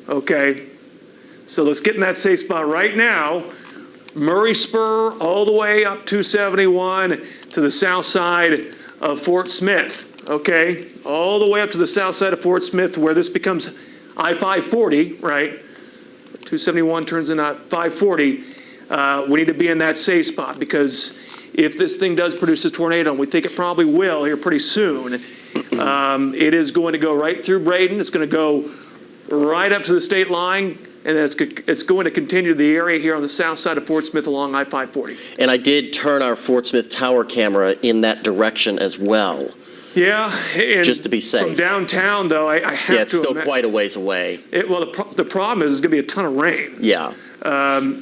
Okay, so let's get in that safe spot right now. Murray Spur all the way up 271 to the south side of Fort Smith, okay? All the way up to the south side of Fort Smith to where this becomes I-540, right? 271 turns into I-540. We need to be in that safe spot because if this thing does produce a tornado, and we think it probably will here pretty soon, it is going to go right through Braden. It's going to go right up to the state line. And it's going to continue to the area here on the south side of Fort Smith along I-540. And I did turn our Fort Smith tower camera in that direction as well. Yeah. Just to be safe. From downtown, though, I have to. Yeah, it's still quite a ways away. Well, the problem is there's going to be a ton of rain. Yeah.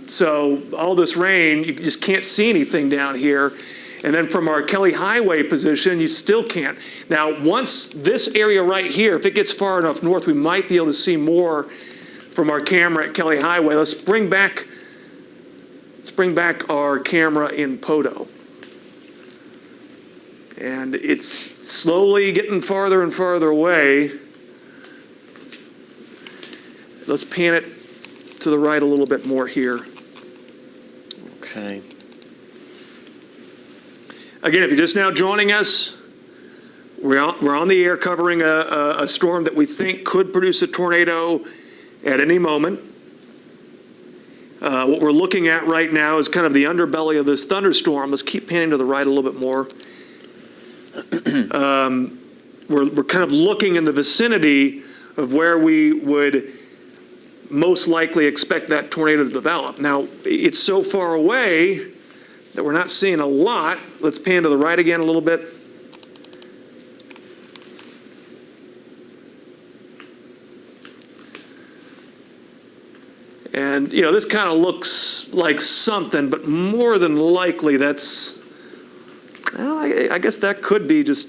So all this rain, you just can't see anything down here. And then from our Kelly Highway position, you still can't. Now, once this area right here, if it gets far enough north, we might be able to see more from our camera at Kelly Highway. Let's bring back our camera in Poto. And it's slowly getting farther and farther away. Let's pan it to the right a little bit more here. Okay. Again, if you're just now joining us, we're on the air covering a storm that we think could produce a tornado at any moment. What we're looking at right now is kind of the underbelly of this thunderstorm. Let's keep panning to the right a little bit more. We're kind of looking in the vicinity of where we would most likely expect that tornado to develop. Now, it's so far away that we're not seeing a lot. Let's pan to the right again a little bit. And, this kind of looks like something, but more than likely that's, well, I guess that could be just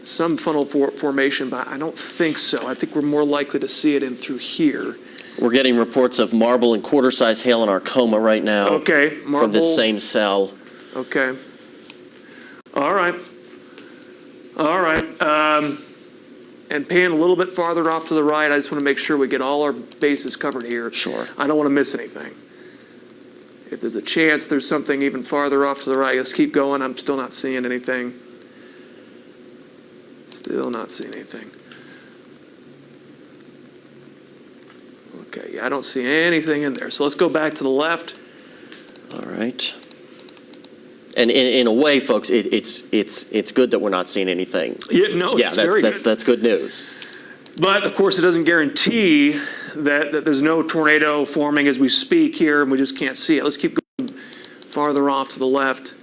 some funnel formation, but I don't think so. I think we're more likely to see it in through here. We're getting reports of marble and quarter-size hail in Arcoma right now. Okay, marble. From this same cell. Okay. All right. And pan a little bit farther off to the right. I just want to make sure we get all our bases covered here. Sure. I don't want to miss anything. If there's a chance there's something even farther off to the right, let's keep going. I'm still not seeing anything. Still not seeing anything. Okay, yeah, I don't see anything in there. So let's go back to the left. All right. And in a way, folks, it's good that we're not seeing anything. Yeah, no, it's very good. That's good news. But, of course, it doesn't guarantee that there's no tornado forming as we speak here, and we just can't see it. Let's keep going farther off to the left.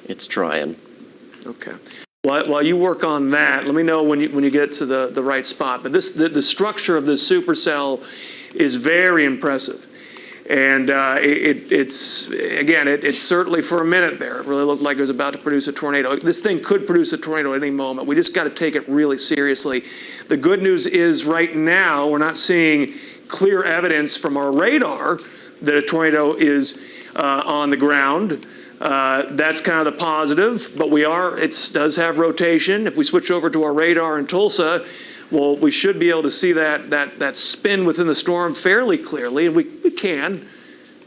It's trying. Okay. While you work on that, let me know when you get to the right spot. But the structure of this supercell is very impressive. And it's certainly for a minute there, it really looked like it was about to produce a tornado. This thing could produce a tornado at any moment. We just got to take it really seriously. The good news is right now we're not seeing clear evidence from our radar that a tornado is on the ground. That's kind of the positive, but it does have rotation. If we switch over to our radar in Tulsa, well, we should be able to see that spin within the storm fairly clearly, and we can.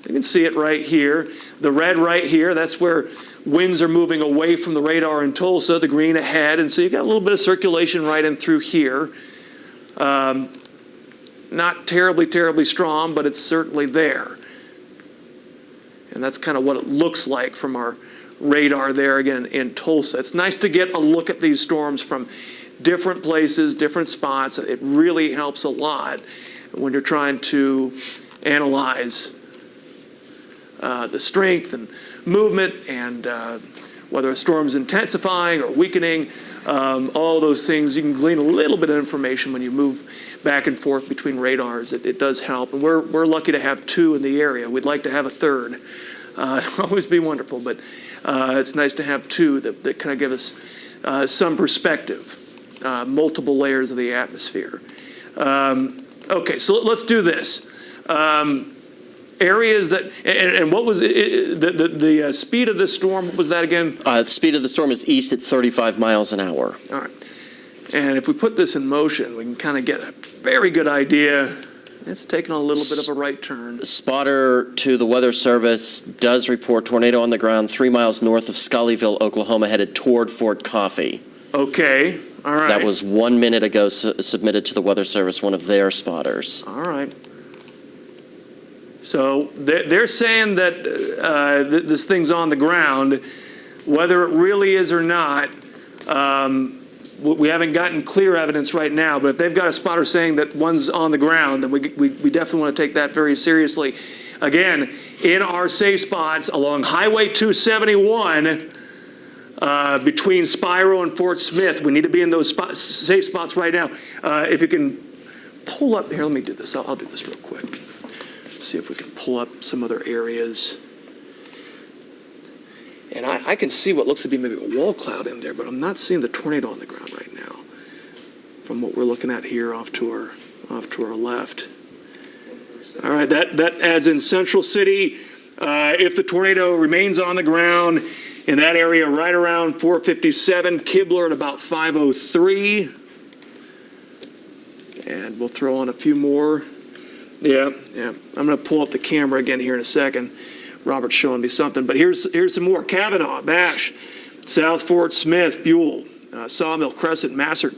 You can see it right here. The red right here, that's where winds are moving away from the radar in Tulsa, the green ahead, and so you've got a little bit of circulation right in through here. Not terribly, terribly strong, but it's certainly there. And that's kind of what it looks like from our radar there again in Tulsa. It's nice to get a look at these storms from different places, different spots. It really helps a lot when you're trying to analyze the strength and movement and whether a storm's intensifying or weakening. All those things, you can glean a little bit of information when you move back and forth between radars. It does help. And we're lucky to have two in the area. We'd like to have a third. It'd always be wonderful, but it's nice to have two that kind of give us some perspective, multiple layers of the atmosphere. Okay, so let's do this. areas that, and what was the speed of this storm? What was that again? The speed of the storm is east at 35 miles an hour. All right. And if we put this in motion, we can kind of get a very good idea. It's taking a little bit of a right turn. Spotter to the Weather Service does report tornado on the ground 3 miles north of Scullyville, Oklahoma, headed toward Fort Coffee. Okay. All right. That was 1 minute ago submitted to the Weather Service, one of their spotters. All right. So they're saying that this thing's on the ground. Whether it really is or not, we haven't gotten clear evidence right now, but if they've got a spotter saying that one's on the ground, then we definitely want to take that very seriously. Again, in our safe spots along Highway 271, between Spiro and Fort Smith, we need to be in those safe spots right now. If you can pull up, here, let me do this. I'll do this real quick. See if we can pull up some other areas. And I can see what looks to be maybe a wall cloud in there, but I'm not seeing the tornado on the ground right now from what we're looking at here off to our left. All right, that adds in Central City. If the tornado remains on the ground in that area right around 457, Kibler at about 503. And we'll throw on a few more. Yeah. I'm going to pull up the camera again here in a second. Robert's showing me something, but here's some more. Kavanaugh, Bash, South Fort Smith, Buell, Sawmill, Crescent, Massard,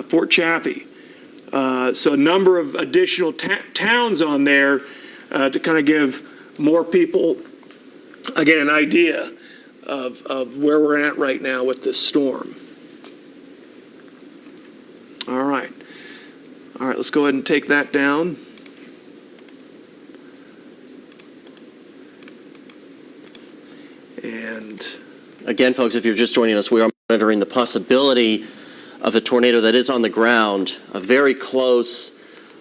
Fort Chaffee. So a number of additional towns on there to kind of give more people, again, an idea of where we're at right now with this storm. All right, let's go ahead and take that down. And again, folks, if you're just joining us, we are monitoring the possibility of a tornado that is on the ground, very close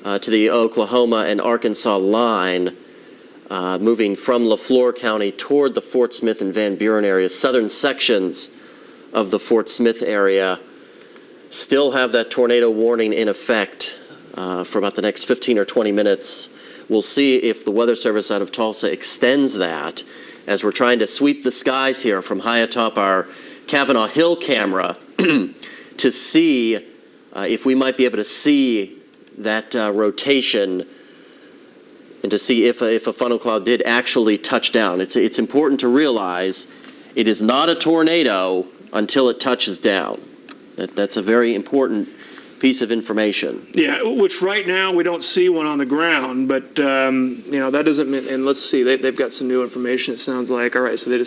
to the Oklahoma and Arkansas line, moving from LaFleur County toward the Fort Smith and Van Buren area. Southern sections of the Fort Smith area still have that tornado warning in effect for about the next 15 or 20 minutes. We'll see if the Weather Service out of Tulsa extends that as we're trying to sweep the skies here from high atop our Kavanaugh Hill camera to see if we might be able to see that rotation and to see if a funnel cloud did actually touch down. It's important to realize it is not a tornado until it touches down. That's a very important piece of information. Yeah, which right now we don't see one on the ground, but that doesn't mean, and let's see, they've got some new information, it sounds like. All right, so they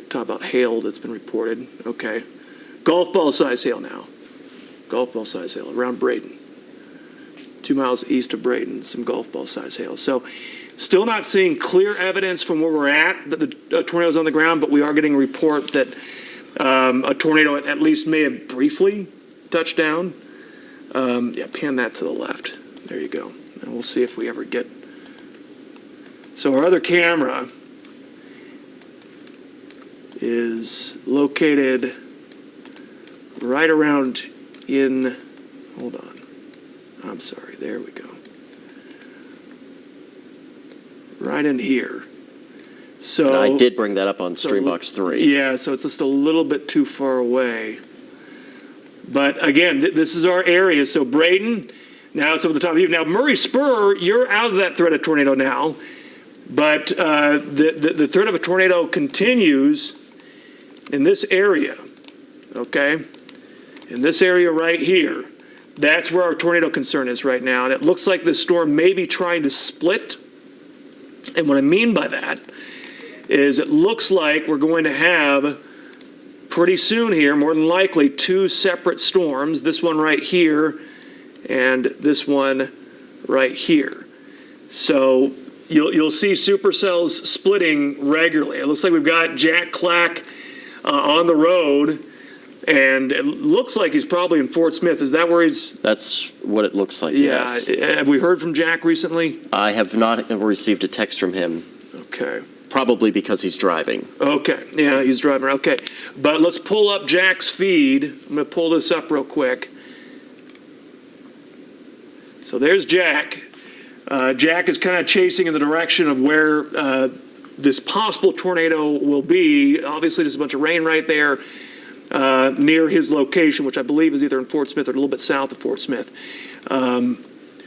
talk about hail that's been reported. Okay. Golf ball size hail now. Golf ball size hail around Braden. 2 miles east of Braden, some golf ball size hail. So still not seeing clear evidence from where we're at that the tornado's on the ground, but we are getting a report that a tornado at least may have briefly touched down. Pan that to the left. There you go. And we'll see if we ever get. So our other camera is located right around in, hold on. I'm sorry, there we go. Right in here. So and I did bring that up on Streambox 3. Yeah, so it's just a little bit too far away. But again, this is our area. So Braden, now it's over the top of you. Now Murray Spur, you're out of that threat of tornado now. But the threat of a tornado continues in this area, okay? In this area right here. That's where our tornado concern is right now. And it looks like this storm may be trying to split. And what I mean by that is it looks like we're going to have pretty soon here, more than likely, two separate storms. This one right here and this one right here. So you'll see supercells splitting regularly. It looks like we've got Jack Clack on the road. And it looks like he's probably in Fort Smith. Is that where he's? That's what it looks like, yeah. Yes. Have we heard from Jack recently? I have not received a text from him. Okay. Probably because he's driving. Okay. Yeah, he's driving. Okay. But let's pull up Jack's feed. I'm going to pull this up real quick. So there's Jack. Jack is kind of chasing in the direction of where this possible tornado will be. Obviously, there's a bunch of rain right there near his location, which I believe is either in Fort Smith or a little bit south of Fort Smith.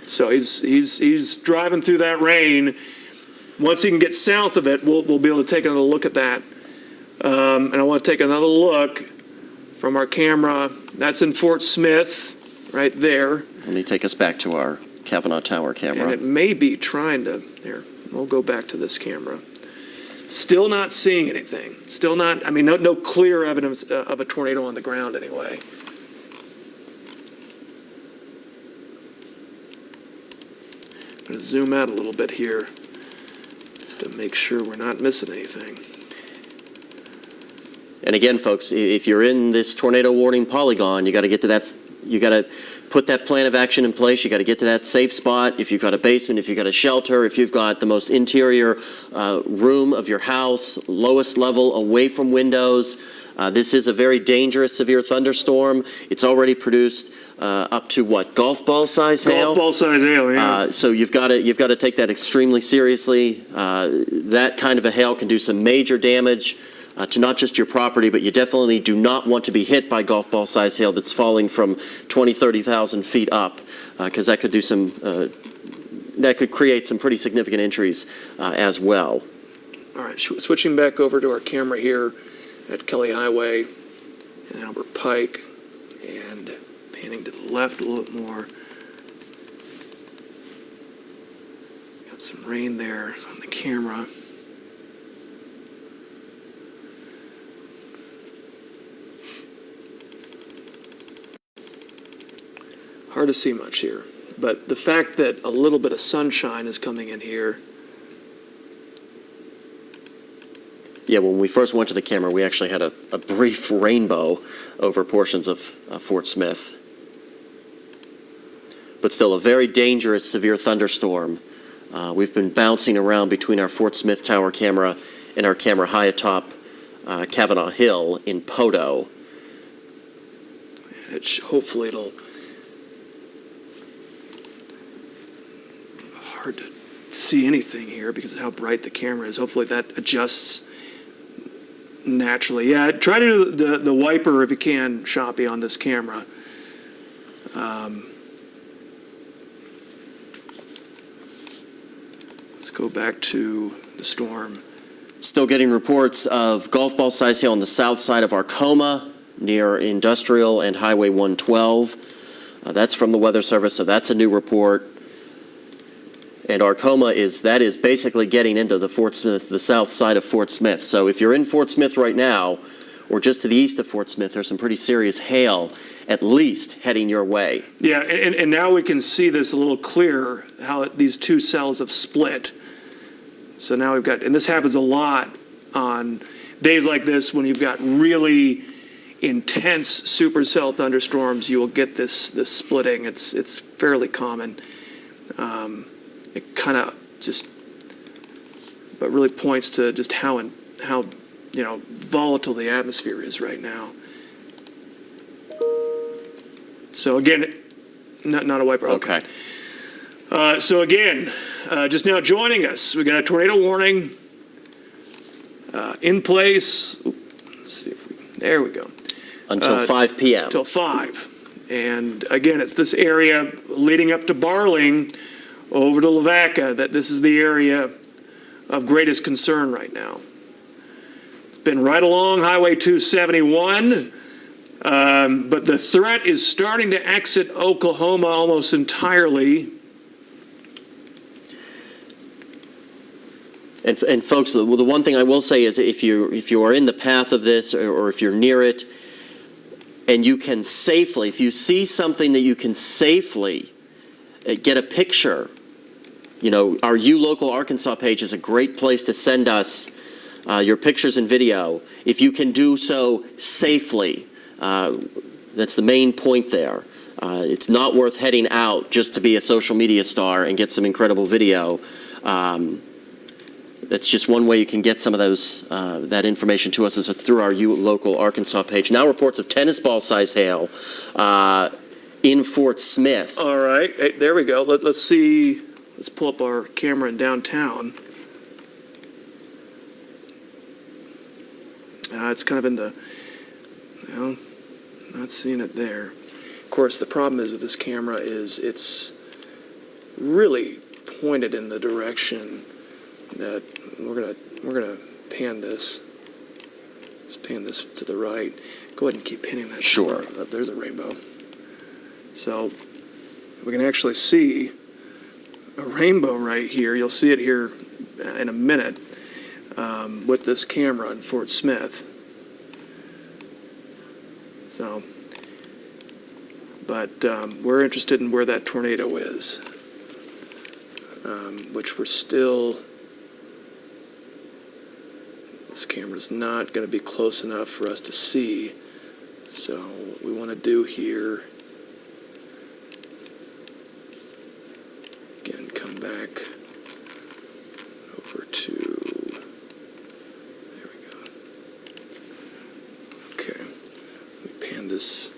So he's driving through that rain. Once he can get south of it, we'll be able to take another look at that. And I want to take another look from our camera. That's in Fort Smith, right there. Let me take us back to our Kavanaugh Tower camera. And it may be trying to, there, we'll go back to this camera. Still not seeing anything. Still not, I mean, no clear evidence of a tornado on the ground anyway. I'm going to zoom out a little bit here just to make sure we're not missing anything. And again, folks, if you're in this tornado warning polygon, you got to get to that. You got to put that plan of action in place. You got to get to that safe spot. If you've got a basement, if you've got a shelter, if you've got the most interior room of your house, lowest level, away from windows. This is a very dangerous severe thunderstorm. It's already produced up to what, golf ball size hail? Golf ball size hail, yeah. So you've got to take that extremely seriously. That kind of a hail can do some major damage to not just your property, but you definitely do not want to be hit by golf ball size hail that's falling from 20, 30,000 feet up, because that could do some, that could create some pretty significant injuries as well. All right, switching back over to our camera here at Kelly Highway and Albert Pike, and panning to the left a little bit more. Got some rain there on the camera. Hard to see much here, but the fact that a little bit of sunshine is coming in here. Yeah, when we first went to the camera, we actually had a brief rainbow over portions of Fort Smith. But still a very dangerous, severe thunderstorm. We've been bouncing around between our Fort Smith Tower camera and our camera high atop Kavanaugh Hill in Podo. Hopefully it'll... Hard to see anything here because of how bright the camera is. Hopefully that adjusts naturally. Yeah, try to do the wiper if you can, Shoppy, on this camera. Let's go back to the storm. Still getting reports of golf ball size hail on the south side of Arcoma near Industrial and Highway 112. That's from the Weather Service, so that's a new report. And Arcoma is basically getting into the Fort Smith, the south side of Fort Smith. So if you're in Fort Smith right now, or just to the east of Fort Smith, there's some pretty serious hail, at least heading your way. Yeah, and now we can see this a little clearer, how these two cells have split. So now we've got, and this happens a lot on days like this when you've got really intense supercell thunderstorms. You will get this splitting. It's fairly common. It kind of just, but really points to just how volatile the atmosphere is right now. So again, not a wiper. Okay. So again, just now joining us, we got a tornado warning in place. Let's see if there we go. Until 5 p.m. Until 5. And again, it's this area leading up to Barling, over to Lavaca, that this is the area of greatest concern right now. It's been right along Highway 271, but the threat is starting to exit Oklahoma almost entirely. And folks, the one thing I will say is if you are in the path of this or if you're near it, and you can safely, if you see something that you can safely get a picture. You know, our Local Arkansas page is a great place to send us your pictures and video. If you can do so safely, that's the main point there. It's not worth heading out just to be a social media star and get some incredible video. That's just one way you can get some of those that information to us is through our Local Arkansas page. Now reports of tennis ball size hail in Fort Smith. All right, hey, there we go. Let's see let's pull up our camera in downtown. It's kind of in the, well, not seeing it there. Of course, the problem is with this camera is it's really pointed in the direction that we're gonna pan this. Let's pan this to the right. Go ahead and keep pinning that. Sure. There's a rainbow. So we can actually see a rainbow right here. You'll see it here in a minute with this camera in Fort Smith. So, but we're interested in where that tornado is, which we're still, this camera's not going to be close enough for us to see. So what we want to do here, again, come back over to, there we go. Okay, let me pan this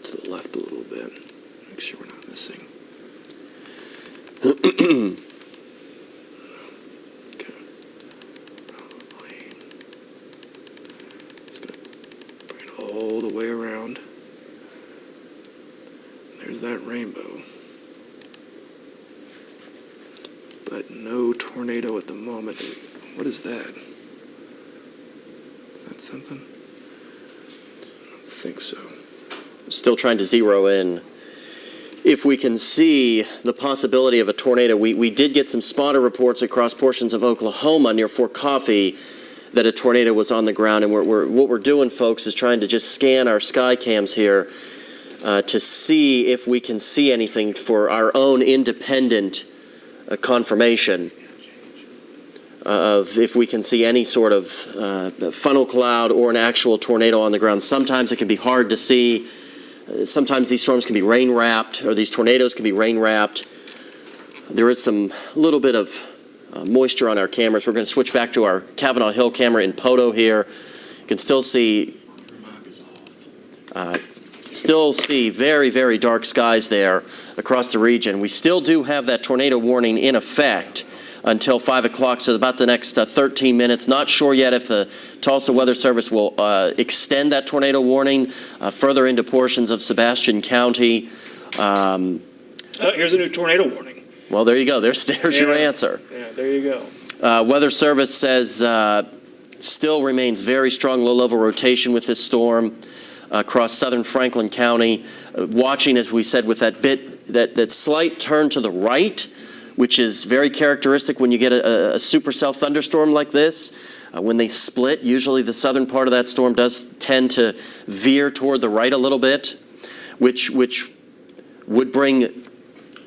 to the left a little bit, make sure we're not missing. Okay. Probably. Just gonna bring it all the way around. There's that rainbow. But no tornado at the moment. What is that? Is that something? I don't think so. Still trying to zero in. If we can see the possibility of a tornado, we did get some spotter reports across portions of Oklahoma near Fort Coffee that a tornado was on the ground. And what we're doing, folks, is trying to just scan our sky cams here to see if we can see anything for our own independent confirmation of if we can see any sort of funnel cloud or an actual tornado on the ground. Sometimes it can be hard to see. Sometimes these storms can be rain-wrapped, or these tornadoes can be rain-wrapped. There is some little bit of moisture on our cameras. We're going to switch back to our Kavanaugh Hill camera in Poto here. You can still see very, very dark skies there across the region. We still do have that tornado warning in effect until 5 o'clock, so about the next 13 minutes. Not sure yet if the Tulsa Weather Service will extend that tornado warning further into portions of Sebastian County. Here's a new tornado warning. Well, there you go. There's your answer. Yeah, there you go. Weather Service says still remains very strong low-level rotation with this storm across southern Franklin County. Watching, as we said, with that slight turn to the right, which is very characteristic when you get a supercell thunderstorm like this. When they split, usually the southern part of that storm does tend to veer toward the right a little bit, which would bring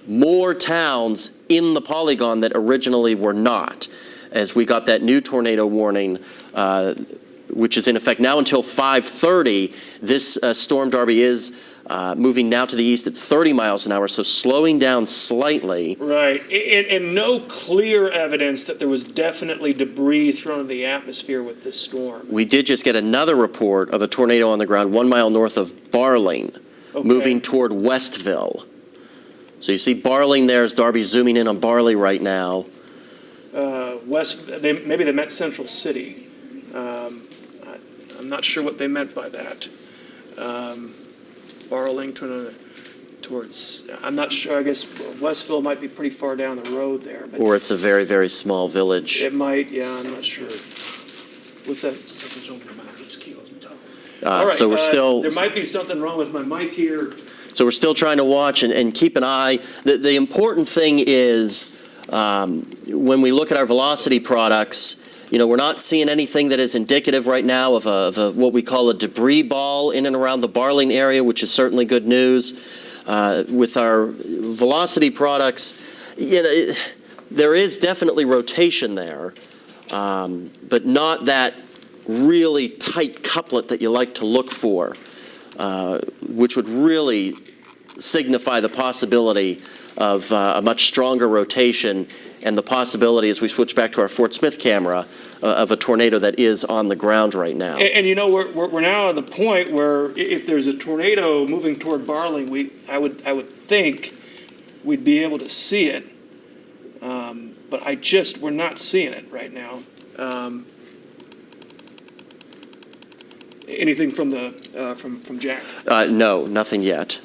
more towns in the polygon that originally were not, as we got that new tornado warning, which is in effect now until 5:30. This storm, Darby, is moving now to the east at 30 miles an hour, so slowing down slightly. Right, and no clear evidence that there was definitely debris thrown into the atmosphere with this storm. We did just get another report of a tornado on the ground 1 mile north of Barling, moving toward Westville. So you see Barling there as Darby zooming in on Barley right now. Maybe they meant Central City. I'm not sure what they meant by that. Arlington towards, I'm not sure, I guess Westville might be pretty far down the road there. But or it's a very, very small village. It might, yeah, I'm not sure. What's that? All right, so we're still... there might be something wrong with my mic here. So we're still trying to watch and keep an eye. The important thing is when we look at our velocity products, we're not seeing anything that is indicative right now of what we call a debris ball in and around the Barling area, which is certainly good news. With our velocity products, there is definitely rotation there, but not that really tight couplet that you like to look for, which would really signify the possibility of a much stronger rotation and the possibility, as we switch back to our Fort Smith camera, of a tornado that is on the ground right now. And we're now at the point where if there's a tornado moving toward Barling, I would think we'd be able to see it. But we're not seeing it right now. Anything from from Jack? No, nothing yet.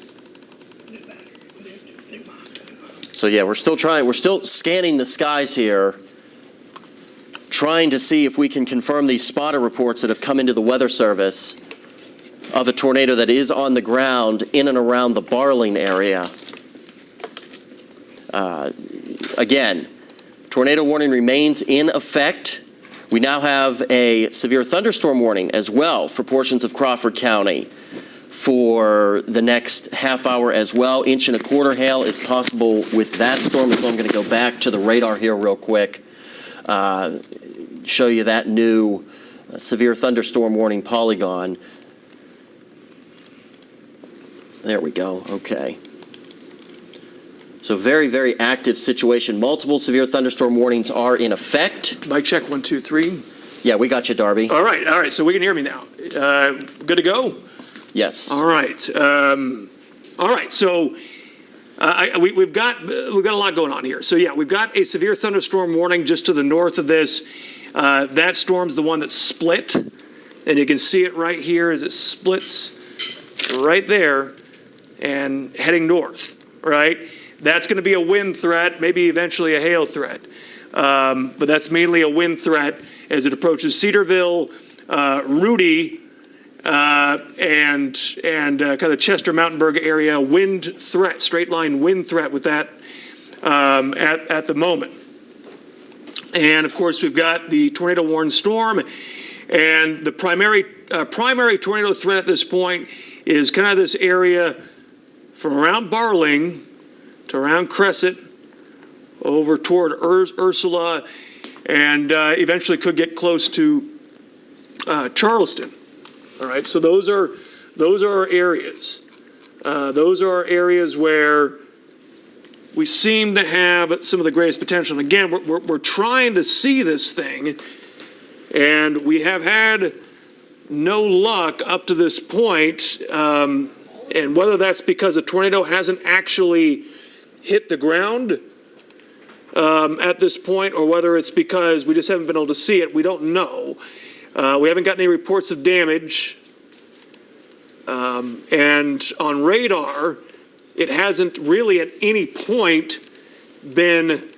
So yeah, we're still scanning the skies here, trying to see if we can confirm these spotter reports that have come into the Weather Service of a tornado that is on the ground in and around the Barling area. Again, tornado warning remains in effect. We now have a severe thunderstorm warning as well for portions of Crawford County for the next half hour as well. 1.25 inch hail is possible with that storm as well. I'm going to go back to the radar here real quick, show you that new severe thunderstorm warning polygon. There we go. Okay. So very, very active situation. Multiple severe thunderstorm warnings are in effect. Mic check 1, 2, 3. Yeah, we got you, Darby. All right. So we can hear me now. Good to go? Yes. All right. So we've got a lot going on here. So yeah, we've got a severe thunderstorm warning just to the north of this. That storm's the one that split, and you can see it right here as it splits right there and heading north, right? That's going to be a wind threat, maybe eventually a hail threat. But that's mainly a wind threat as it approaches Cedarville, Rudy, and kind of the Chester Mountainburg area. Wind threat, straight line wind threat with that at the moment. And of course, we've got the tornado warned storm, and the primary tornado threat at this point is kind of this area from around Barling to around Crescent, over toward Ursula, and eventually could get close to Charleston. All right, so those are our areas. Those are our areas where we seem to have some of the greatest potential. And again, we're trying to see this thing, and we have had no luck up to this point. And whether that's because a tornado hasn't actually hit the ground at this point, or whether it's because we just haven't been able to see it, we don't know. We haven't gotten any reports of damage. And on radar, it hasn't really at any point been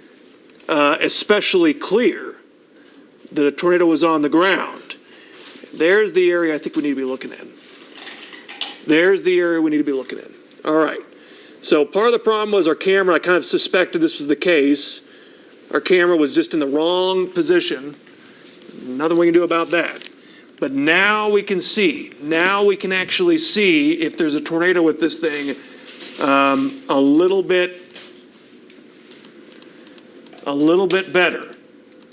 especially clear that a tornado was on the ground. There's the area I think we need to be looking at. There's the area we need to be looking at. All right. So part of the problem was our camera. I kind of suspected this was the case. Our camera was just in the wrong position. Nothing we can do about that. But now we can see. Now we can actually see if there's a tornado with this thing a little bit better.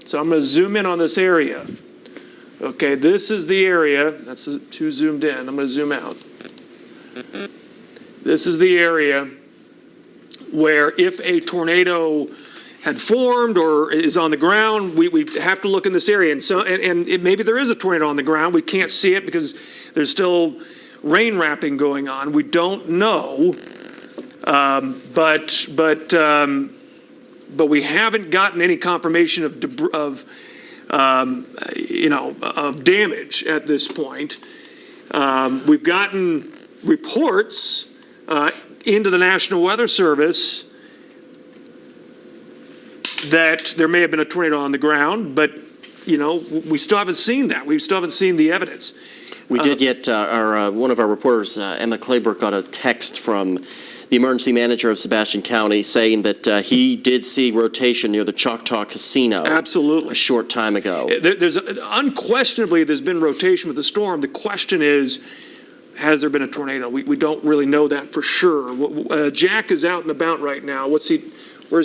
So I'm going to zoom in on this area. Okay, this is the area. That's too zoomed in. I'm going to zoom out. This is the area where if a tornado had formed or is on the ground, we have to look in this area. And maybe there is a tornado on the ground. We can't see it because there's still rain wrapping going on. We don't know. But we haven't gotten any confirmation of damage at this point. We've gotten reports into the National Weather Service that there may have been a tornado on the ground, but we still haven't seen that. We still haven't seen the evidence. We did get one of our reporters, Emma Claybrook, got a text from the emergency manager of Sebastian County saying that he did see rotation near the Choctaw Casino. Absolutely. A short time ago. Unquestionably, there's been rotation with the storm. The question is, has there been a tornado? We don't really know that for sure. Jack is out and about right now. Where's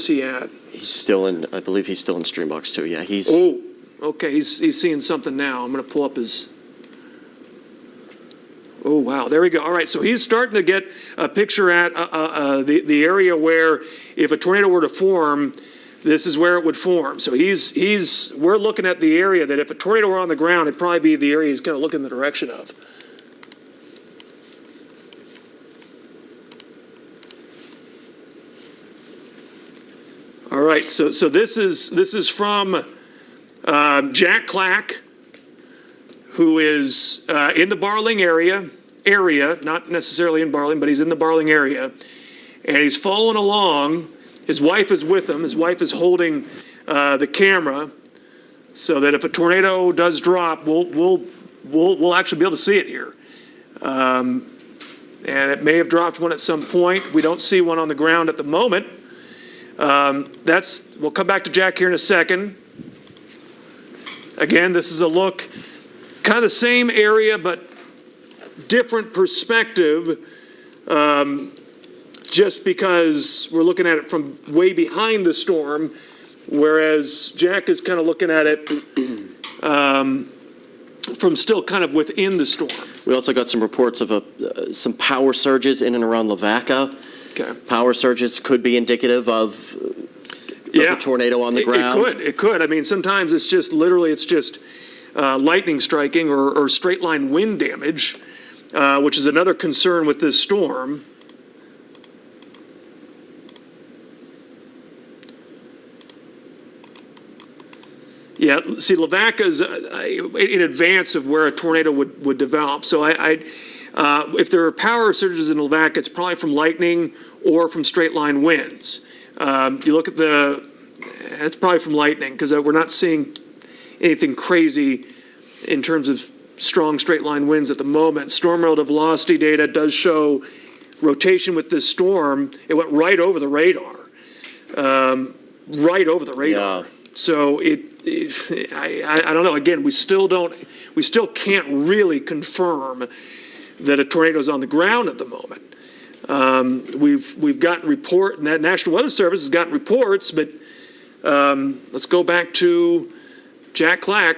he at? I believe he's still in Streambox too. Yeah, he's. Oh, okay. He's seeing something now. I'm going to pull up his. Oh, wow. There we go. All right. So he's starting to get a picture at the area where if a tornado were to form, this is where it would form. So we're looking at the area that if a tornado were on the ground, it'd probably be the area he's going to look in the direction of. All All right, so this is from Jack Clack, who is in the Barling area, not necessarily in Barling, but he's in the Barling area, and he's following along. His wife is with him. His wife is holding the camera, so that if a tornado does drop, we'll actually be able to see it here. And it may have dropped one at some point. We don't see one on the ground at the moment. We'll come back to Jack here in a second. Again, this is a look, kind of the same area, but different perspective, just because we're looking at it from way behind the storm, whereas Jack is kind of looking at it from still kind of within the storm. We also got some reports of some power surges in and around Lavaca. Okay. Power surges could be indicative of a tornado on the ground. It could. I mean, sometimes it's just literally, lightning striking or straight line wind damage, which is another concern with this storm. Yeah, see, Lavaca is in advance of where a tornado would develop. So if there are power surges in Lavaca, it's probably from lightning or from straight line winds. You look at it's probably from lightning, because we're not seeing anything crazy in terms of strong straight line winds at the moment. Storm relative velocity data does show rotation with this storm. It went right over the radar. Yeah. So I don't know. Again, we still can't really confirm that a tornado is on the ground at the moment. We've gotten report, and that National Weather Service has gotten reports, but let's go back to Jack Clack.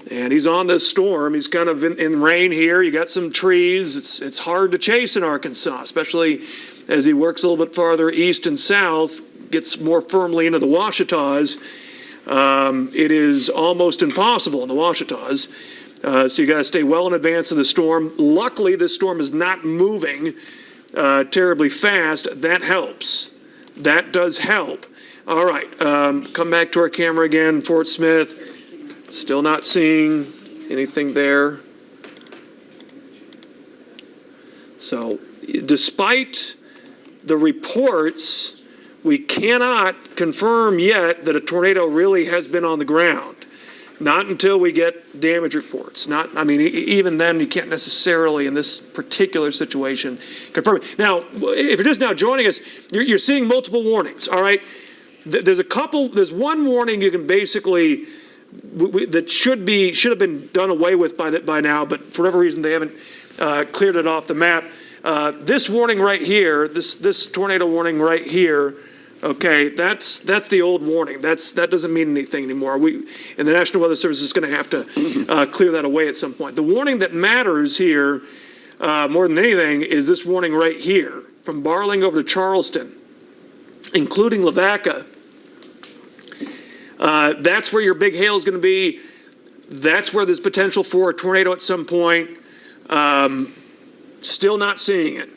And he's on this storm. He's kind of in rain here. You got some trees. It's hard to chase in Arkansas, especially as he works a little bit farther east and south, gets more firmly into the Ouachitas. It is almost impossible in the Ouachitas. So you got to stay well in advance of the storm. Luckily, this storm is not moving terribly fast. That helps. That does help. All right, come back to our camera again, Fort Smith. Still not seeing anything there. So despite the reports, we cannot confirm yet that a tornado really has been on the ground. Not until we get damage reports. Even then, you can't necessarily, in this particular situation, confirm it. Now, if you're just now joining us, you're seeing multiple warnings, all right? There's one warning you can basically, that should have been done away with by now, but for whatever reason, they haven't cleared it off the map. This warning right here, this tornado warning right here, okay, that's the old warning. That doesn't mean anything anymore. And the National Weather Service is going to have to clear that away at some point. The warning that matters here, more than anything, is this warning right here, from Barling over to Charleston, including Lavaca. That's where your big hail is going to be. That's where there's potential for a tornado at some point. Still not seeing it.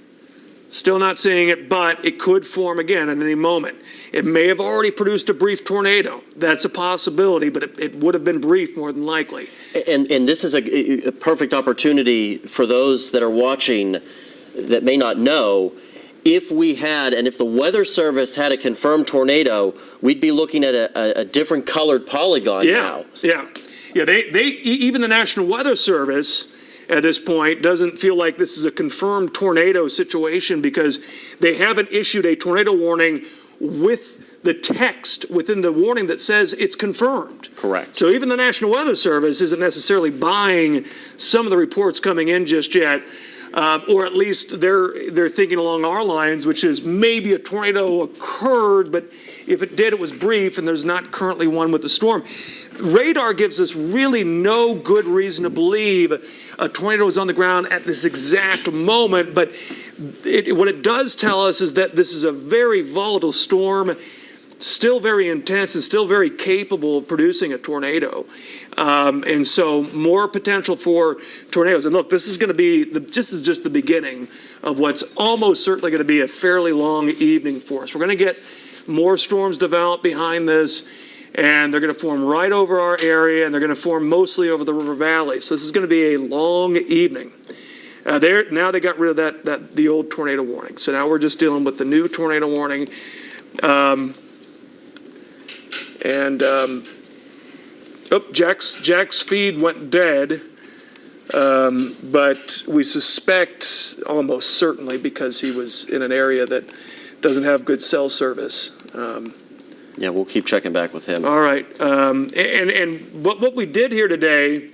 But it could form again at any moment. It may have already produced a brief tornado. That's a possibility, but it would have been brief more than likely. And this is a perfect opportunity for those that are watching that may not know. If the Weather Service had a confirmed tornado, we'd be looking at a different colored polygon now. Yeah. Even the National Weather Service at this point doesn't feel like this is a confirmed tornado situation, because they haven't issued a tornado warning with the text within the warning that says it's confirmed. Correct. So even the National Weather Service isn't necessarily buying some of the reports coming in just yet. Or at least they're thinking along our lines, which is maybe a tornado occurred, but if it did, it was brief, and there's not currently one with the storm. Radar gives us really no good reason to believe a tornado is on the ground at this exact moment, but what it does tell us is that this is a very volatile storm, still very intense and still very capable of producing a tornado. And so more potential for tornadoes. And look, this is going to be, this is just the beginning of what's almost certainly going to be a fairly long evening for us. We're going to get more storms develop behind this, and they're going to form right over our area, and they're going to form mostly over the river valley. So this is going to be a long evening. Now they got rid of the old tornado warning. So now we're just dealing with the new tornado warning. Jack's feed went dead, but we suspect almost certainly because he was in an area that doesn't have good cell service. Yeah, we'll keep checking back with him. All right. And what we did here today,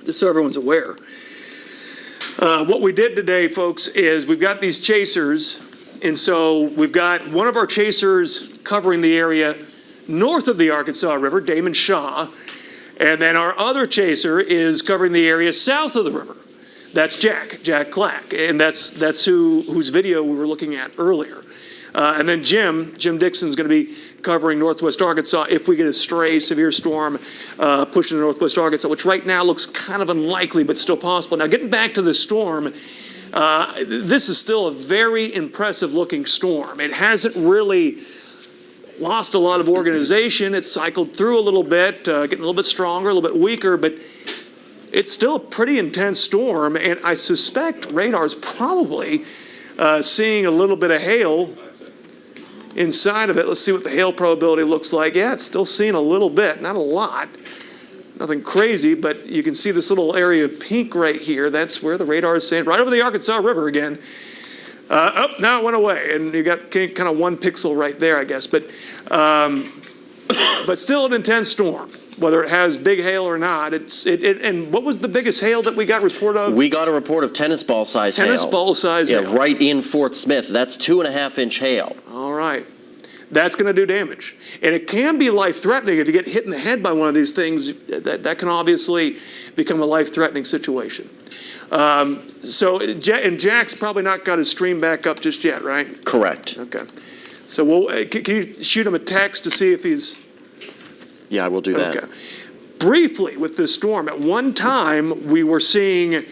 just so everyone's aware, what we did today, folks, is we've got these chasers. And so we've got one of our chasers covering the area north of the Arkansas River, Damon Shaw. And then our other chaser is covering the area south of the river. That's Jack Clack. And that's whose video we were looking at earlier. And then Jim Dixon's going to be covering northwest Arkansas if we get a stray severe storm pushing to northwest Arkansas, which right now looks kind of unlikely, but still possible. Now, getting back to the storm, this is still a very impressive looking storm. It hasn't really lost a lot of organization. It's cycled through a little bit, getting a little bit stronger, a little bit weaker, but it's still a pretty intense storm, and I suspect radar's probably seeing a little bit of hail inside of it. Let's see what the hail probability looks like. Yeah, it's still seeing a little bit, not a lot. Nothing crazy, but you can see this little area of pink right here. That's where the radar is saying, right over the Arkansas River again. Now it went away, and you got kind of 1 pixel right there, I guess. But still an intense storm, whether it has big hail or not. And what was the biggest hail that we got report of? We got a report of tennis ball size hail. Tennis ball size hail. Yeah, right in Fort Smith. That's 2.5-inch hail. All right. That's going to do damage. And it can be life-threatening if you get hit in the head by one of these things. That can obviously become a life-threatening situation. And Jack's probably not got his stream back up just yet, right? Correct. Okay. So can you shoot him a text to see if he's... Yeah, I will do that. Okay. Briefly with this storm, at one time we were seeing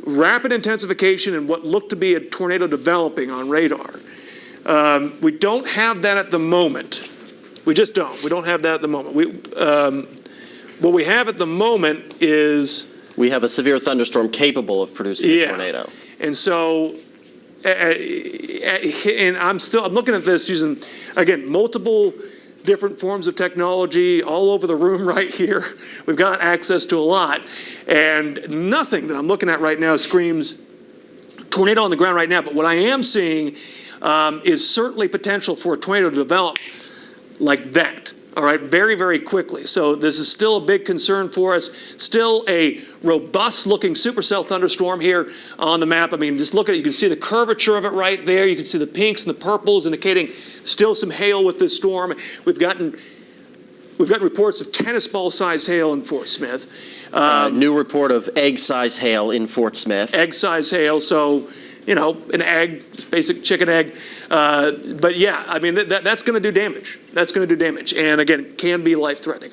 rapid intensification and what looked to be a tornado developing on radar. We don't have that at the moment. We just don't. We don't have that at the moment. What we have at the moment is... We have a severe thunderstorm capable of producing a tornado. And so, and I'm looking at this using, again, multiple different forms of technology all over the room right here. We've got access to a lot. And nothing that I'm looking at right now screams tornado on the ground right now. But what I am seeing is certainly potential for a tornado to develop like that. All right, very, very quickly. So this is still a big concern for us. Still a robust-looking supercell thunderstorm here on the map. I mean, just look at it. You can see the curvature of it right there. You can see the pinks and the purples indicating still some hail with this storm. We've gotten reports of tennis ball-size hail in Fort Smith. New report of egg-size hail in Fort Smith. Egg-size hail. So, you know, an egg, just basic chicken egg. But yeah, I mean, that's going to do damage. That's going to do damage. And again, can be life-threatening.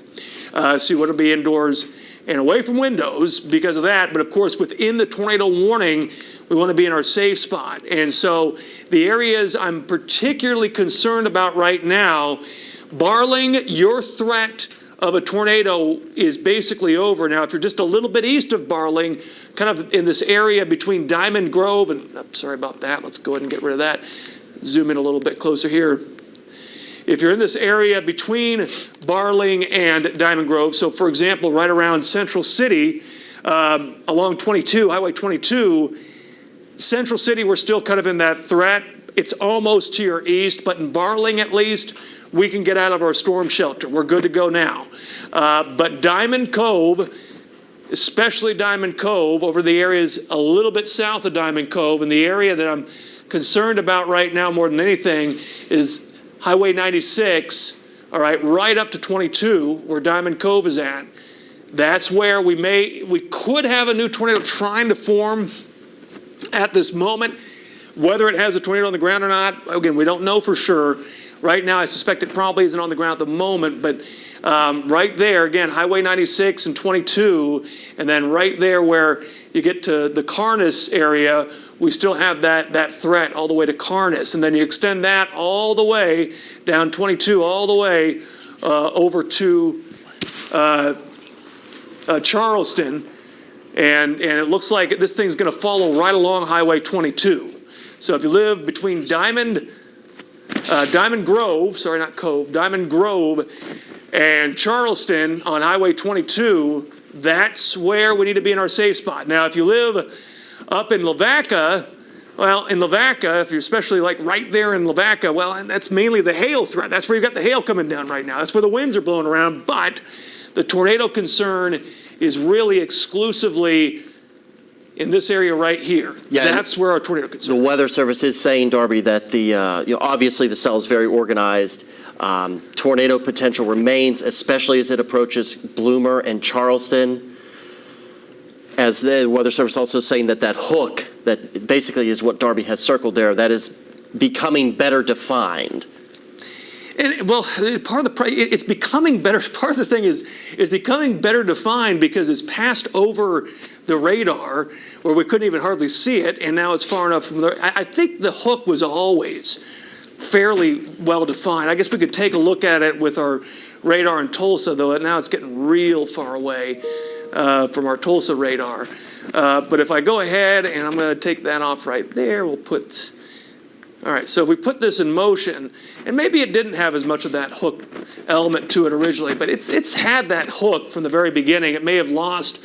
So you want to be indoors and away from windows because of that. But of course, within the tornado warning, we want to be in our safe spot. And so the areas I'm particularly concerned about right now, barring your threat of a tornado is basically over. Now, if you're just a little bit east of Barling, kind of in this area between Diamond Grove and, I'm sorry about that, let's go ahead and get rid of that. Zoom in a little bit closer here. If you're in this area between Barling and Diamond Grove, so for example, right around Central City, along Highway 22, Central City, we're still kind of in that threat. It's almost to your east, but in Barling at least, we can get out of our storm shelter. We're good to go now. But Diamond Cove, especially Diamond Cove, over the areas a little bit south of Diamond Cove, and the area that I'm concerned about right now more than anything is Highway 96, all right, right up to 22, where Diamond Cove is at. That's where we could have a new tornado trying to form at this moment. Whether it has a tornado on the ground or not, again, we don't know for sure. Right now, I suspect it probably isn't on the ground at the moment, but right there, again, Highway 96 and 22, and then right there where you get to the Carnus area, we still have that threat all the way to Carnus. And then you extend that all the way down 22, all the way over to Charleston. And it looks like this thing's going to follow right along Highway 22. So if you live between Diamond Grove, sorry, not Cove, Diamond Grove and Charleston on Highway 22, that's where we need to be in our safe spot. Now, if you live up in Lavaca, well, in Lavaca, if you're especially like right there in Lavaca, well, and that's mainly the hail threat. That's where you've got the hail coming down right now. That's where the winds are blowing around. But the tornado concern is really exclusively in this area right here. Yeah, that's where our tornado concern is. The Weather Service is saying, Darby, that obviously the cell is very organized. Tornado potential remains, especially as it approaches Bloomer and Charleston. As the Weather Service also saying that hook, that basically is what Darby has circled there, that is becoming better defined. And well, it's becoming better. Part of the thing is it's becoming better defined because it's passed over the radar where we couldn't even hardly see it, and now it's far enough from there. I think the hook was always fairly well defined. I guess we could take a look at it with our radar in Tulsa, though now it's getting real far away from our Tulsa radar. But if I go ahead and I'm going to take that off right there, we'll put. All right, so if we put this in motion, and maybe it didn't have as much of that hook element to it originally, but it's had that hook from the very beginning. It may have lost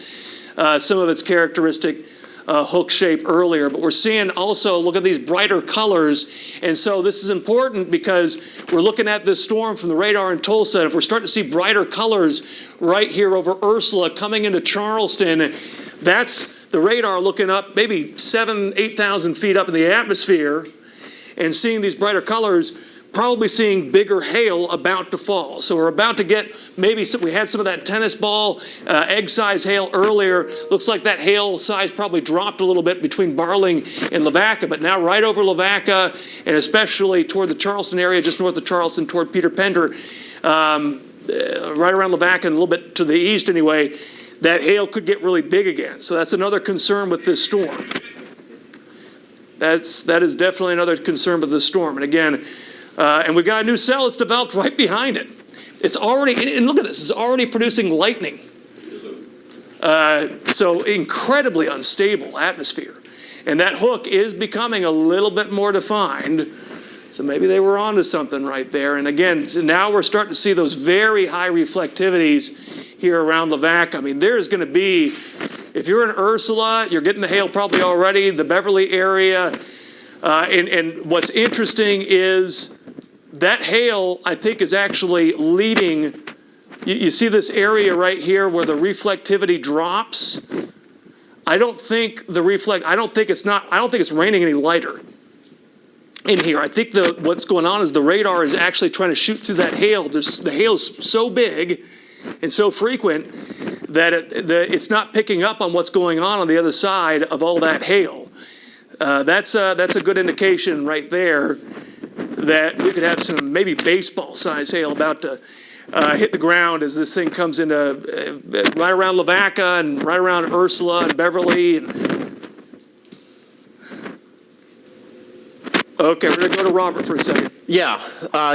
some of its characteristic hook shape earlier, but we're seeing also, look at these brighter colors, and so this is important because we're looking at this storm from the radar in Tulsa, and if we're starting to see brighter colors right here over Ursula coming into Charleston, that's the radar looking up maybe 7,000, 8,000 feet up in the atmosphere, and seeing these brighter colors, probably seeing bigger hail about to fall. So we're about to get maybe we had some of that tennis ball egg size hail earlier. Looks like that hail size probably dropped a little bit between Barling and Lavaca, but now right over Lavaca and especially toward the Charleston area, just north of Charleston, toward Peter Pender, right around Lavaca and a little bit to the east anyway, that hail could get really big again. So that's another concern with this storm. That is definitely another concern with this storm. And again, and we've got a new cell that's developed right behind it. It's already, and look at this, it's already producing lightning. So incredibly unstable atmosphere. And that hook is becoming a little bit more defined. So maybe they were onto something right there. And again, so now we're starting to see those very high reflectivities here around Lavaca. I mean, there's going to be, if you're in Ursula, you're getting the hail probably already, the Beverly area. And what's interesting is that hail, I think, is actually leading. You see this area right here where the reflectivity drops. I don't think it's raining any lighter in here. I think what's going on is the radar is actually trying to shoot through that hail. The hail's so big and so frequent that it's not picking up on what's going on the other side of all that hail. That's a good indication right there that we could have some maybe baseball-sized hail about to hit the ground as this thing comes into right around Lavaca and right around Ursula and Beverly. Okay, we're going to go to Robert for a second. Yeah,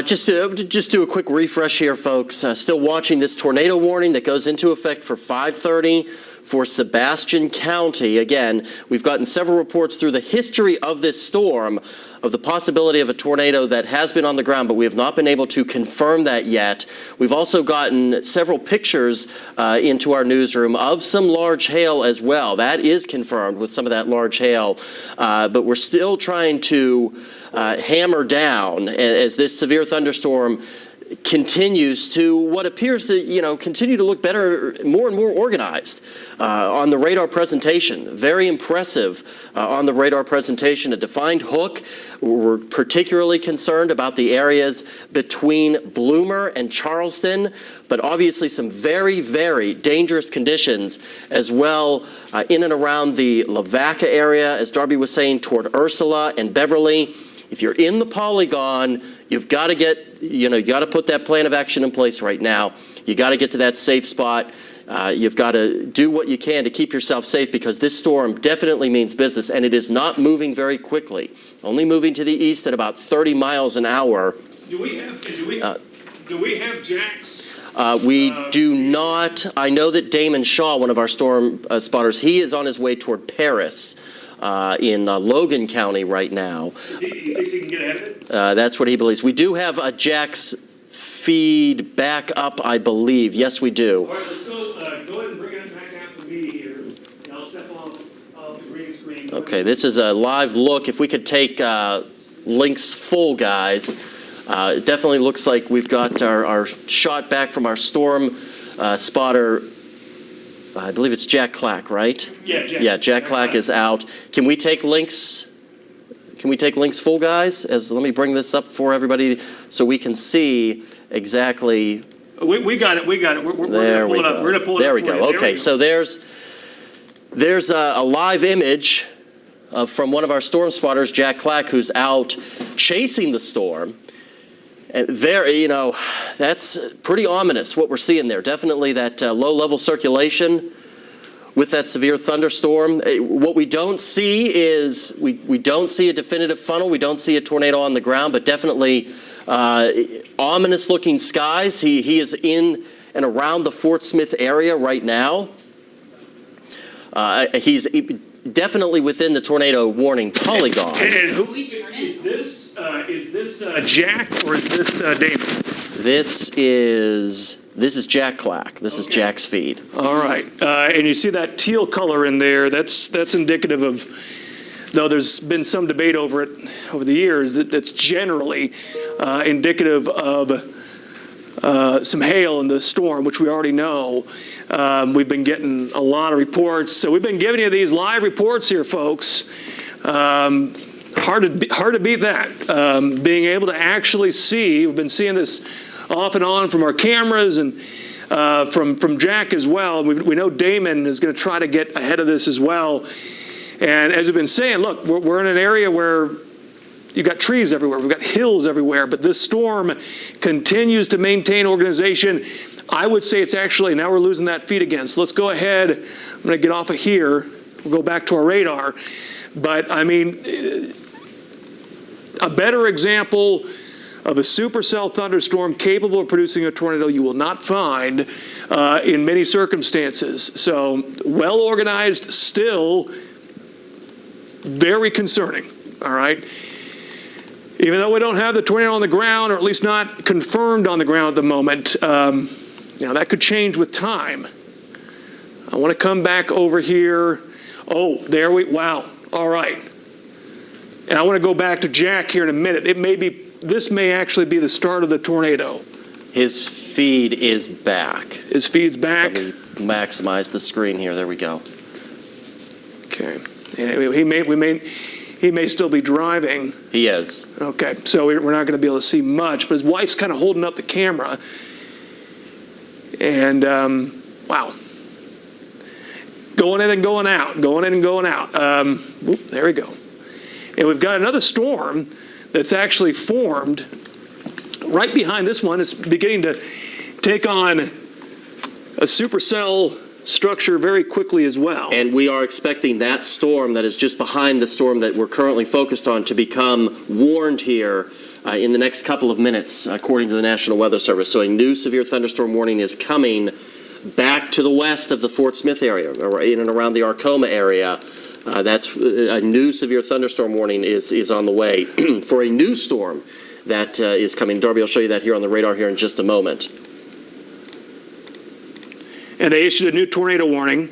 just do a quick refresh here, folks. Still watching this tornado warning that goes into effect for 5:30 for Sebastian County. Again, we've gotten several reports through the history of this storm of the possibility of a tornado that has been on the ground, but we have not been able to confirm that yet. We've also gotten several pictures into our newsroom of some large hail as well. That is confirmed with some of that large hail, but we're still trying to hammer down as this severe thunderstorm continues to what appears to, continue to look better, more and more organized on the radar presentation. Very impressive on the radar presentation, a defined hook. We're particularly concerned about the areas between Bloomer and Charleston, but obviously some very, very dangerous conditions as well in and around the Lavaca area, as Darby was saying, toward Ursula and Beverly. If you're in the polygon, you've got to put that plan of action in place right now. You got to get to that safe spot. You've got to do what you can to keep yourself safe, because this storm definitely means business, and it is not moving very quickly. Only moving to the east at about 30 miles an hour. Do we have jacks? We do not. I know that Damon Shaw, one of our storm spotters, he is on his way toward Paris in Logan County right now. He thinks he can get ahead of it? That's what he believes. We do have a Jack's feed back up, I believe. Yes, we do. All right, let's go ahead and bring it back out to me here. I'll step off the green screen. Okay, this is a live look. If we could take links full, guys. It definitely looks like we've got our shot back from our storm spotter. I believe it's Jack Clack, right? Yeah, Jack. Yeah, Jack Clack is out. Can we take links? Can we take links full, guys? Let me bring this up for everybody so we can see exactly. We got it. We're going to pull it up. We're going to pull it up. There we go. Okay, so there's a live image from one of our storm spotters, Jack Clack, who's out chasing the storm. And that's pretty ominous what we're seeing there. Definitely that low-level circulation with that severe thunderstorm. What we don't see is we don't see a definitive funnel. We don't see a tornado on the ground, but definitely ominous-looking skies. He is in and around the Fort Smith area right now. He's definitely within the tornado warning polygon. And who is this Jack or is this Damon? This is Jack Clack. This is Jack's feed. All right, and you see that teal color in there. That's indicative of, though there's been some debate over it over the years, that's generally indicative of some hail in the storm, which we already know. We've been getting a lot of reports, so we've been giving you these live reports here, folks. Hard to beat that. Being able to actually see, we've been seeing this off and on from our cameras and from Jack as well. We know Damon is going to try to get ahead of this as well. And as we've been saying, look, we're in an area where you've got trees everywhere. We've got hills everywhere. But this storm continues to maintain organization. I would say it's actually, now we're losing that feed again. So let's go ahead. I'm going to get off of here. We'll go back to our radar. But, I mean, a better example of a supercell thunderstorm capable of producing a tornado you will not find in many circumstances. So well organized, still very concerning, all right? Even though we don't have the tornado on the ground, or at least not confirmed on the ground at the moment, that could change with time. I want to come back over here. Oh, wow, all right. And I want to go back to Jack here in a minute. This may actually be the start of the tornado. His feed is back. His feed's back. Let me maximize the screen here. There we go. Okay. And he may still be driving. He is. Okay. So we're not going to be able to see much, but his wife's kind of holding up the camera. And wow. Going in and going out. Going in and going out. There we go. And we've got another storm that's actually formed right behind this one. It's beginning to take on a supercell structure very quickly as well. And we are expecting that storm that is just behind the storm that we're currently focused on to become warned here in the next couple of minutes, according to the National Weather Service. So a new severe thunderstorm warning is coming back to the west of the Fort Smith area, or in and around the Arcoma area. That's a new severe thunderstorm warning is on the way for a new storm that is coming. Darby will show you that here on the radar here in just a moment. And they issued a new tornado warning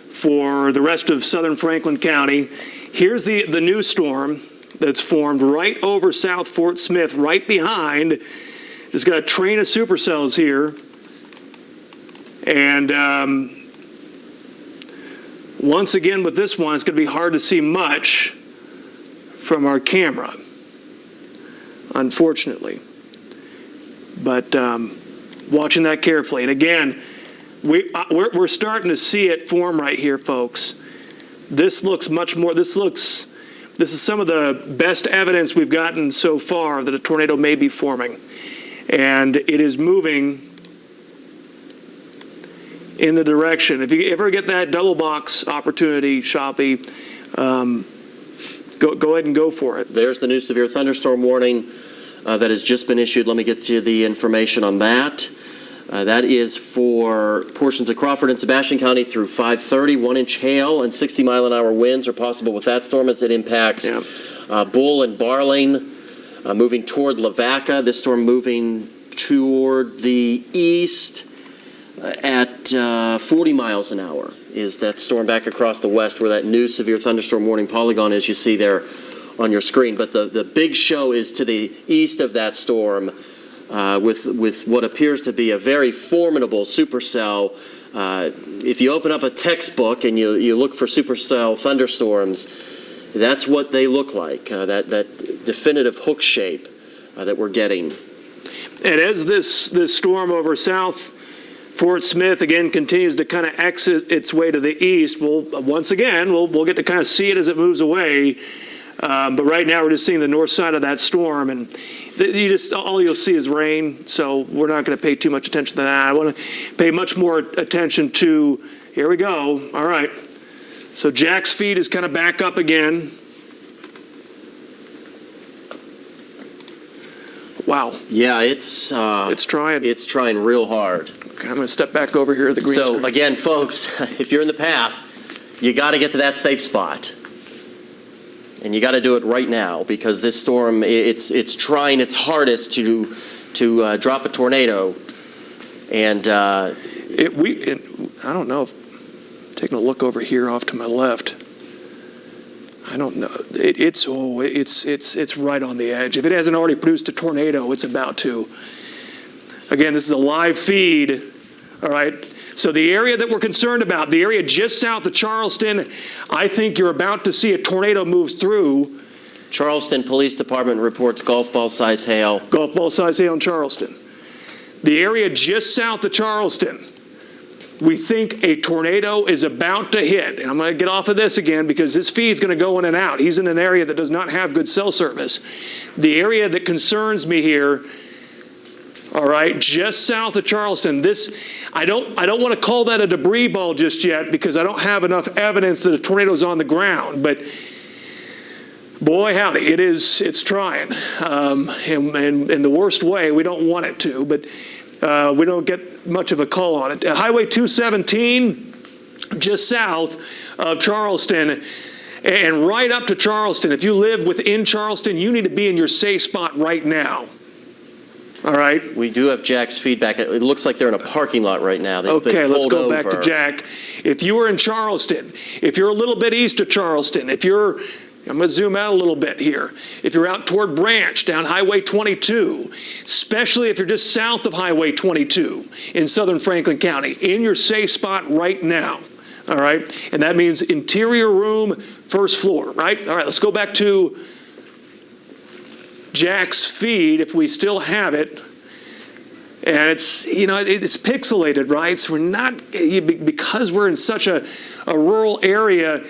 for the rest of southern Franklin County. Here's the new storm that's formed right over South Fort Smith, right behind. It's got a train of supercells here. And once again with this one, it's going to be hard to see much from our camera, unfortunately. But watching that carefully. And again, we're starting to see it form right here, folks. This looks much more, this is some of the best evidence we've gotten so far that a tornado may be forming. And it is moving in the direction. If you ever get that double box opportunity, Shoppy, go ahead and go for it. There's the new severe thunderstorm warning that has just been issued. Let me get you the information on that. That is for portions of Crawford and Sebastian County through 5:30. 1-inch hail and 60-mile-an-hour winds are possible with that storm as it impacts Bull and Barling, moving toward Lavaca. This storm moving toward the east at 40 miles an hour is that storm back across the west where that new severe thunderstorm warning polygon is, you see there on your screen. But the big show is to the east of that storm with what appears to be a very formidable supercell. If you open up a textbook and you look for supercell thunderstorms, that's what they look like, that definitive hook shape that we're getting. And as this storm over South Fort Smith again continues to kind of exit its way to the east, we'll get to kind of see it as it moves away. But right now we're just seeing the north side of that storm, and all you'll see is rain. So we're not going to pay too much attention to that. I want to pay much more attention to. Here we go. All right. So Jack's feet is kind of back up again. Wow. Yeah, it's trying. It's trying real hard. Okay, I'm going to step back over here to the green screen. So again, folks, if you're in the path, you got to get to that safe spot. And you got to do it right now because this storm, it's trying its hardest to drop a tornado. And I don't know if taking a look over here off to my left. I don't know. It's right on the edge. If it hasn't already produced a tornado, it's about to. Again, this is a live feed. All right. So the area that we're concerned about, the area just south of Charleston, I think you're about to see a tornado move through. Charleston Police Department reports golf ball size hail. Golf ball size hail in Charleston. The area just south of Charleston, we think a tornado is about to hit. And I'm going to get off of this again because this feed's going to go in and out. He's in an area that does not have good cell service. The area that concerns me here, all right, just south of Charleston. I don't want to call that a debris ball just yet because I don't have enough evidence that a tornado's on the ground. But boy, howdy, it's trying, and in the worst way. We don't want it to, but we don't get much of a call on it. Highway 217, just south of Charleston. And right up to Charleston. If you live within Charleston, you need to be in your safe spot right now. All right. We do have Jack's feedback. It looks like they're in a parking lot right now. Okay, let's go back to Jack. If you were in Charleston, if you're a little bit east of Charleston, I'm going to zoom out a little bit here. If you're out toward Branch, down Highway 22, especially if you're just south of Highway 22 in southern Franklin County, in your safe spot right now. All right. And that means interior room, first floor, right? All right, let's go back to Jack's feed, if we still have it, and it's pixelated, right? So we're not, because we're in such a rural area,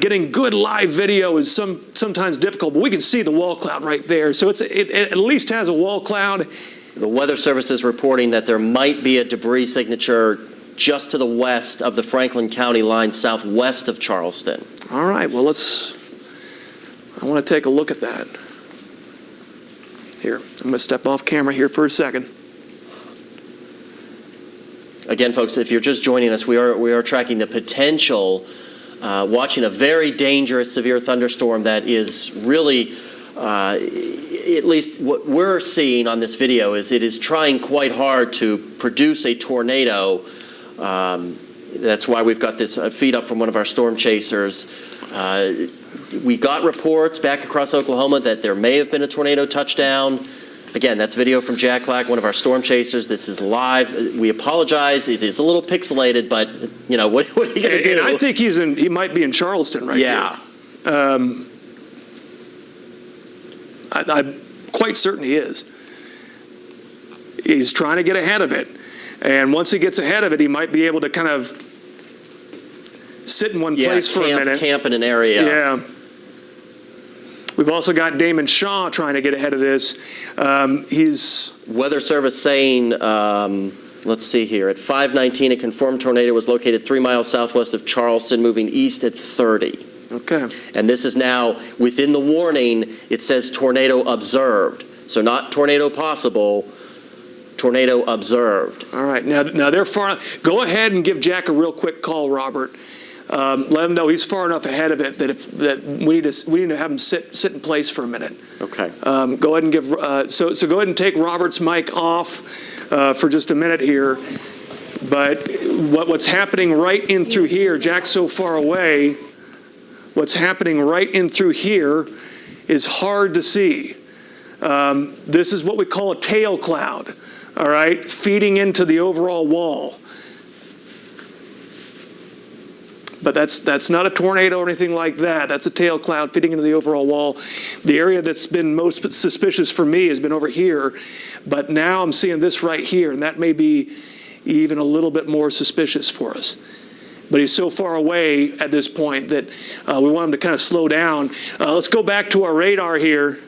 getting good live video is sometimes difficult, but we can see the wall cloud right there. So it at least has a wall cloud. The Weather Service is reporting that there might be a debris signature just to the west of the Franklin County line, southwest of Charleston. All right, well, I want to take a look at that. Here, I'm going to step off camera here for a second. Again, folks, if you're just joining us, we are tracking the potential, watching a very dangerous severe thunderstorm that is really, at least what we're seeing on this video is it is trying quite hard to produce a tornado. That's why we've got this feed up from one of our storm chasers. We got reports back across Oklahoma that there may have been a tornado touchdown. Again, that's video from Jack Clack, one of our storm chasers. This is live. We apologize. It is a little pixelated, but what are you going to do? And I think he might be in Charleston right now. Yeah. I'm quite certain he is. He's trying to get ahead of it. And once he gets ahead of it, he might be able to kind of sit in one place for a minute. Camp in an area. Yeah. We've also got Damon Shaw trying to get ahead of this. He's Weather Service saying let's see here. At 5:19, a confirmed tornado was located 3 miles southwest of Charleston, moving east at 30. Okay. And this is now, within the warning, it says tornado observed. So not tornado possible, tornado observed. All right. Now they're far. Go ahead and give Jack a real quick call, Robert. Let him know he's far enough ahead of it that we need to have him sit in place for a minute. Okay. Go ahead and give. So go ahead and take Robert's mic off for just a minute here. But what's happening right in through here, Jack's so far away. What's happening right in through here is hard to see. This is what we call a tail cloud, all right, feeding into the overall wall. But that's not a tornado or anything like that. That's a tail cloud feeding into the overall wall. The area that's been most suspicious for me has been over here, but now I'm seeing this right here, and that may be even a little bit more suspicious for us. But he's so far away at this point that we want him to kind of slow down. Let's go back to our radar here.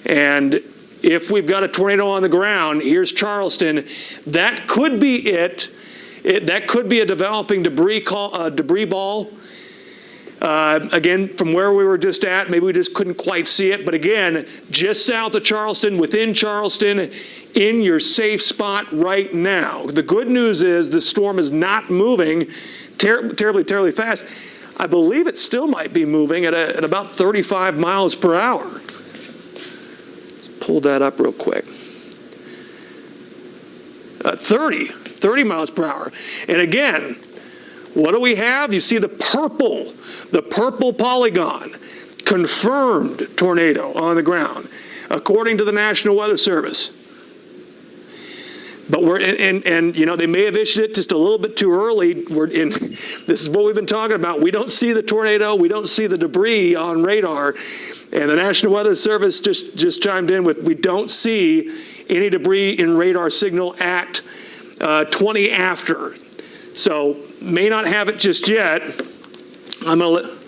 And if we've got a tornado on the ground, here's Charleston. That could be it. That could be a developing debris ball. Again, from where we were just at, maybe we just couldn't quite see it. But again, just south of Charleston, within Charleston, in your safe spot right now. The good news is the storm is not moving terribly fast. I believe it still might be moving at about 35 miles per hour. Let's pull that up real quick. 30 miles per hour. And again, what do we have? You see the purple polygon, confirmed tornado on the ground, according to the National Weather Service. But and you know, they may have issued it just a little bit too early. This is what we've been talking about. We don't see the tornado. We don't see the debris on radar. And the National Weather Service just chimed in with, we don't see any debris in radar signal at 20 after. So may not have it just yet. I'm going to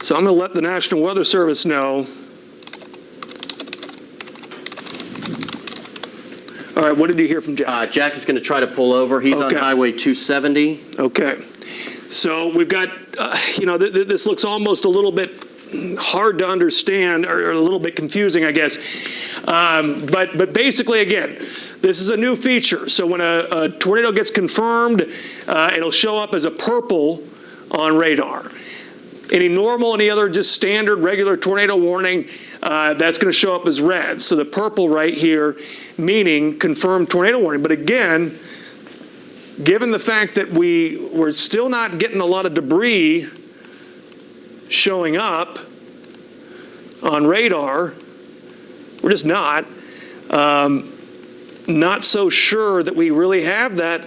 So I'm going to let the National Weather Service know. All right, what did you hear from Jack? Jack is going to try to pull over. He's on Highway 270. Okay. So we've got, you know, this looks almost a little bit hard to understand, or a little bit confusing, I guess. But basically, again, this is a new feature. So when a tornado gets confirmed, it'll show up as a purple on radar. Any other just standard regular tornado warning, that's going to show up as red. So the purple right here, meaning confirmed tornado warning. But again, given the fact that we're still not getting a lot of debris showing up on radar, we're just not so sure that we really have that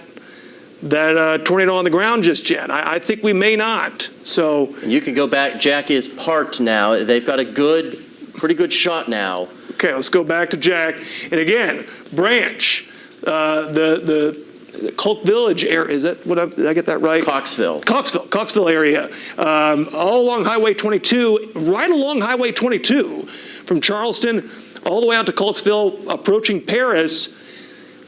tornado on the ground just yet. I think we may not. So and you can go back. Jack is parked now. They've got a pretty good shot now. Okay, let's go back to Jack. And again, Branch, the Culp Village area, is that did I get that right? Coxville area. All along Highway 22, right along Highway 22, from Charleston all the way out to Coltsville, approaching Paris.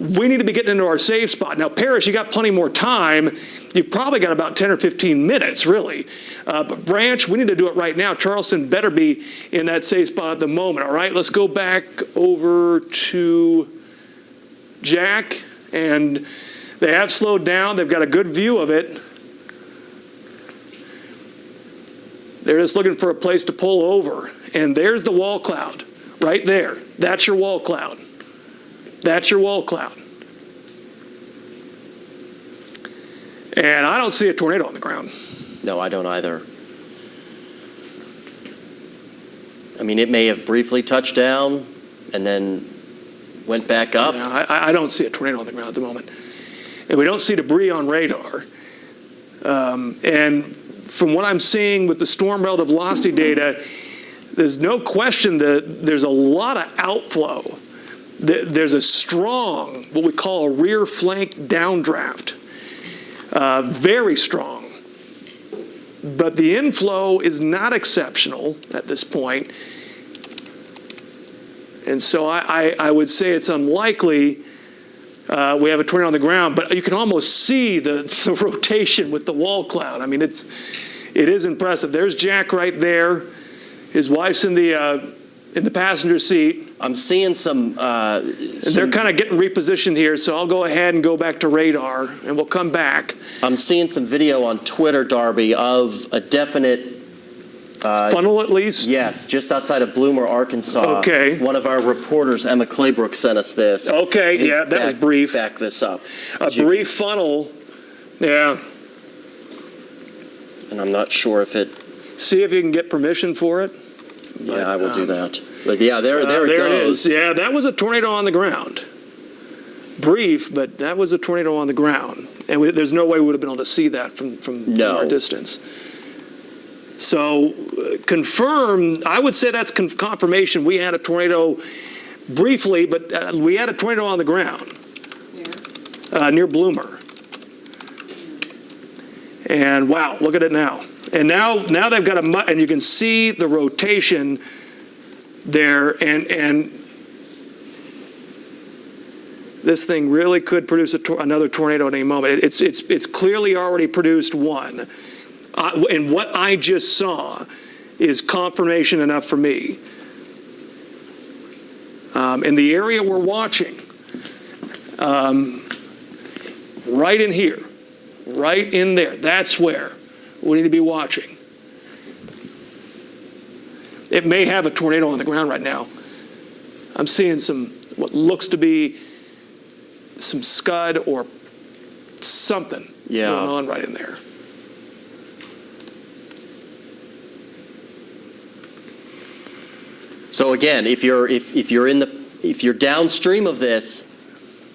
We need to be getting into our safe spot. Now, Paris, you got plenty more time. You've probably got about 10 or 15 minutes, really. But Branch, we need to do it right now. Charleston better be in that safe spot at the moment. All right, let's go back over to Jack. And they have slowed down. They've got a good view of it. They're just looking for a place to pull over. And there's the wall cloud right there. That's your wall cloud. That's your wall cloud. And I don't see a tornado on the ground. No, I don't either. I mean, it may have briefly touched down and then went back up. Yeah, I don't see a tornado on the ground at the moment. And we don't see debris on radar. And from what I'm seeing with the storm relative velocity data, there's no question that there's a lot of outflow. There's a strong, what we call a rear flank downdraft. very strong. But the inflow is not exceptional at this point. And so I would say it's unlikely we have a tornado on the ground, but you can almost see the rotation with the wall cloud. I mean, it is impressive. There's Jack right there. His wife's in the passenger seat. I'm seeing some they're kind of getting repositioned here, so I'll go ahead and go back to radar, and we'll come back. I'm seeing some video on Twitter, Darby, of a definite funnel at least? Yes, just outside of Bloomer, Arkansas. Okay. One of our reporters, Emma Claybrook, sent us this. Okay, yeah, that was brief. Back this up. A brief funnel, yeah. And I'm not sure if it... See if you can get permission for it. Yeah, I will do that. But yeah, there it goes. There it is. Yeah, that was a tornado on the ground. Brief, but that was a tornado on the ground. And there's no way we would have been able to see that from our distance. So confirmed, I would say that's confirmation. We had a tornado briefly, but we had a tornado on the ground. Where? Near Bloomer. And wow, look at it now. And now they've got and you can see the rotation there, and this thing really could produce another tornado at any moment. It's clearly already produced one. And what I just saw is confirmation enough for me. In the area we're watching, right in here, right in there, that's where we need to be watching. It may have a tornado on the ground right now. I'm seeing what looks to be some scud or something going on right in there. So again, if you're downstream of this,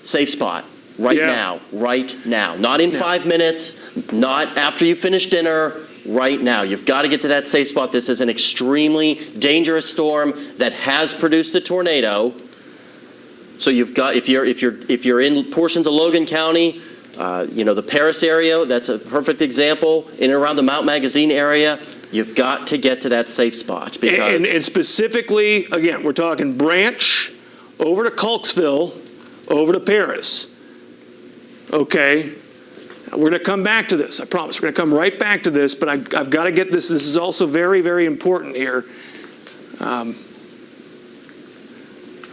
safe spot right now, not in 5 minutes, not after you finish dinner, right now. You've got to get to that safe spot. This is an extremely dangerous storm that has produced a tornado. So you've got, if you're in portions of Logan County, the Paris area, that's a perfect example. In and around the Mount Magazine area, you've got to get to that safe spot. Because and specifically, again, we're talking Branch, over to Colksville, over to Paris. Okay? We're going to come back to this, I promise. We're going to come right back to this, but I've got to get this. This is also very, very important here.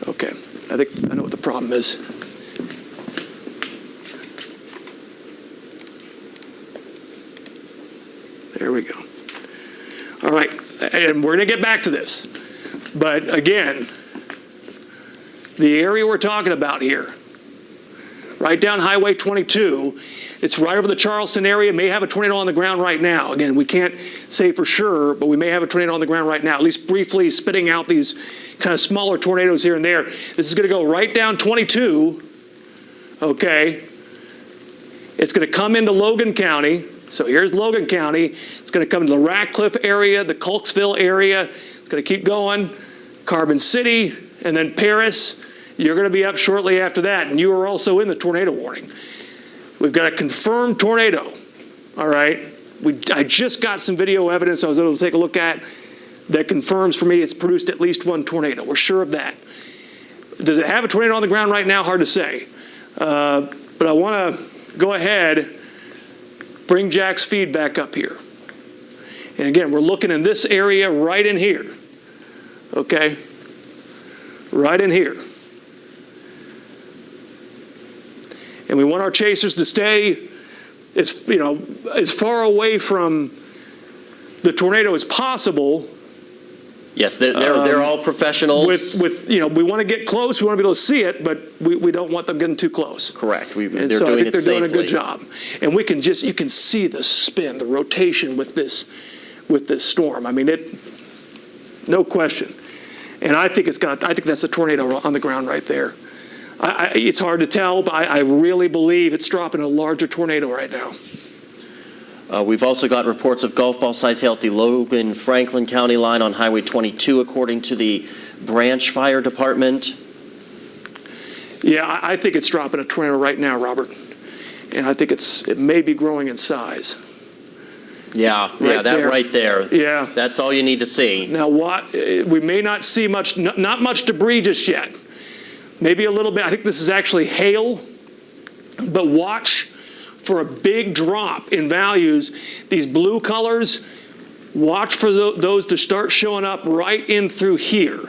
Okay, I think I know what the problem is. There we go. All right, and we're going to get back to this. But again, the area we're talking about here, right down Highway 22, it's right over the Charleston area, may have a tornado on the ground right now. Again, we can't say for sure, but we may have a tornado on the ground right now, at least briefly spitting out these kind of smaller tornadoes here and there. This is going to go right down 22, okay? It's going to come into Logan County. So here's Logan County. It's going to come into the Ratcliffe area, the Colksville area. It's going to keep going, Carbon City, and then Paris. You're going to be up shortly after that, and you are also in the tornado warning. We've got a confirmed tornado, all right? I just got some video evidence I was able to take a look at that confirms for me it's produced at least one tornado. We're sure of that. Does it have a tornado on the ground right now? Hard to say. But I want to go ahead, bring Jack's feed back up here. And again, we're looking in this area right in here, okay? Right in here. And we want our chasers to stay as far away from the tornado as possible. Yes, they're all professionals. We want to get close. We want to be able to see it, but we don't want them getting too close. Correct. I think they're doing a good job. And you can see the spin, the rotation with this storm. I mean, no question. And I think that's a tornado on the ground right there. It's hard to tell, but I really believe it's dropping a larger tornado right now. We've also got reports of golf ball size hail at the Logan-Franklin County line on Highway 22, according to the Branch Fire Department. Yeah, I think it's dropping a tornado right now, Robert. and I think it may be growing in size. Yeah, Right that there. right there. Yeah. That's all you need to see. Now, we may not see much, not much debris just yet. Maybe a little bit. I think this is actually hail, but watch for a big drop in values. These blue colors, watch for those to start showing up right in through here.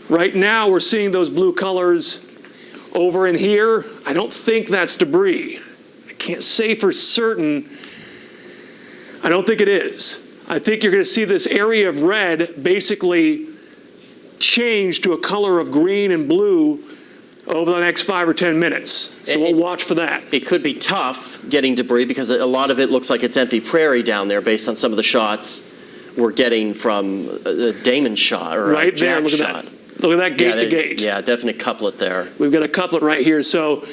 Right now, we're seeing those blue colors over in here. I don't think that's debris. I can't say for certain. I don't think it is. I think you're going to see this area of red basically change to a color of green and blue over the next 5 or 10 minutes. So we'll watch for that. It could be tough getting debris because a lot of it looks like it's empty prairie down there based on some of the shots we're getting from a Damon shot or right a Jack there, look shot. at that. Look at that gate to gate. Yeah, definite couplet there. We've got a couplet right here. So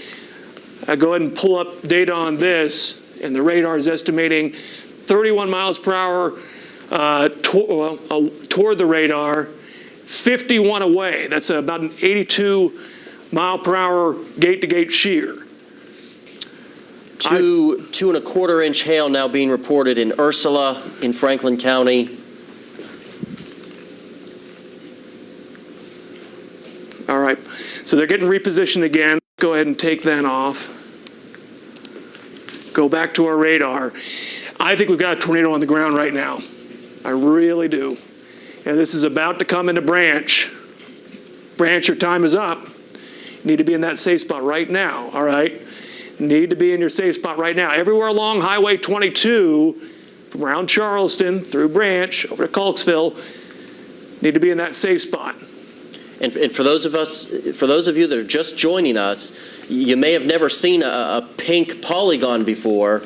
I go ahead and pull up data on this, and the radar is estimating 31 miles per hour toward the radar, 51 away. That's about an 82 mile per hour gate-to-gate shear. 2.25 inch hail now being reported in Ursula in Franklin County. All right, so they're getting repositioned again. Go ahead and take that off. Go back to our radar. I think we've got a tornado on the ground right now. I really do. And this is about to come into Branch. Branch, your time is up. You need to be in that safe spot right now, all right? Need to be in your safe spot right now. Everywhere along Highway 22, from around Charleston, through Branch, over to Colksville, need to be in that safe spot. And for those of you that are just joining us, you may have never seen a pink polygon before.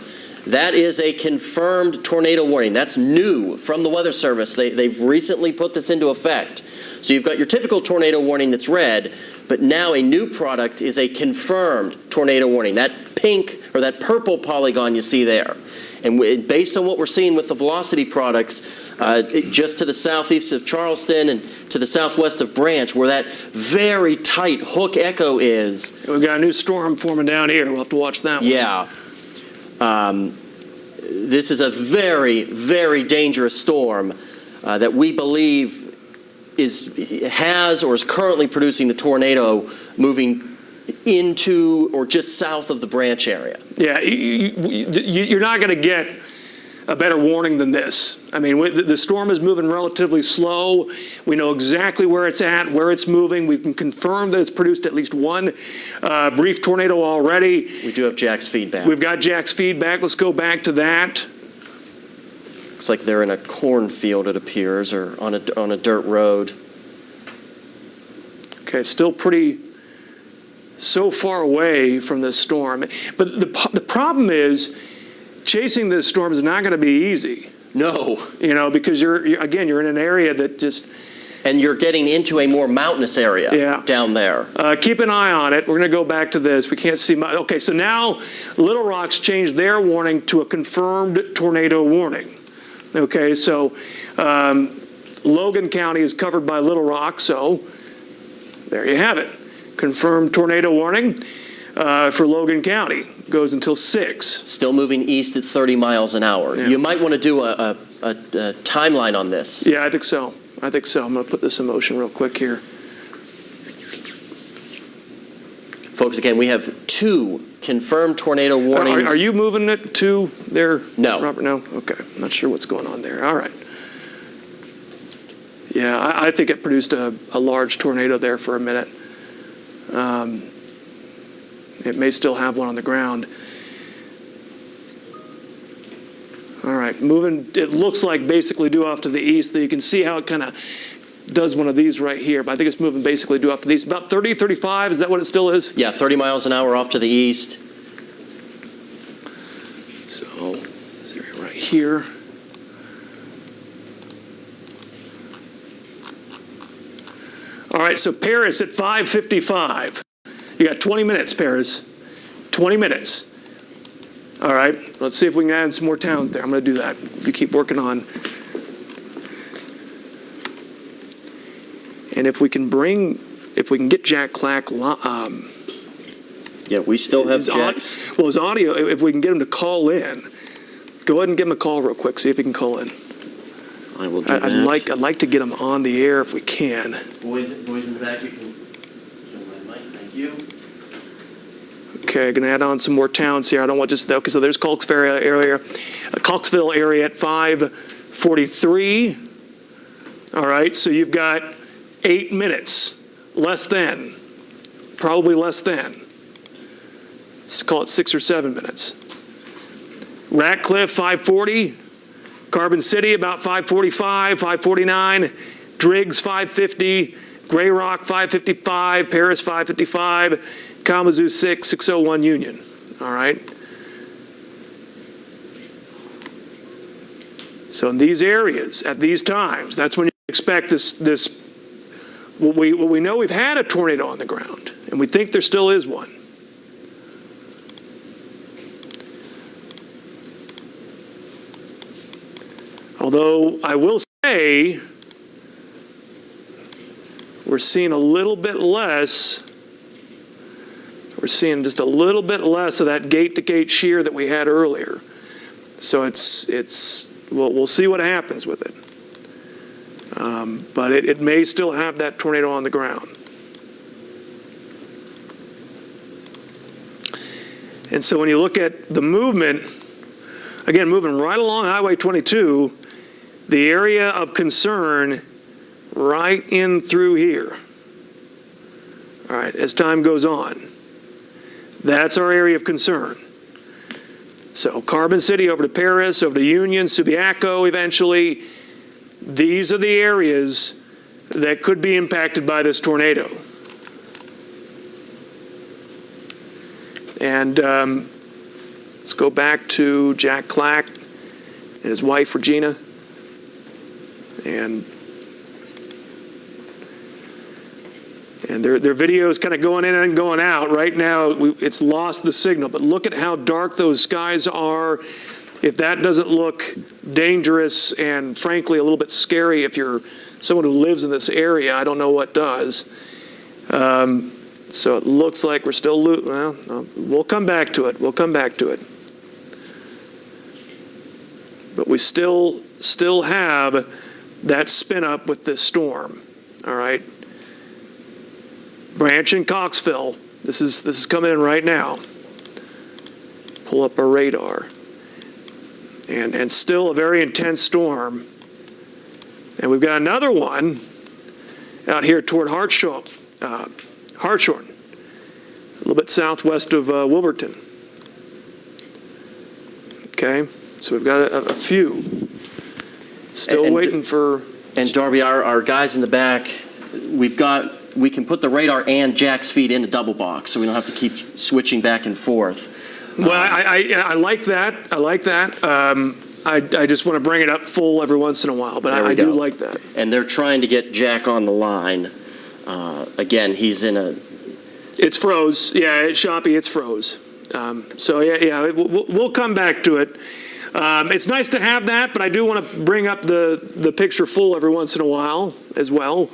That is a confirmed tornado warning. That's new from the Weather Service. They've recently put this into effect. So you've got your typical tornado warning that's red, but now a new product is a confirmed tornado warning. That pink or that purple polygon you see there. And based on what we're seeing with the velocity products, just to the southeast of Charleston and to the southwest of Branch, where that very tight hook echo is. We've got a new storm forming down here. We'll have to watch that one. Yeah. This is a very, very dangerous storm that we believe has or is currently producing a tornado moving into or just south of the Branch area. Yeah, you're not going to get a better warning than this. I mean, the storm is moving relatively slow. We know exactly where it's at, where it's moving. We can confirm that it's produced at least one brief tornado already. We do have Jack's feedback. We've got Jack's feedback. Let's go back to that. Looks like they're in a cornfield, it appears, or on a dirt road. Okay, still pretty so far away from this storm. But the problem is chasing this storm is not going to be easy. No. You know, because you're in an area that just... And you're getting into a more mountainous area down there. Keep an eye on it. We're going to go back to this. We can't see much. Okay, so now Little Rock's changed their warning to a confirmed tornado warning. Okay, so Logan County is covered by Little Rock, so there you have it. Confirmed tornado warning for Logan County. Goes until 6. Still moving east at 30 miles an hour. Yeah. You might want to do a timeline on this. Yeah, I think so. I'm going to put this in motion real quick here. Folks, again, we have 2 confirmed tornado warnings. Are you moving it to there? No. Robert, no? Okay. I'm not sure what's going on there. All right. Yeah, I think it produced a large tornado there for a minute. It may still have one on the ground. All right, moving, it looks like basically due off to the east. You can see how it kind of does one of these right here, but I think it's moving basically due off to the east. About 30, 35, is that what it still is? Yeah, 30 miles an hour off to the east. So, this area right here. All right, so Paris at 5:55. You got 20 minutes, Paris. 20 minutes. All right, let's see if we can add some more towns there. I'm going to do that. You keep working on. And if we can get Jack Clack Yeah, we still have His Jack's. Well, his audio, if we can get him to call in, go ahead and give him a call real quick, see if he can call in. I will do that. I'd like to get him on the air if we can. Boys in the back, you can kill my mic. Thank you. Okay, going to add on some more towns here. I don't want just, okay, so there's Cokesville area at 5:43. All right, so you've got 8 minutes, less than, probably less than. Let's call it 6 or 7 minutes. Ratcliffe, 5:40. Carbon City, about 5:45, 5:49. Driggs, 5:50. Grey Rock, 5:55. Paris, 5:55. Kalamazoo, 6:01 Union. All right. So in these areas, at these times, that's when you expect this. What we know, we've had a tornado on the ground, and we think there still is one. Although I will say, we're seeing a little bit less. We're seeing just a little bit less of that gate-to-gate shear that we had earlier. So we'll see what happens with it. But it may still have that tornado on the ground. And so when you look at the movement, again, moving right along Highway 22, the area of concern right in through here. All right, as time goes on. That's our area of concern. So Carbon City over to Paris, over to Union, Subiaco eventually. These are the areas that could be impacted by this tornado. And let's go back to Jack Clack and his wife, Regina. And their video is kind of going in and going out. Right now, it's lost the signal. But look at how dark those skies are. If that doesn't look dangerous and, frankly, a little bit scary if you're someone who lives in this area, I don't know what does. So it looks like we're still, well, no, we'll come back to it. We'll come back to it. But we still have that spin up with this storm. All right. Branch and Coxville. This is coming in right now. Pull up our radar. And still a very intense storm. And we've got another one out here toward Hartshorn, a little bit southwest of Wilburton. Okay, so we've got a few. Still waiting for... And Darby, our guys in the back, we can put the radar and Jack's feed in a double box, so we don't have to keep switching back and forth. Well, I like that. I like that. I just want to bring it up full every once in a while, but I do like that. And they're trying to get Jack on the line. Again, he's in a... It's froze. Yeah, it's choppy. It's froze. So, yeah, we'll come back to it. It's nice to have that, but I do want to bring up the picture full every once in a while as well.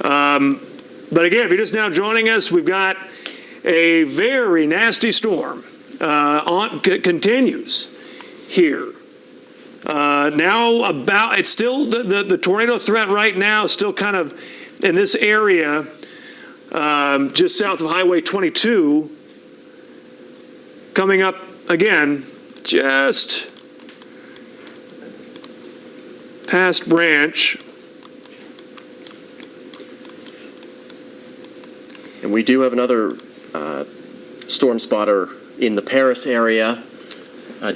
But again, if you're just now joining us, we've got a very nasty storm continues here. Now it's still the tornado threat right now is still kind of in this area just south of Highway 22, coming up again just past Branch. And we do have another storm spotter in the Paris area.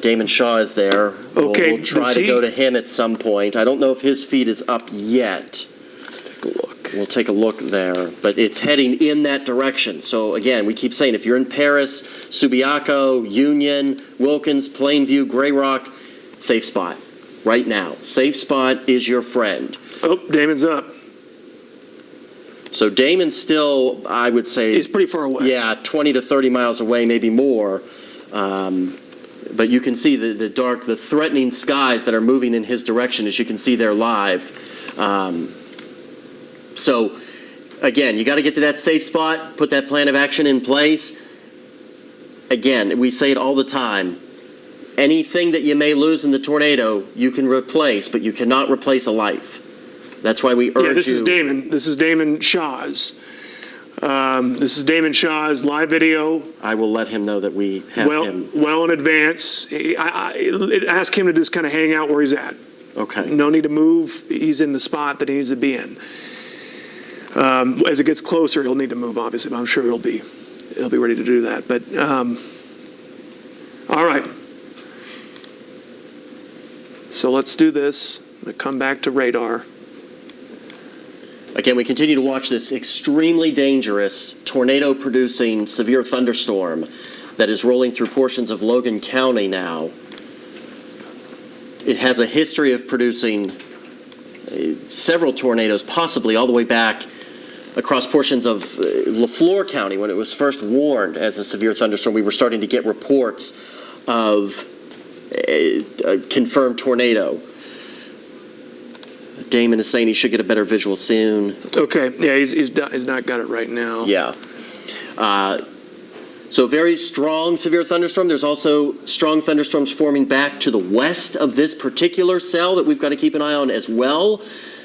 Damon Shaw is there. Okay, we'll try to go to him at some point. I don't know if his feed is up yet. Let's take a look. We'll take a look there, but it's heading in that direction. So again, we keep saying if you're in Paris, Subiaco, Union, Wilkins, Plainview, Grey Rock, safe spot right now. Safe spot is your friend. Oh, Damon's up. So Damon's still, I would say... He's pretty far away. Yeah, 20 to 30 miles away, maybe more. But you can see the threatening skies that are moving in his direction, as you can see there live. So, again, you got to get to that safe spot, put that plan of action in place. again, we say it all the time. Anything that you may lose in the tornado, you can replace, but you cannot replace a life. That's why we urge you. Yeah, this is Damon. This is Damon Shaw's. This is Damon Shaw's live video. I will let him know that we have him. Well in advance. I ask him to just kind of hang out where he's at. Okay. No need to move. He's in the spot that he needs to be in. As it gets closer, he'll need to move, obviously, but I'm sure he'll be ready to do that. But all right. So let's do this. I'm going to come back to radar. Again, we continue to watch this extremely dangerous tornado-producing severe thunderstorm that is rolling through portions of Logan County now. It has a history of producing several tornadoes, possibly all the way back across portions of LaFleur County when it was first warned as a severe thunderstorm. We were starting to get reports of a confirmed tornado. Damon is saying he should get a better visual soon. Okay, yeah, he's not got it right now. Yeah. So very strong severe thunderstorm. There's also strong thunderstorms forming back to the west of this particular cell that we've got to keep an eye on as well.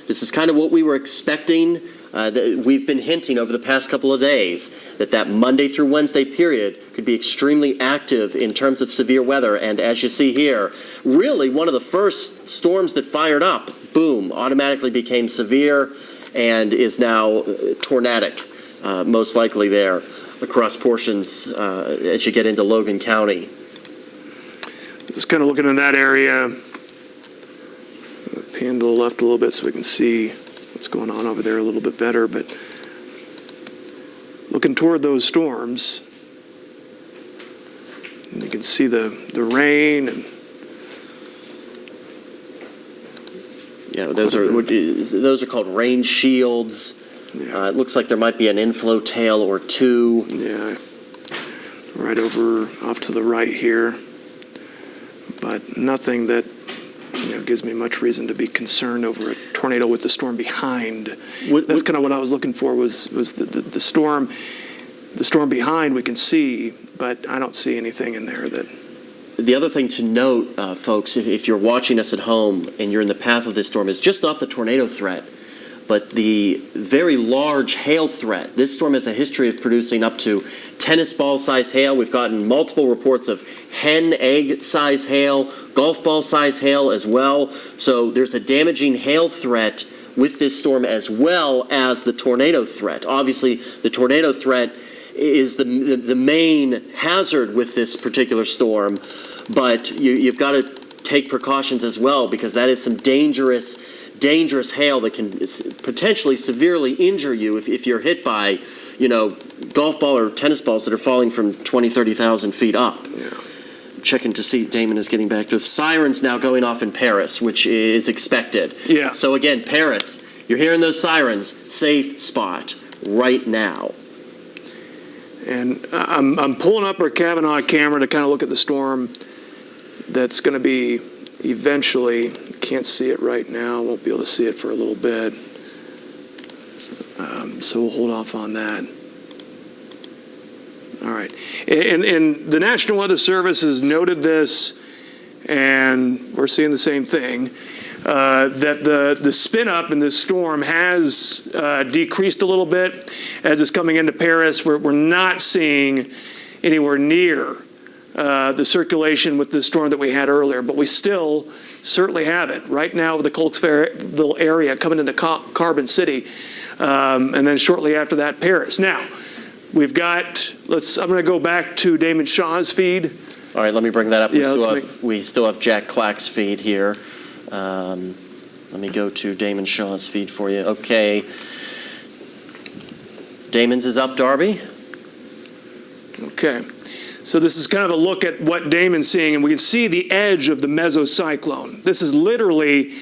This is kind of what we were expecting. We've been hinting over the past couple of days that Monday through Wednesday period could be extremely active in terms of severe weather. And as you see here, really one of the first storms that fired up, boom, automatically became severe and is now tornadic, most likely there across portions as you get into Logan County. Just kind of looking in that area. Pan to the left a little bit so we can see what's going on over there a little bit better, but looking toward those storms, and you can see the rain and yeah, those are called rain shields. Yeah. It looks like there might be an inflow tail or two. Yeah, right over off to the right here, but nothing that gives me much reason to be concerned over a tornado with the storm behind. That's kind of what I was looking for was the storm. The storm behind we can see, but I don't see anything in there that. The other thing to note, folks, if you're watching us at home and you're in the path of this storm, is just not the tornado threat, but the very large hail threat. This storm has a history of producing up to tennis ball size hail. We've gotten multiple reports of hen egg size hail, golf ball size hail as well. So there's a damaging hail threat with this storm as well as the tornado threat. Obviously, the tornado threat is the main hazard with this particular storm, but you've got to take precautions as well because that is some dangerous hail that can potentially severely injure you if you're hit by, golf ball or tennis balls that are falling from 20, 30,000 feet up. Yeah. Checking to see Damon is getting back to sirens now going off in Paris, which is expected. Yeah. So again, Paris, you're hearing those sirens, safe spot right now. And I'm pulling up our Kavanaugh camera to kind of look at the storm that's going to be eventually. Can't see it right now. Won't be able to see it for a little bit. So we'll hold off on that. All right. And the National Weather Service has noted this, and we're seeing the same thing, that the spin up in this storm has decreased a little bit as it's coming into Paris. We're not seeing anywhere near the circulation with the storm that we had earlier, but we still certainly have it right now with the Coltsville area coming into Carbon City, and then shortly after that, Paris. Now, we've got, I'm going to go back to Damon Shaw's feed. All right, let me bring that up. Yeah, we still have Jack Clack's feed here. Let me go to Damon Shaw's feed for you. Okay. Damon's is up, Darby. Okay. So this is kind of a look at what Damon's seeing, and we can see the edge of the mesocyclone. This is literally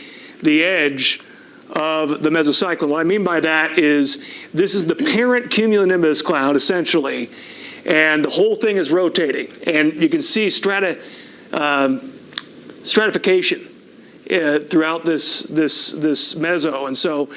the edge of the mesocyclone. What I mean by that is this is the parent cumulonimbus cloud, essentially, and the whole thing is rotating. And you can see stratification throughout this meso. And so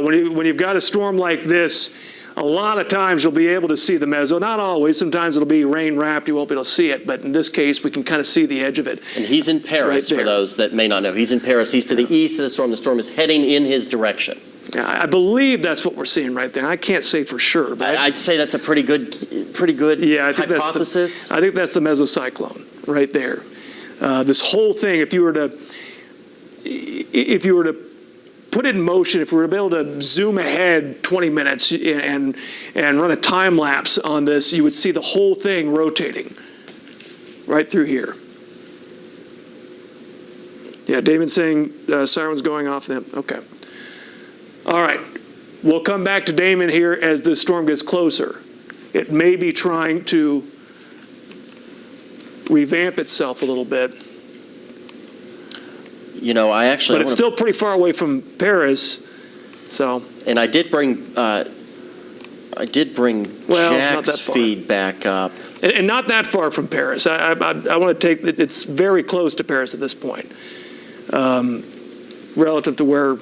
when you've got a storm like this, a lot of times you'll be able to see the mezzo. Not always. Sometimes it'll be rain wrapped. You won't be able to see it. But in this case, we can kind of see the edge of it. And he's in Paris, right for those that may not know. He's in Paris. He's to the east of the storm. The storm is heading in his direction. Yeah, I believe that's what we're seeing right there. I can't say for sure, but I'd say that's a pretty good I think hypothesis. I think that's the mesocyclone right there. This whole thing, if you were to put it in motion, if we were to be able to zoom ahead 20 minutes and run a time lapse on this, you would see the whole thing rotating right through here. Yeah, Damon's saying sirens going off them. Okay. All right. We'll come back to Damon here as this storm gets closer. It may be trying to revamp itself a little bit. You know, I actually... But it's still pretty far away from Paris, so... And I did bring Jack's feed back up. And not that far from Paris. I want to take... It's very close to Paris at this point, relative to where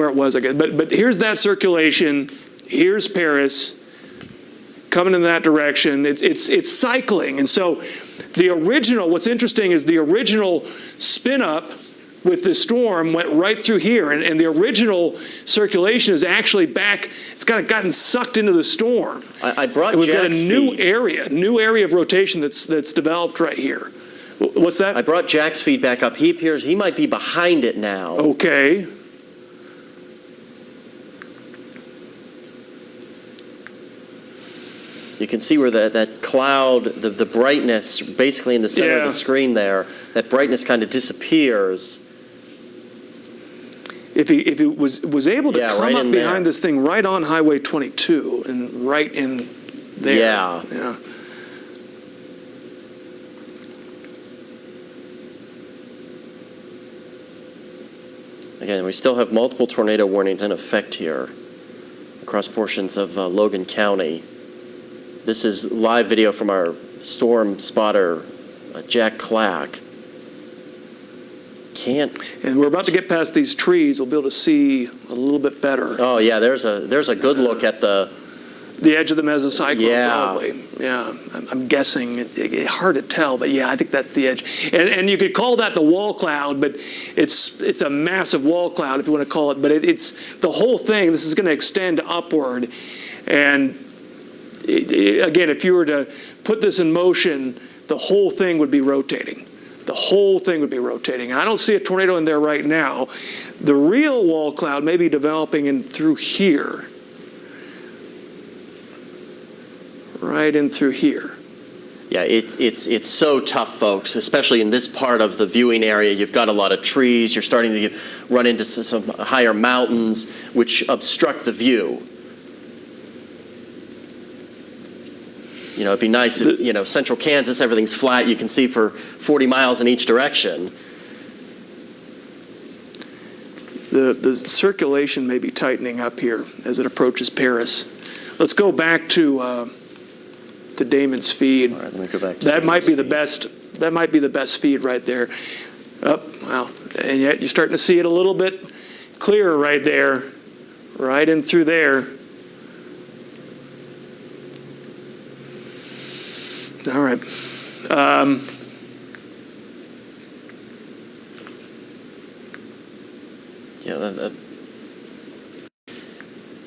it was, I guess. But here's that circulation. Here's Paris coming in that direction. It's cycling. And so the original, what's interesting is the original spin up with the storm went right through here. And the original circulation is actually back. It's kind of gotten sucked into the storm. I brought and we've Jack's got a new area of rotation that's developed right here. What's that? I brought Jack's feed back up. He appears, he might be behind it now. Okay. You can see where that cloud, the brightness, basically in the center of the screen there, that brightness kind of disappears. If he was able to come right up behind there. this thing right on Highway 22 and right in there. Yeah. Again, we still have multiple tornado warnings in effect here across portions of Logan County. This is live video from our storm spotter, Jack Clack. And we're about to get past these trees. We'll be able to see a little bit better. Oh yeah, there's a good look at the edge of the mesocyclone. Probably. Yeah, I'm guessing. It's hard to tell, but yeah, I think that's the edge. And you could call that the wall cloud, but it's a massive wall cloud if you want to call it. But it's the whole thing. This is going to extend upward, and again, if you were to put this in motion, the whole thing would be rotating. The whole thing would be rotating. And I don't see a tornado in there right now. The real wall cloud may be developing in through here. Right in through here. Yeah, it's so tough, folks, especially in this part of the viewing area. You've got a lot of trees. You're starting to run into some higher mountains, which obstruct the view. You know, it'd be nice if, you know, central Kansas, everything's flat. You can see for 40 miles in each direction. The circulation may be tightening up here as it approaches Paris. Let's go back to Damon's feed. All right, let me go back to that might be the feed. best. That might be the best feed right there. Oh, wow! And yet you're starting to see it a little bit clearer right there, right in through there. All right. Yeah,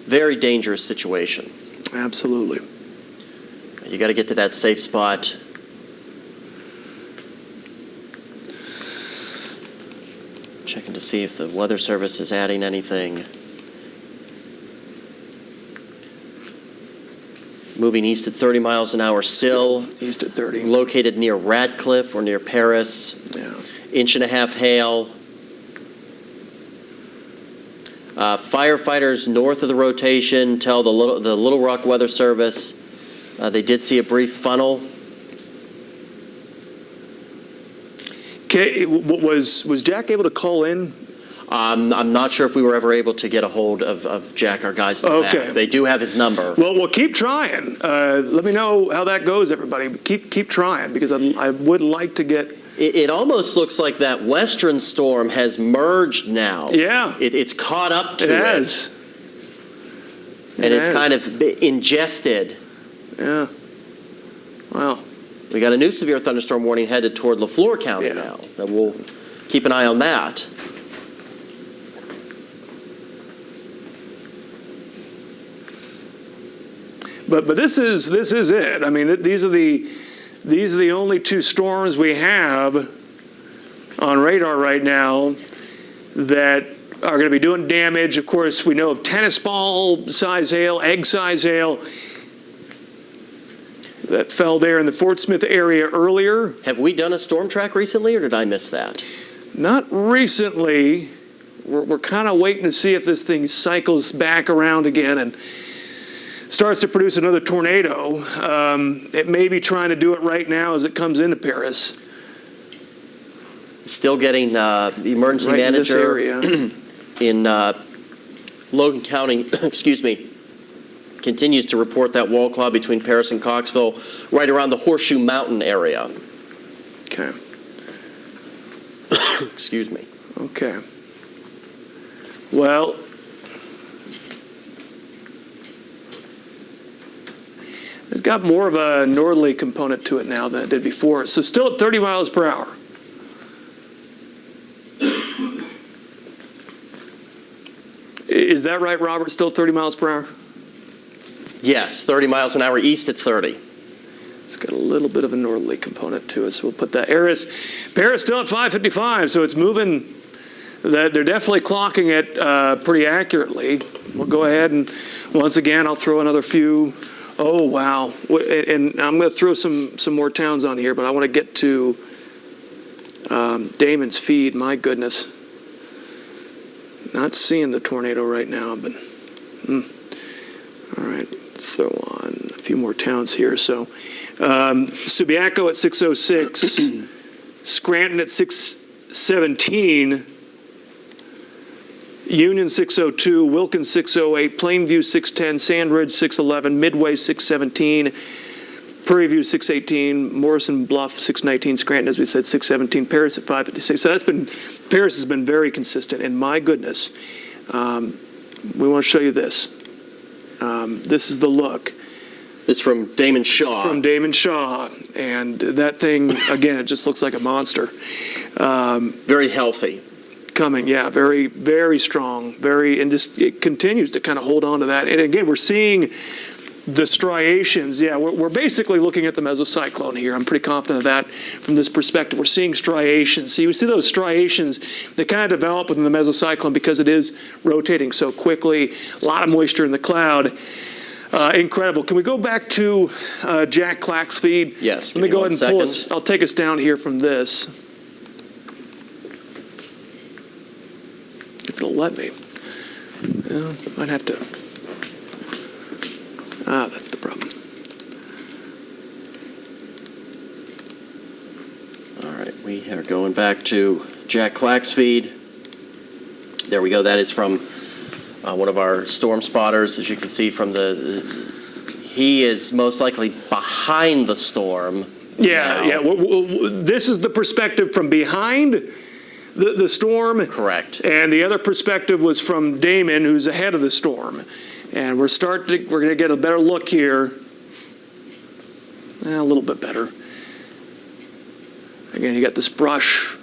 very dangerous situation. Absolutely. You got to get to that safe spot. Checking to see if the Weather Service is adding anything. Moving east at 30 miles an hour still. East at 30. Located near Radcliffe or near Paris. Yeah. 1.5 hail. Firefighters north of the rotation tell the Little Rock Weather Service they did see a brief funnel. Okay, was Jack able to call in? I'm not sure if we were ever able to get a hold of Jack, our guys in the back. They do have his number. Well, we'll keep trying. Let me know how that goes, everybody. Keep trying, because I would like to get... It almost looks like that western storm has merged now. Yeah. It's caught up to it. It has. And it's kind of ingested. Yeah. Wow. We got a new severe thunderstorm warning headed toward Lafleur County now. And we'll keep an eye on that. But this is it. I mean, these are the only two storms we have on radar right now that are going to be doing damage. Of course, we know of tennis ball size hail, egg size hail that fell there in the Fort Smith area earlier. Have we done a storm track recently, or did I miss that? Not recently. We're kind of waiting to see if this thing cycles back around again and starts to produce another tornado. It may be trying to do it right now as it comes into Paris. Still getting the emergency Right manager in this area. in Logan County, excuse me, continues to report that wall cloud between Paris and Coxville, right around the Horseshoe Mountain area. Okay. Excuse me. Okay. Well, it's got more of a northerly component to it now than it did before. So still at 30 miles per hour. Is that right, Robert? Still 30 miles per hour? Yes, 30 miles an hour east at 30. It's got a little bit of a northerly component to it, so we'll put that. Paris still at 555, so it's moving. They're definitely clocking it pretty accurately. We'll go ahead and once again, I'll throw another few. Oh, wow. And I'm going to throw some more towns on here, but I want to get to Damon's Feed. My goodness. Not seeing the tornado right now, but all right, let's throw on a few more towns here. So Subiaco at 606, Scranton at 617, Union 602, Wilkins 608, Plainview 610, Sandridge 611, Midway 617, Prairie View 618, Morrison Bluff 619, Scranton, as we said, 617, Paris at 556. So Paris has been very consistent, and my goodness, we want to show you this. This is the look. This is from Damon Shaw. From Damon Shaw, and that thing, again, it just looks like a monster. Very healthy. Coming, yeah, very, very strong, and just it continues to kind of hold on to that. And again, we're seeing the striations. Yeah, we're basically looking at the mesocyclone here. I'm pretty confident of that from this perspective. We're seeing striations. So you see those striations that kind of develop within the mesocyclone because it is rotating so quickly. A lot of moisture in the cloud. Incredible. Can we go back to Jack Clack's feed? Yes. Let me go ahead and pull us. I'll take us down here from this. If it'll let me. Might have to. That's the problem. All right, we are going back to Jack Clack's feed. There we go. That is from one of our storm spotters. As you can see from he is most likely behind the storm. Yeah, yeah. This is the perspective from behind the storm. Correct. And the other perspective was from Damon, who's ahead of the storm. And we're going to get a better look here. A little bit better. Again, you got this brush.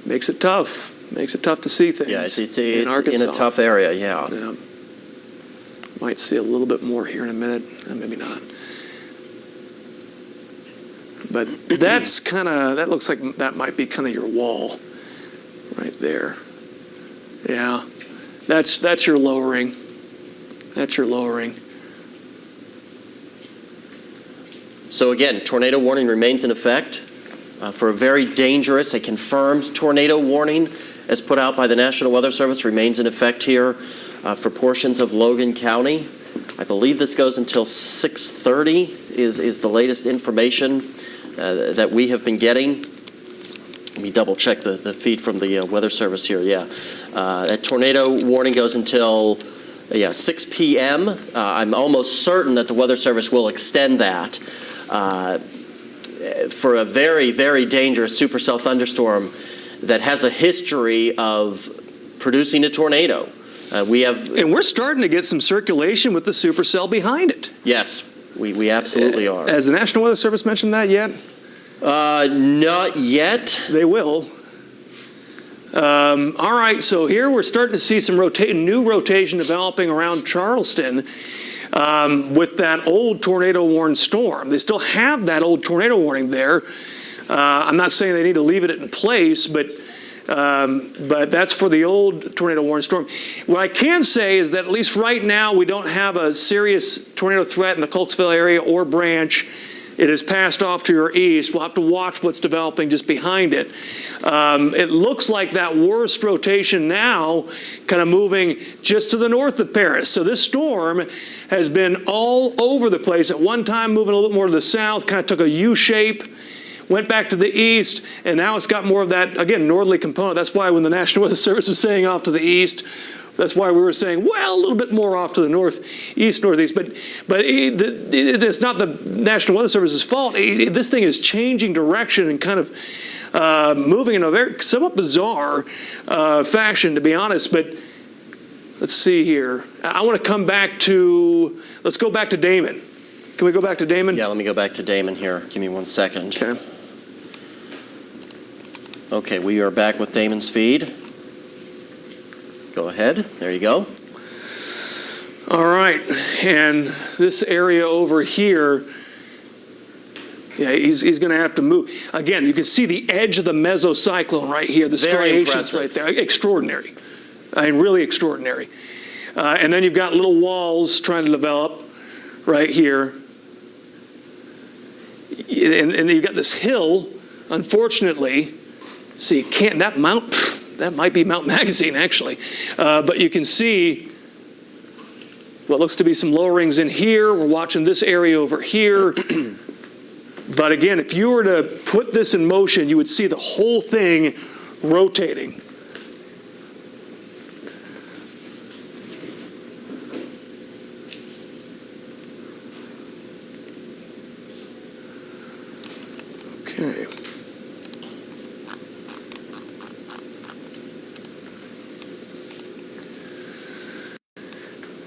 Makes it tough. Makes it tough to see things. Yeah, it's in a tough area, yeah. Might see a little bit more here in a minute. Maybe not. But that's that looks like that might be kind of your wall right there. Yeah, that's your lowering. That's your lowering. So again, tornado warning remains in effect for a very dangerous, a confirmed tornado warning as put out by the National Weather Service remains in effect here for portions of Logan County. I believe this goes until 6:30 is the latest information that we have been getting. Let me double check the feed from the Weather Service here. Yeah, that tornado warning goes until 6 p.m. I'm almost certain that the Weather Service will extend that for a very, very dangerous supercell thunderstorm that has a history of producing a tornado. We have, And we're starting to get some circulation with the supercell behind it. yes, we absolutely are. Has the National Weather Service mentioned that yet? Not yet. They will. All right, so here we're starting to see some new rotation developing around Charleston with that old tornado-warned storm. They still have that old tornado warning there. I'm not saying they need to leave it in place, but that's for the old tornado-warned storm. What I can say is that at least right now we don't have a serious tornado threat in the Cokesville area or Branch. It has passed off to your east. We'll have to watch what's developing just behind it. It looks like that worst rotation now kind of moving just to the north of Paris. So this storm has been all over the place. At one time moving a little bit more to the south, kind of took a U shape, went back to the east, and now it's got more of that, again, northerly component. That's why when the National Weather Service was saying off to the east, that's why we were saying, well, a little bit more off to the northeast, northeast. But it's not the National Weather Service's fault. This thing is changing direction and kind of moving in a very somewhat bizarre fashion, to be honest. But let's see here. I want to come back to, let's go back to Damon. Can we go back to Damon? Yeah, let me go back to Damon here. Give me 1 second. Okay. Okay, we are back with Damon's feed. Go ahead. There you go. All right. And this area over here, yeah, he's going to have to move. Again, you can see the edge of the mesocyclone right here, the Very striations impressive. right there. Extraordinary. I mean, really extraordinary. And then you've got little walls trying to develop right here. And you've got this hill, unfortunately. See, that might be Mount Magazine, actually. But you can see what looks to be some lowerings in here. We're watching this area over here. But again, if you were to put this in motion, you would see the whole thing rotating. Okay.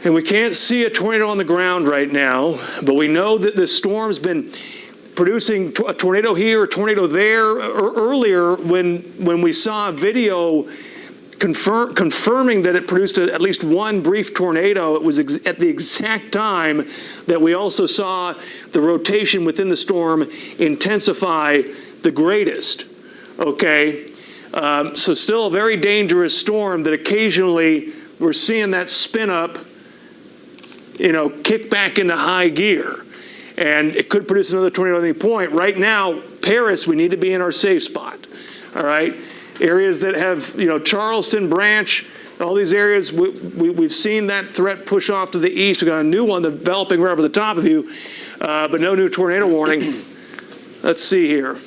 And we can't see a tornado on the ground right now, but we know that this storm's been producing a tornado here, a tornado there. Earlier, when we saw a video confirming that it produced at least one brief tornado, it was at the exact time that we also saw the rotation within the storm intensify the greatest. Okay? So still a very dangerous storm that occasionally we're seeing that spin up, kick back into high gear. And it could produce another tornado at any point. Right now, Paris, we need to be in our safe spot. All right? Areas that have, Charleston, Branch, all these areas, we've seen that threat push off to the east. We've got a new one developing right over the top of you, but no new tornado warning. Let's see here.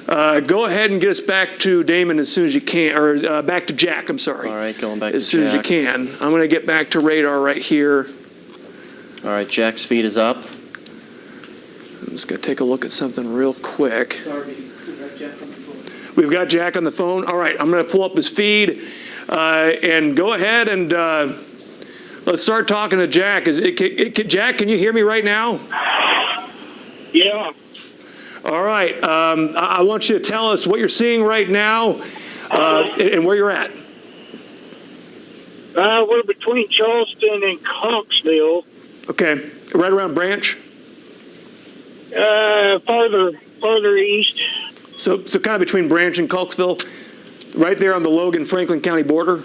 Go ahead and get us back to Damon as soon as you can, or back to Jack, I'm sorry. All right, going back to Jack. As soon as you can. I'm going to get back to radar right here. All right, Jack's feed is up. I'm just going to take a look at something real quick. We've got Jack on the phone. All right, I'm going to pull up his feed and go ahead and let's start talking to Jack. Jack, can you hear me right now? Yeah. All right. I want you to tell us what you're seeing right now and where you're at. We're between Charleston and Cokesville. Okay. Right around Branch? Farther east. So kind of between Branch and Cokesville? Right there on the Logan-Franklin County border?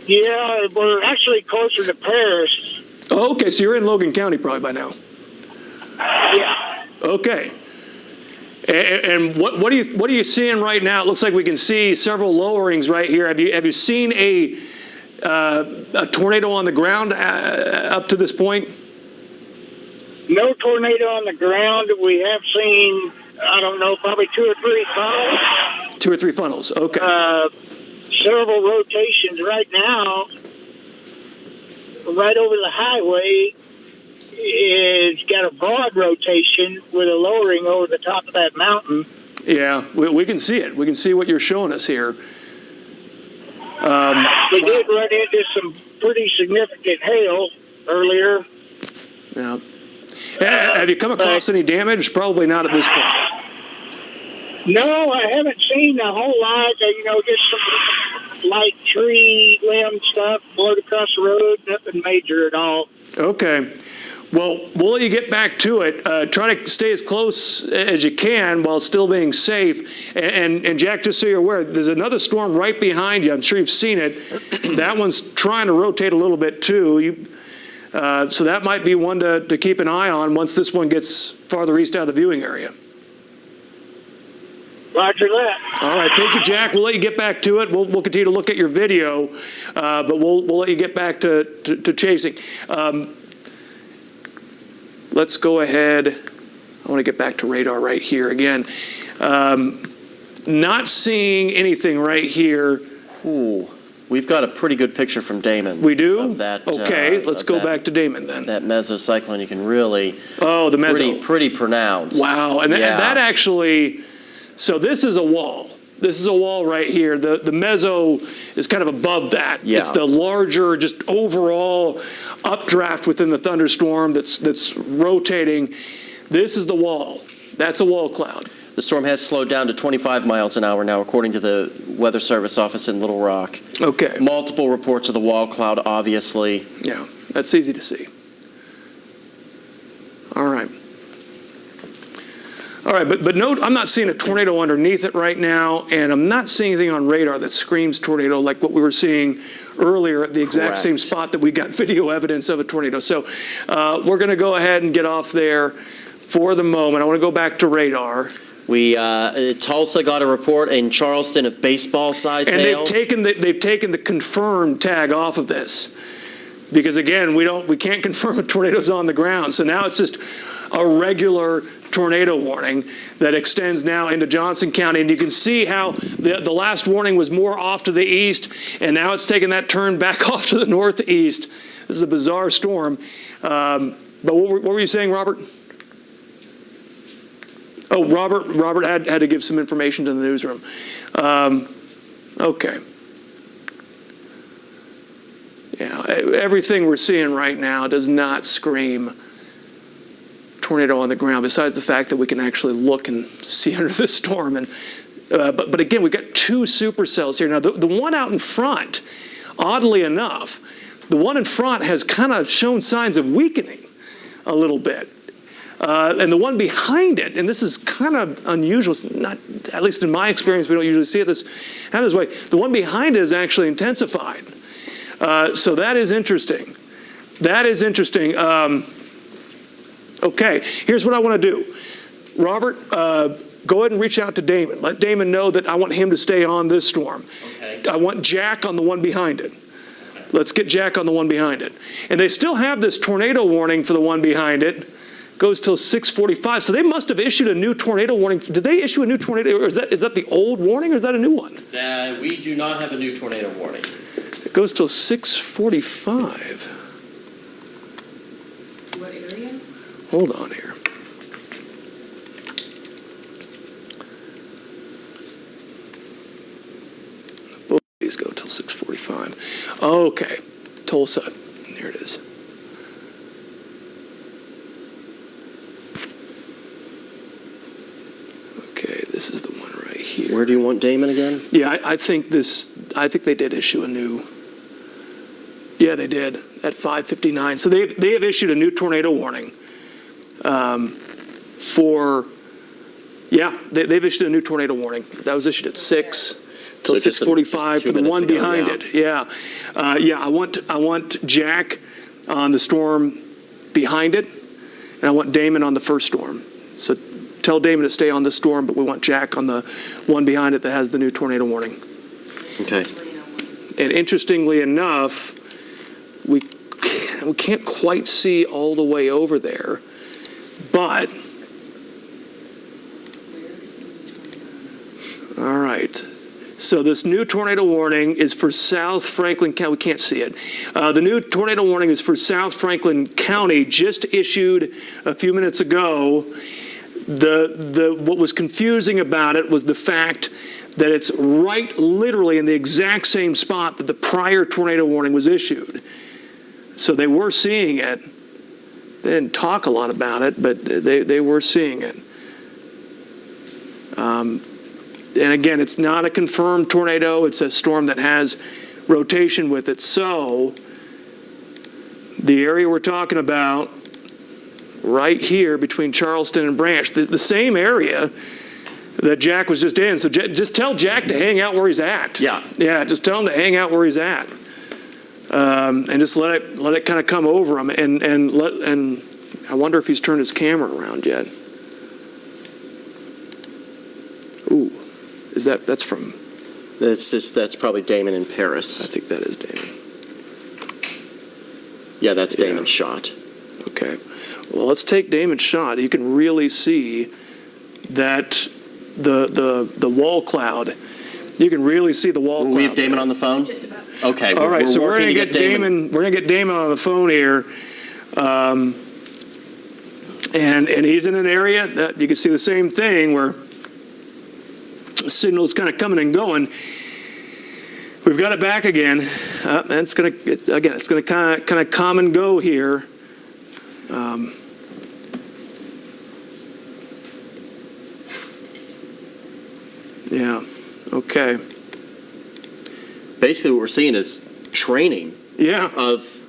Yeah, we're actually closer to Paris. Oh, okay. So you're in Logan County probably by now. Yeah. Okay. And what are you seeing right now? It looks like we can see several lowerings right here. Have you seen a tornado on the ground up to this point? No tornado on the ground. We have seen, I don't know, probably 2 or 3 funnels. 2 or 3 funnels. Okay. Several rotations right now. Right over the highway, it's got a broad rotation with a lowering over the top of that mountain. Yeah, we can see it. We can see what you're showing us here. We did run into some pretty significant hail earlier. Yeah. Have you come across any damage? Probably not at this point. No, I haven't seen a whole lot. Just some light tree limb stuff float across the road. Nothing major at all. Okay. Well, we'll let you get back to it. Try to stay as close as you can while still being safe. And Jack, just so you're aware, there's another storm right behind you. I'm sure you've seen it. That one's trying to rotate a little bit too. So that might be one to keep an eye on once this one gets farther east out of the viewing area. Roger that. All right, thank you, Jack. We'll let you get back to it. We'll continue to look at your video, but we'll let you get back to chasing. Let's go ahead. I want to get back to radar right here again. Not seeing anything right here. Ooh, we've got a pretty good picture from Damon. We do? Of that, okay, let's go back to Damon then. That mesocyclone, you can really. Oh, the meso. Pretty pronounced. Wow, and that actually. So this is a wall. This is a wall right here. The meso is kind of above that. Yeah. It's the larger, just overall updraft within the thunderstorm that's rotating. This is the wall. That's a wall cloud. The storm has slowed down to 25 miles an hour now, according to the Weather Service office in Little Rock. Okay. Multiple reports of the wall cloud, obviously. Yeah, that's easy to see. All right. All right, but note, I'm not seeing a tornado underneath it right now, and I'm not seeing anything on radar that screams tornado like what we were seeing earlier at the exact Correct. same spot that we got video evidence of a tornado. So we're going to go ahead and get off there for the moment. I want to go back to radar. Tulsa got a report in Charleston of baseball-sized hail. And they've taken the confirmed tag off of this. Because again, we can't confirm a tornado's on the ground. So now it's just a regular tornado warning that extends now into Johnson County. And you can see how the last warning was more off to the east, and now it's taking that turn back off to the northeast. This is a bizarre storm. But what were you saying, Robert? Oh, Robert had to give some information to the newsroom. Okay. Yeah, everything we're seeing right now does not scream tornado on the ground, besides the fact that we can actually look and see under the storm. And but again, we've got two supercells here. Now, the one out in front, oddly enough, the one in front has kind of shown signs of weakening a little bit. And the one behind it, and this is kind of unusual, it's not, at least in my experience, we don't usually see it this way. The one behind it is actually intensified. So that is interesting. That is interesting. Okay, here's what I want to do. Robert, go ahead and reach out to Damon. Let Damon know that I want him to stay on this storm. Okay. I want Jack on the one behind it. Let's get Jack on the one behind it. And they still have this tornado warning for the one behind it. Goes till 6:45. So they must have issued a new tornado warning. Did they issue a new tornado? Or is that the old warning, or is that a new one? We do not have a new tornado warning. It goes till 6:45. What area? Hold on here. Both of these go till 6:45. Okay, Tulsa. Here it is. Okay, this is the one right here. Where do you want Damon again? Yeah, I think they did issue a new. Yeah, they did at 5:59. So they have issued a new tornado warning. They've issued a new tornado warning. That was issued at 6 till So just 6:45 for the one ago, behind yeah. it. Yeah, I want Jack on the storm behind it, and I want Damon on the first storm. So tell Damon to stay on this storm, but we want Jack on the one behind it that has the new tornado warning. Okay. And interestingly enough, we can't quite see all the way over there, but all right. So this new tornado warning is for South Franklin County. We can't see it. The new tornado warning is for South Franklin County, just issued a few minutes ago. What was confusing about it was the fact that it's right literally in the exact same spot that the prior tornado warning was issued. So they were seeing it. They didn't talk a lot about it, but they were seeing it. And again, it's not a confirmed tornado. It's a storm that has rotation with it. So the area we're talking about right here between Charleston and Branch, the same area that Jack was just in. So just tell Jack to hang out where he's at. Yeah. Yeah, just tell him to hang out where he's at. And just let it kind of come over him. And I wonder if he's turned his camera around yet. Ooh, that's from? That's probably Damon in Paris. I think that is Damon. Yeah, that's Damon's shot. Okay. Well, let's take Damon's shot. You can really see that the wall cloud. You can really see the wall cloud. We have Damon on the phone? Just about. Okay. All right, so we're going to get get Damon. We're going to get Damon on the phone here, and he's in an area that you can see the same thing where the signal's kind of coming and going. We've got it back again, and it's going to kind of come and go here. Yeah. Okay. Basically, what we're seeing is training of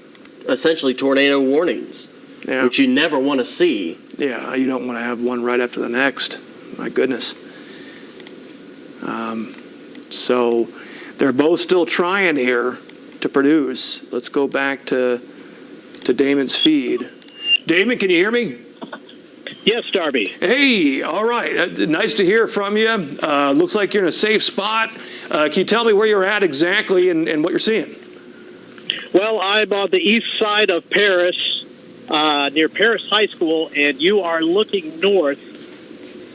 essentially tornado warnings, which you never want to see. Yeah, you don't want to have one right after the next. My goodness. So they're both still trying here to produce. Let's go back to Damon's feed. Damon, can you hear me? Yes, Darby. Hey, all right. Nice to hear from you. Looks like you're in a safe spot. Can you tell me where you're at exactly and what you're seeing? Well, I'm on the east side of Paris, near Paris High School, and you are looking north,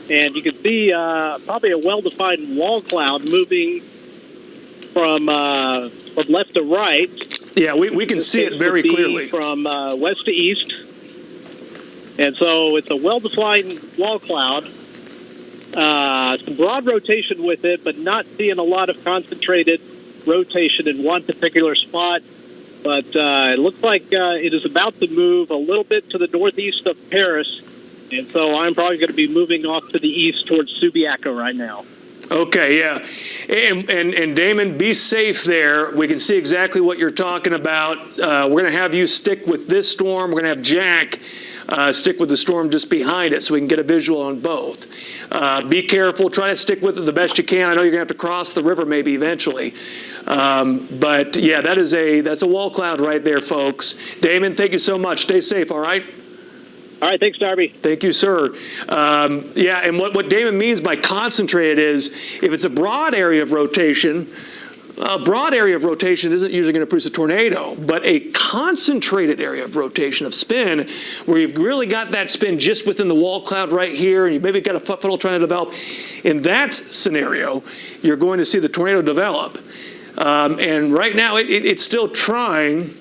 and you can see probably a well-defined wall cloud moving from left to right. Yeah, we can see it very clearly. From west to east. And so it's a well-defined wall cloud. Some broad rotation with it, but not seeing a lot of concentrated rotation in one particular spot. But it looks like it is about to move a little bit to the northeast of Paris. And so I'm probably going to be moving off to the east towards Subiaco right now. Okay, yeah. And Damon, be safe there. We can see exactly what you're talking about. We're going to have you stick with this storm. We're going to have Jack stick with the storm just behind it so we can get a visual on both. Be careful. Try to stick with it the best you can. I know you're going to have to cross the river maybe eventually. But, yeah, that's a wall cloud right there, folks. Damon, thank you so much. Stay safe, all right? All right, thanks, Darby. Thank you, sir. Yeah, and what Damon means by concentrated is if it's a broad area of rotation isn't usually going to produce a tornado, but a concentrated area of rotation of spin where you've really got that spin just within the wall cloud right here, and you've maybe got a funnel trying to develop. In that scenario, you're going to see the tornado develop. And right now, it's still trying.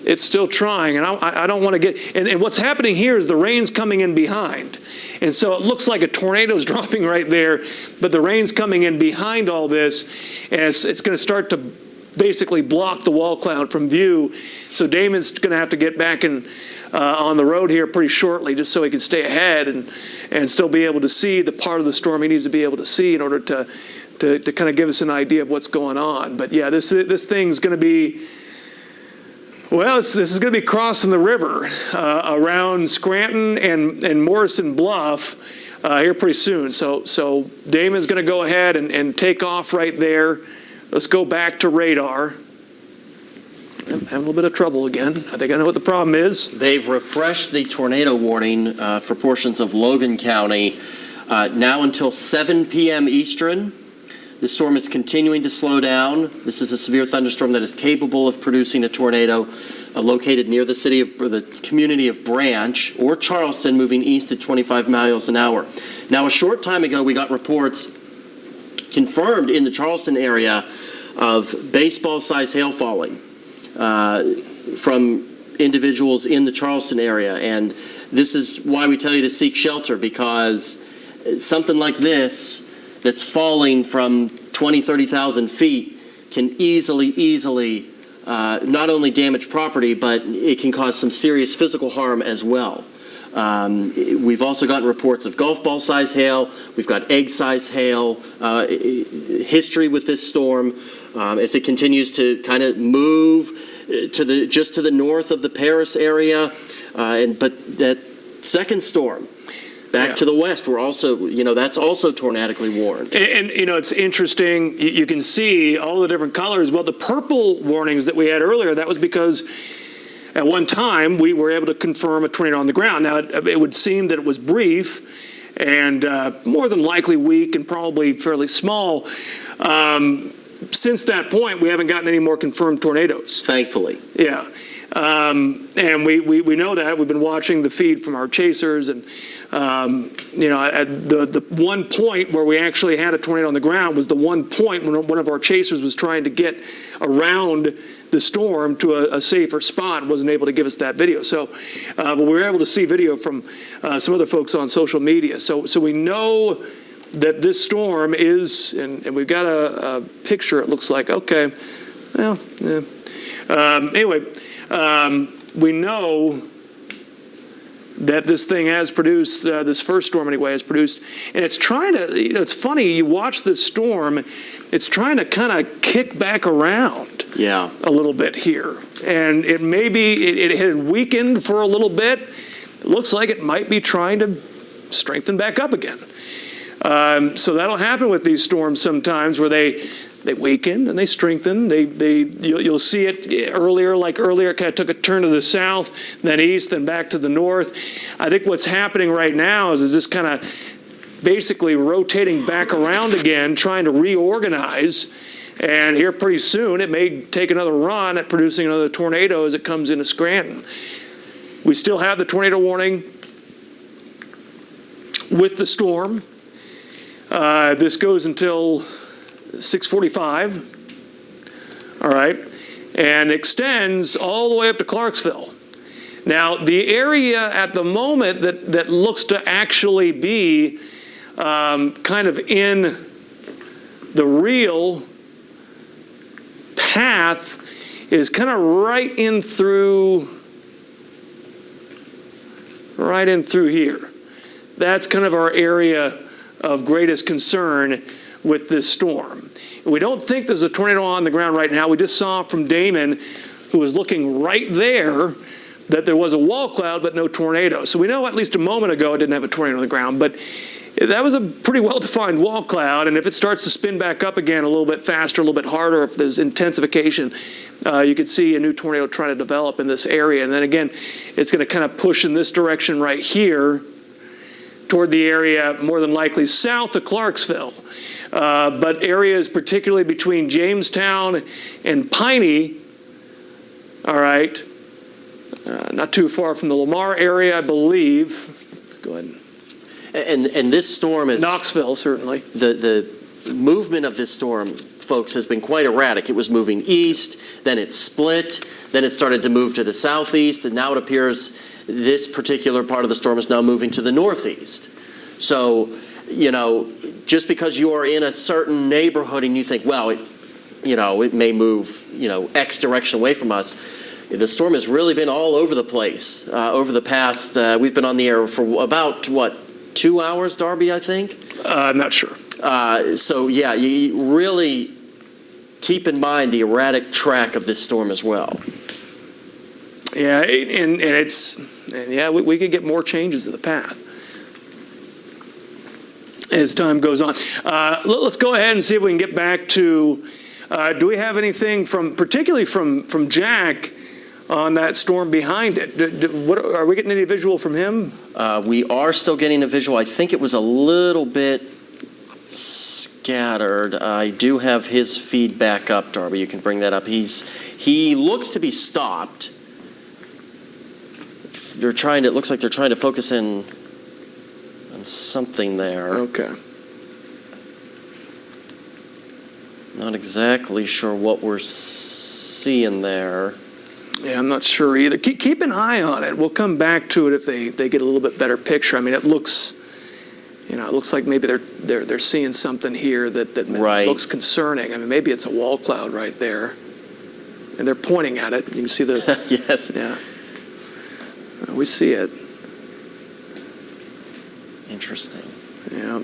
It's still trying, and I don't want to get... And what's happening here is the rain's coming in behind. And so it looks like a tornado's dropping right there, but the rain's coming in behind all this, and it's going to start to basically block the wall cloud from view. So Damon's going to have to get back on the road here pretty shortly just so he can stay ahead and still be able to see the part of the storm he needs to be able to see in order to kind of give us an idea of what's going on. But yeah, this thing's going to be... Well, this is going to be crossing the river around Scranton and Morrison Bluff here pretty soon. So Damon's going to go ahead and take off right there. Let's go back to radar. I'm having a little bit of trouble again. I think I know what the problem is. They've refreshed the tornado warning for portions of Logan County now until 7 p.m. Eastern. The storm is continuing to slow down. This is a severe thunderstorm that is capable of producing a tornado located near the community of Branch or Charleston, moving east at 25 miles an hour. Now, a short time ago, we got reports confirmed in the Charleston area of baseball-sized hail falling from individuals in the Charleston area. And this is why we tell you to seek shelter, because something like this that's falling from 20, 30,000 feet can easily not only damage property, but it can cause some serious physical harm as well. We've also gotten reports of golf ball size hail. We've got egg size hail history with this storm as it continues to kind of move just to the north of the Paris area. But that second storm back to the west, we're also, that's also tornadically warned. And it's interesting. You can see all the different colors. Well, the purple warnings that we had earlier, that was because at one time we were able to confirm a tornado on the ground. Now, it would seem that it was brief and more than likely weak and probably fairly small. Since that point, we haven't gotten any more confirmed tornadoes. Thankfully. Yeah. And we know that. We've been watching the feed from our chasers, and at the one point where we actually had a tornado on the ground was the one point when one of our chasers was trying to get around the storm to a safer spot, wasn't able to give us that video. So, but we were able to see video from some other folks on social media. So we know that this storm is, and we've got a picture. It looks like, okay, well, yeah. Anyway. We know that this thing has produced, this first storm anyway, has produced, and it's trying to, it's funny, you watch this storm, it's trying to kind of kick back around a little bit here. And it may be, it had weakened for a little bit. It looks like it might be trying to strengthen back up again. So that'll happen with these storms sometimes where they weaken and they strengthen. You'll see it earlier, it kind of took a turn to the south, then east, then back to the north. I think what's happening right now is this kind of basically rotating back around again, trying to reorganize. And here pretty soon, it may take another run at producing another tornado as it comes into Scranton. We still have the tornado warning with the storm. This goes until 6:45, all right, and extends all the way up to Clarksville. Now, the area at the moment that looks to actually be kind of in the real path is kind of right in through here. That's kind of our area of greatest concern with this storm. We don't think there's a tornado on the ground right now. We just saw from Damon, who was looking right there, that there was a wall cloud but no tornado. So we know at least a moment ago it didn't have a tornado on the ground, but that was a pretty well-defined wall cloud, and if it starts to spin back up again a little bit faster, a little bit harder, if there's intensification, you could see a new tornado trying to develop in this area. And then again, it's going to kind of push in this direction right here toward the area more than likely south of Clarksville. But areas particularly between Jamestown and Piney, all right, not too far from the Lamar area, I believe. Go ahead. And this storm is... Knoxville, certainly. The movement of this storm, folks, has been quite erratic. It was moving east, then it split, then it started to move to the southeast, and now it appears this particular part of the storm is now moving to the northeast. So, just because you are in a certain neighborhood and you think, well, it may move, X direction away from us, the storm has really been all over the place over the past, we've been on the air for about, 2 hours, Darby, I think? I'm not sure. So, yeah, you really keep in mind the erratic track of this storm as well. Yeah, and we could get more changes of the path as time goes on. Let's go ahead and see if we can get back to, do we have anything particularly from Jack on that storm behind it? Are we getting any visual from him? We are still getting a visual. I think it was a little bit scattered. I do have his feedback up, Darby. You can bring that up. He looks to be stopped. It looks like they're trying to focus in on something there. Okay. Not exactly sure what we're seeing there. Yeah, I'm not sure either. Keep an eye on it. We'll come back to it if they get a little bit better picture. I mean, it looks you know, it looks like maybe they're seeing something here that Right. looks concerning. I mean, maybe it's a wall cloud right there, and they're pointing at it. You can see the Yes. yeah. We see it. Interesting. Yeah,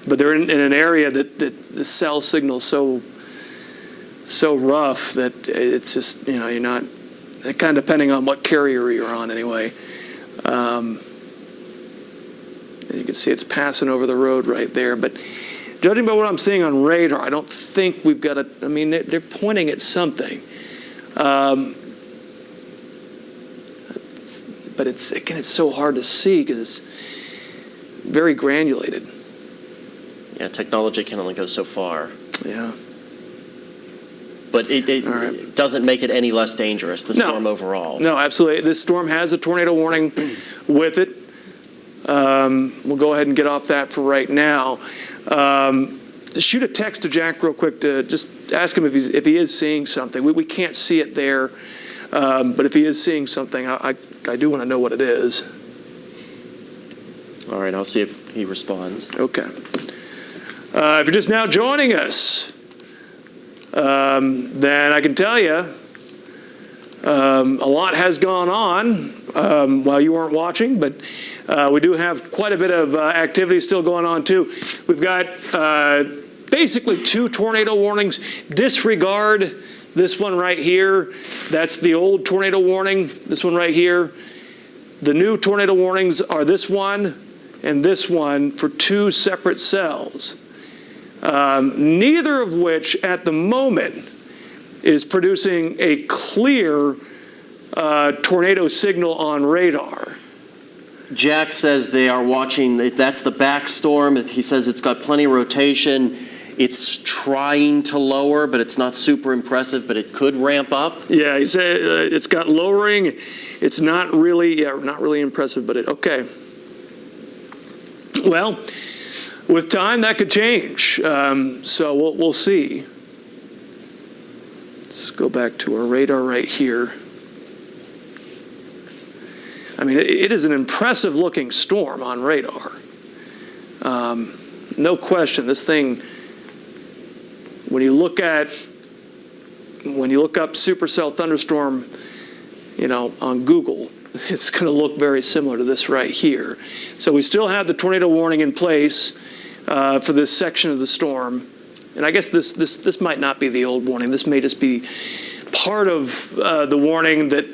but they're in an area that the cell signal's so rough that it's just, you know, you're not, kind of depending on what carrier you're on anyway. You can see it's passing over the road right there, but judging by what I'm seeing on radar, I don't think we've got a, I mean, they're pointing at something. But it's, again, it's so hard to see because it's very granulated. Yeah, technology can only go so far. Yeah. But it All right. doesn't make it any less dangerous, the No. storm overall. No, absolutely. This storm has a tornado warning with it. We'll go ahead and get off that for right now. Shoot a text to Jack real quick to just ask him if he is seeing something. We can't see it there, but if he is seeing something, I do want to know what it is. All right, I'll see if he responds. Okay. If you're just now joining us, then I can tell you a lot has gone on while you weren't watching, but we do have quite a bit of activity still going on too. We've got basically 2 tornado warnings. Disregard this one right here. That's the old tornado warning, this one right here. The new tornado warnings are this one and this one for 2 separate cells. Neither of which at the moment is producing a clear tornado signal on radar. Jack says they are watching, that's the back storm. He says it's got plenty of rotation. It's trying to lower, but it's not super impressive, but it could ramp up. Yeah, he said it's got lowering. It's not really impressive, but okay. Well, with time, that could change. So we'll see. Let's go back to our radar right here. I mean, it is an impressive looking storm on radar. No question. This thing, when you look up supercell thunderstorm, you know, on Google, it's going to look very similar to this right here. So we still have the tornado warning in place for this section of the storm. And I guess this might not be the old warning. This may just be part of the warning that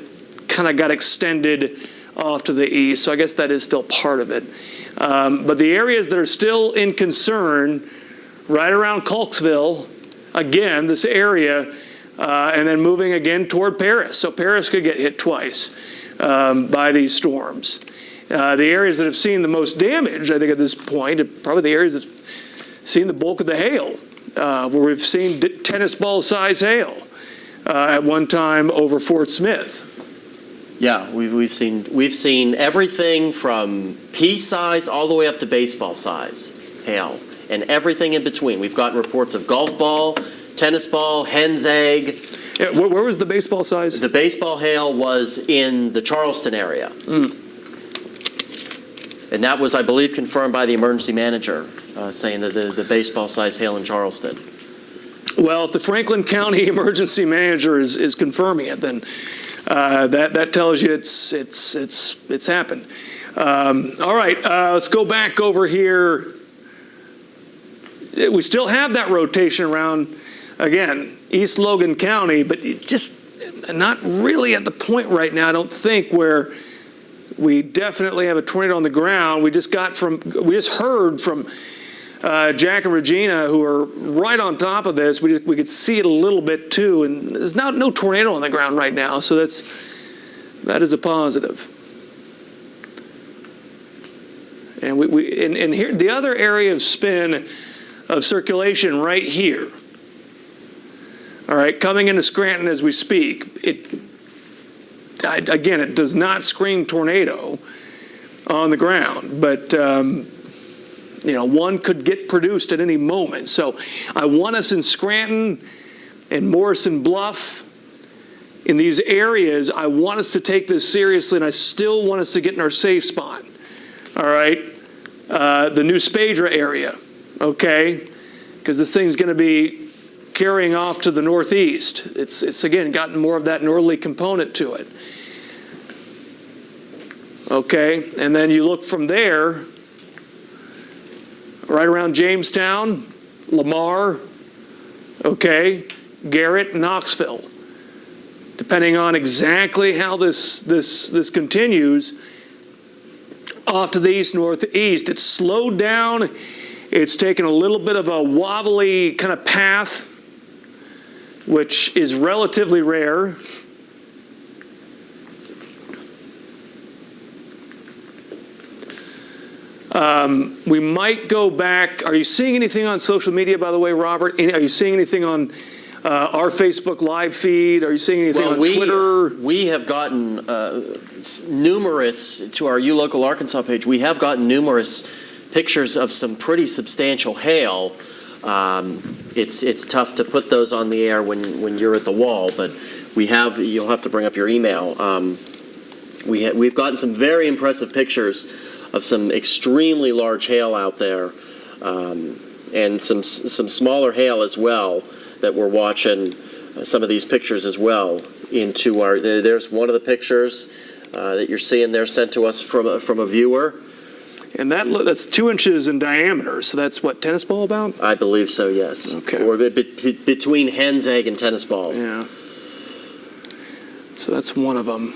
kind of got extended off to the east. So I guess that is still part of it. But the areas that are still in concern, right around Colksville, again, this area, and then moving again toward Paris. So Paris could get hit twice by these storms. The areas that have seen the most damage, I think at this point, are probably the areas that have seen the bulk of the hail, where we've seen tennis ball size hail at one time over Fort Smith. Yeah, we've seen everything from pea size all the way up to baseball size hail, and everything in between. We've gotten reports of golf ball, tennis ball, hen's egg. Yeah, where was the baseball size? The baseball hail was in the Charleston area. And that was, I believe, confirmed by the emergency manager, saying that the baseball size hail in Charleston. Well, if the Franklin County emergency manager is confirming it, then that tells you it's happened. All right, let's go back over here. We still have that rotation around, again, East Logan County, but it just not really at the point right now, I don't think, where we definitely have a tornado on the ground. We just heard from Jack and Regina, who are right on top of this. We could see it a little bit too, and there's no tornado on the ground right now, so that is a positive. And and here the other area of spin of circulation right here. All right, coming into Scranton as we speak. Again, it does not scream tornado on the ground, but one could get produced at any moment. So I want us in Scranton and Morrison Bluff, in these areas, I want us to take this seriously, and I still want us to get in our safe spot. All right? the New Spadra area, okay? Because this thing's going to be carrying off to the northeast. It's again gotten more of that northerly component to it. Okay, and then you look from there, right around Jamestown, Lamar, okay, Garrett, Knoxville. Depending on exactly how this continues, off to the east, northeast, it's slowed down. It's taken a little bit of a wobbly kind of path, which is relatively rare. We might go back. Are you seeing anything on social media, by the way, Robert? Are you seeing anything on our Facebook live feed? Are you seeing anything on Twitter? We have gotten numerous, to our ULocal Arkansas page, we have gotten numerous pictures of some pretty substantial hail. It's tough to put those on the air when you're at the wall, but you'll have to bring up your email. We've gotten some very impressive pictures of some extremely large hail out there, and some smaller hail as well that we're watching. Some of these pictures as well into our. There's one of the pictures that you're seeing there sent to us from a viewer. And that's 2 inches in diameter. So that's what, tennis ball about? I believe so. Yes. Okay. Or between hen's egg and tennis ball. Yeah. So that's one of them.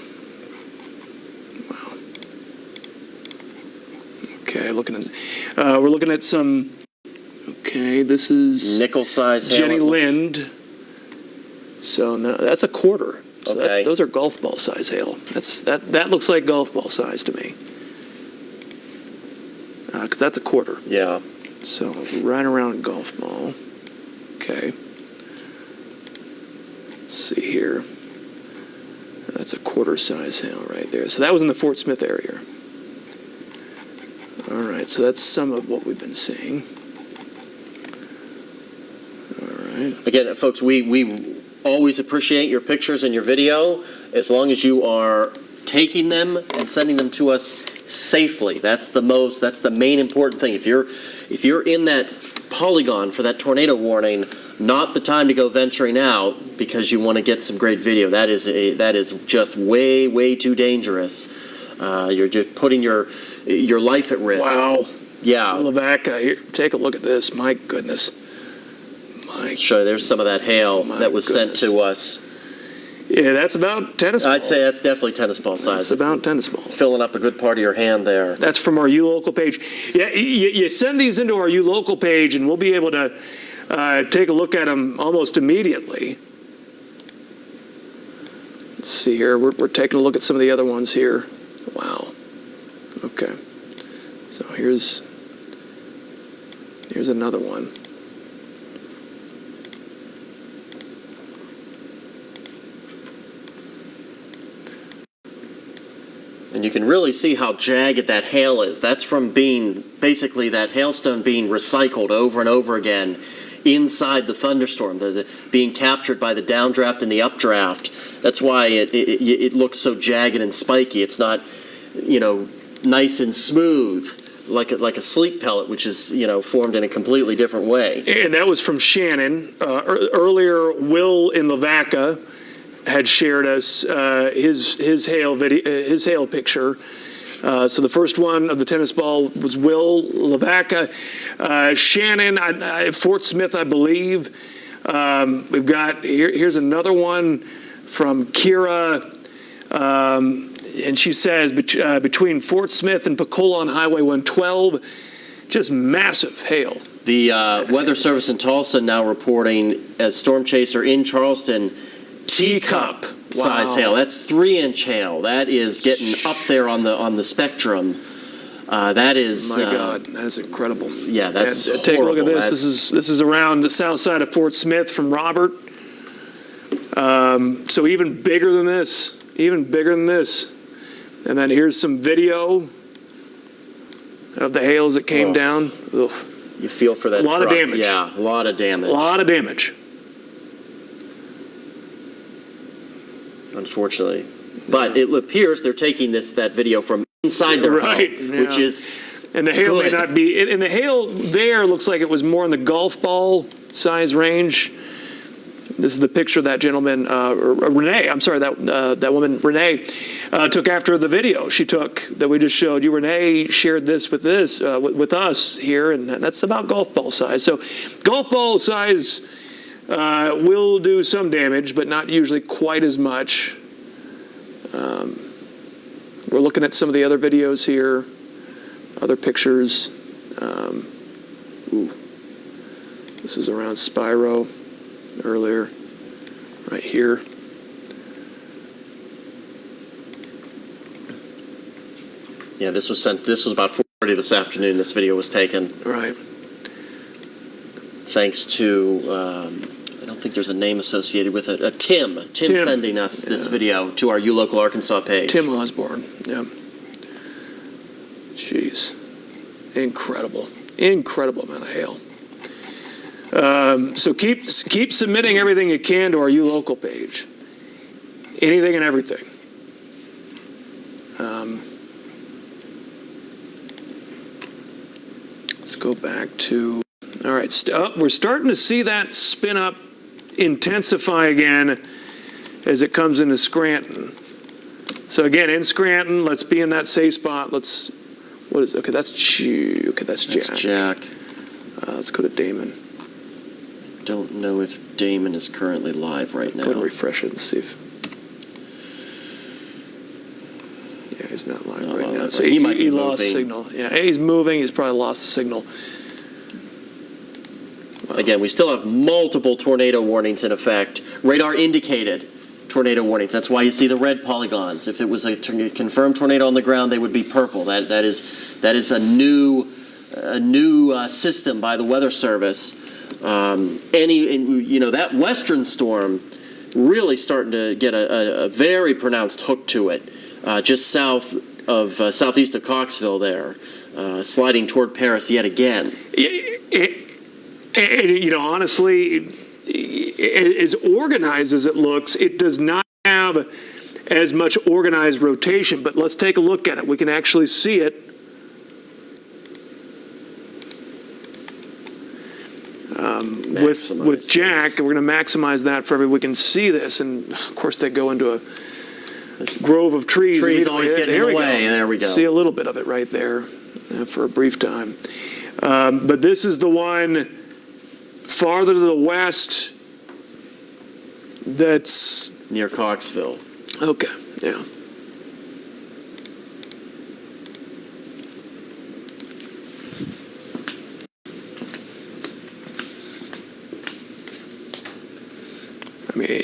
Okay, we're looking at some. Okay, this is nickel size hail. Jenny Lind. So no, that's a quarter. So okay. Those are golf ball size hail. That looks like golf ball size to me. Because that's a quarter. Yeah. So right around golf ball. Okay. Let's see here. That's a quarter size hail right there. So that was in the Fort Smith area. All right, so that's some of what we've been seeing. All right. Again, folks, we always appreciate your pictures and your video as long as you are taking them and sending them to us safely. That's the main important thing. If you're in that polygon for that tornado warning, not the time to go venturing out because you want to get some great video. That is just way too dangerous. You're just putting your life at risk. Wow. Yeah. Lavaca, here, take a look at this. My goodness. Sure, there's some of that hail that was sent to us. Yeah, that's about tennis ball. I'd say that's definitely tennis ball size. It's about tennis ball. Filling up a good part of your hand there. That's from our ULocal page. Yeah, you send these into our ULocal page, and we'll be able to take a look at them almost immediately. Let's see here. We're taking a look at some of the other ones here. Wow. Okay. So here's another one. And you can really see how jagged that hail is. That's from basically that hailstone being recycled over and over again inside the thunderstorm, being captured by the downdraft and the updraft. That's why it looks so jagged and spiky. It's not, nice and smooth like a sleep pellet, which is, formed in a completely different way. And that was from Shannon. Earlier, Will in Lavaca had shared us his hail video, his hail picture. So the first one of the tennis ball was Will Lavaca. Shannon, Fort Smith, I believe. We've got here's another one from Kira, and she says between Fort Smith and Pecola on Highway 112, just massive hail. The Weather Service in Tulsa now reporting as storm chaser in Charleston. Teacup size hail. That's 3-inch hail. That is getting up there on the spectrum. That is. My God, that is incredible. Yeah, that's. And, take a look at this. This is around the south side of Fort Smith from Robert. So even bigger than this. Even bigger than this. And then here's some video of the hail as it came down. Ugh. You feel for that. A lot of damage. Yeah, a lot of damage. A lot of damage. Unfortunately. But it appears they're taking that video from inside their home, which is And the hail may Good. not be, and the hail there looks like it was more in the golf ball size range. This is the picture that gentleman, Renee, I'm sorry, that woman, Renee, took after the video she took that we just showed you. Renee shared this with us here, and that's about golf ball size. So golf ball size will do some damage, but not usually quite as much. We're looking at some of the other videos here, other pictures. This is around Spyro earlier, right here. Yeah, this was about 4:30 this afternoon. This video was taken. Right. Thanks to, I don't think there's a name associated with it. Tim sending us this video to our uLocal Arkansas page. Tim Osborne, yeah. Jeez. Incredible amount of hail. So keep submitting everything you can to our uLocal page. Anything and everything. Let's go back to, all right, we're starting to see that spin up intensify again as it comes into Scranton. So again, in Scranton, let's be in that safe spot. That's Jack. That's Jack. Let's go to Damon. Don't know if Damon is currently live right now. Go and refresh it and see if. Yeah, he's not live right now. So He might be he lost moving. signal. Yeah, he's moving. He's probably lost the signal. Again, we still have multiple tornado warnings in effect. Radar indicated tornado warnings. That's why you see the red polygons. If it was a confirmed tornado on the ground, they would be purple. That is a new system by the Weather Service. That western storm really starting to get a very pronounced hook to it, just southeast of Coxville there, sliding toward Paris yet again. Honestly, as organized as it looks, it does not have as much organized rotation, but let's take a look at it. We can actually see it. With Jack, we're going to maximize that for everyone. We can see this, and of course they go into a grove of trees. Trees always getting in the way, and there we go. See a little bit of it right there for a brief time. But this is the one farther to the west that's near Coxville. Okay, yeah.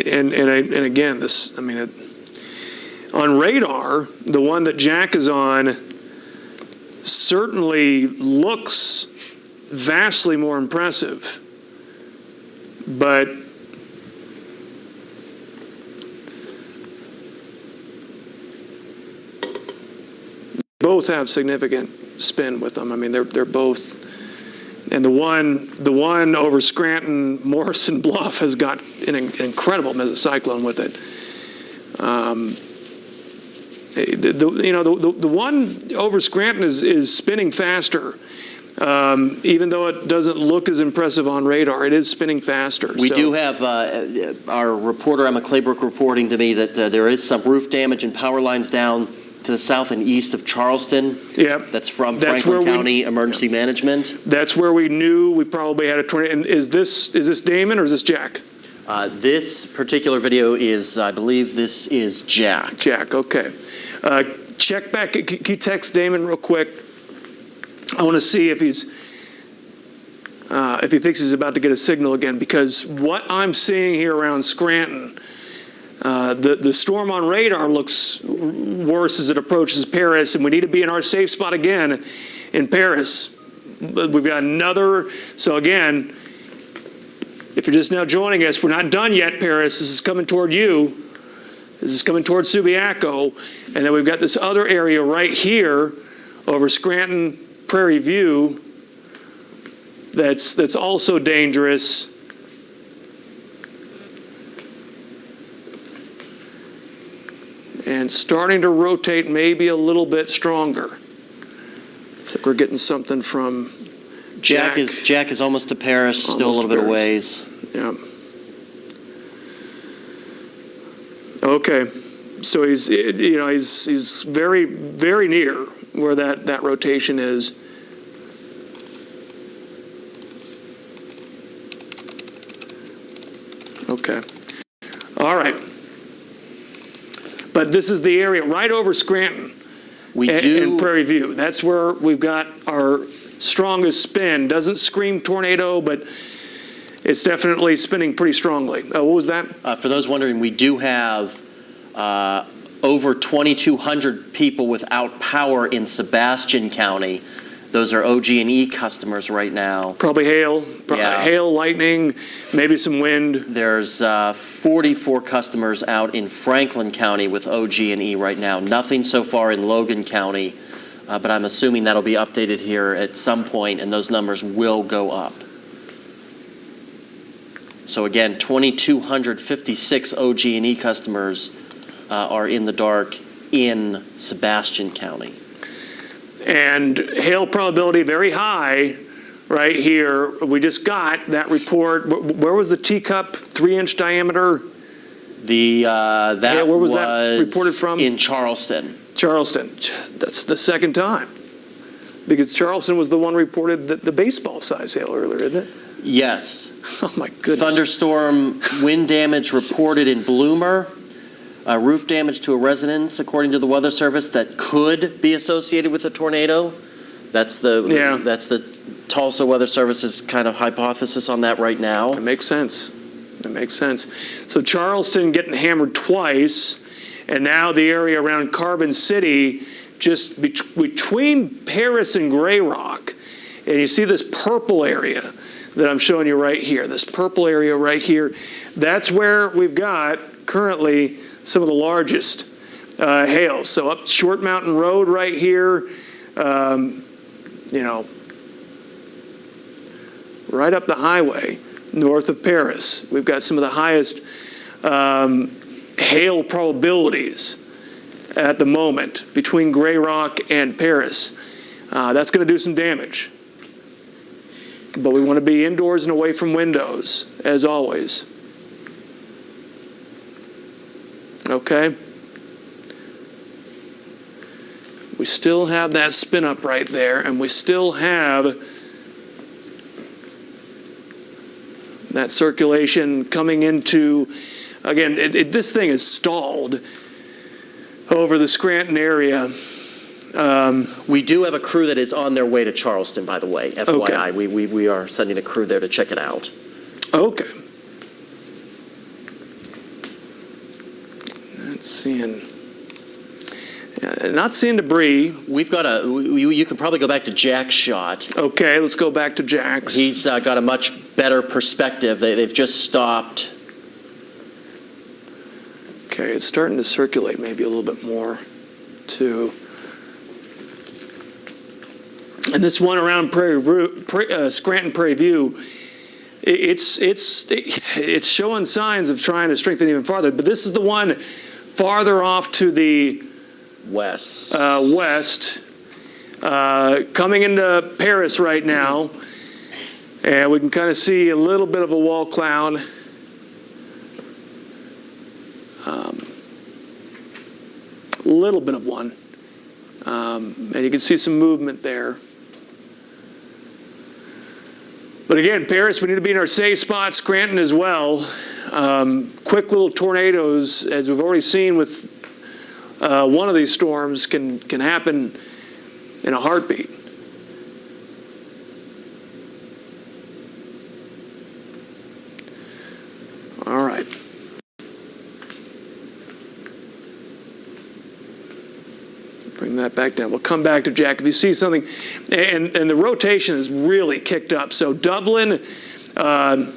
And again, on radar, the one that Jack is on certainly looks vastly more impressive, but both have significant spin with them. I mean, they're both. And the one over Scranton, Morrison Bluff has got an incredible mesocyclone with it. The one over Scranton is spinning faster. Even though it doesn't look as impressive on radar, it is spinning faster. We do have our reporter, Emma Claybrook, reporting to me that there is some roof damage and power lines down to the south and east of Charleston. Yeah. That's from Franklin County Emergency Management. That's where we knew we probably had a tornado. And is this Damon or is this Jack? This particular video is, I believe this is Jack. Jack, okay. Check back. Can you text Damon real quick? I want to see if he thinks he's about to get a signal again, because what I'm seeing here around Scranton, the storm on radar looks worse as it approaches Paris, and we need to be in our safe spot again in Paris. We've got another. So again, if you're just now joining us, we're not done yet, Paris. This is coming toward you. This is coming toward Subiaco. And then we've got this other area right here over Scranton Prairie View that's also dangerous. And starting to rotate maybe a little bit stronger. So we're getting something from Jack. Jack is almost to Paris, still a Almost little to bit of Paris. ways. Yeah. Okay. So he's very, very near where that rotation is. Okay. All right. But this is the area right over Scranton and Prairie View. That's where we've got our strongest spin. Doesn't scream tornado, but it's definitely spinning pretty strongly. What was that? For those wondering, we do have over 2,200 people without power in Sebastian County. Those are OG&E customers right now. Probably hail, Yeah. hail, lightning, maybe some wind. There's 44 customers out in Franklin County with OG&E right now. Nothing so far in Logan County, but I'm assuming that'll be updated here at some point, and those numbers will go up. So again, 2,256 OG&E customers are in the dark in Sebastian County. And hail probability very high right here. We just got that report. Where was the teacup 3-inch diameter? That where was that reported from? In Charleston. Charleston. That's the second time. Because Charleston was the one reported the baseball size hail earlier, isn't it? Yes. Oh my goodness. Thunderstorm wind damage reported in Bloomer. Roof damage to a residence, according to the Weather Service, that could be associated with a tornado. That's the Tulsa Weather Service's kind of hypothesis on that right now. That makes sense. That makes sense. So Charleston getting hammered twice, and now the area around Carbon City, just between Paris and Grey Rock. And you see this purple area that I'm showing you right here, this purple area right here. That's where we've got currently some of the largest hails. So up Short Mountain Road right here, right up the highway north of Paris. We've got some of the highest hail probabilities at the moment between Grey Rock and Paris. That's going to do some damage. But we want to be indoors and away from windows, as always. Okay? We still have that spin up right there, and we still have that circulation coming into, again, this thing is stalled over the Scranton area. We do have a crew that is on their way to Charleston, by the way, FYI. Okay. We are sending a crew there to check it out. Okay. Not seeing debris. We've got you can probably go back to Jack's shot. Okay, let's go back to Jack's. He's got a much better perspective. They've just stopped. Okay, it's starting to circulate maybe a little bit more, too. And this one around Scranton Prairie View, it's showing signs of trying to strengthen even farther. But this is the one farther off to the west, coming into Paris right now, and we can kind of see a little bit of a wall cloud. A little bit of one, and you can see some movement there. But again, Paris, we need to be in our safe spot. Scranton as well. Quick little tornadoes, as we've already seen with one of these storms, can happen in a heartbeat. All right. Bring that back down. We'll come back to Jack. If you see something, and the rotation is really kicked up. So Dublin, I'm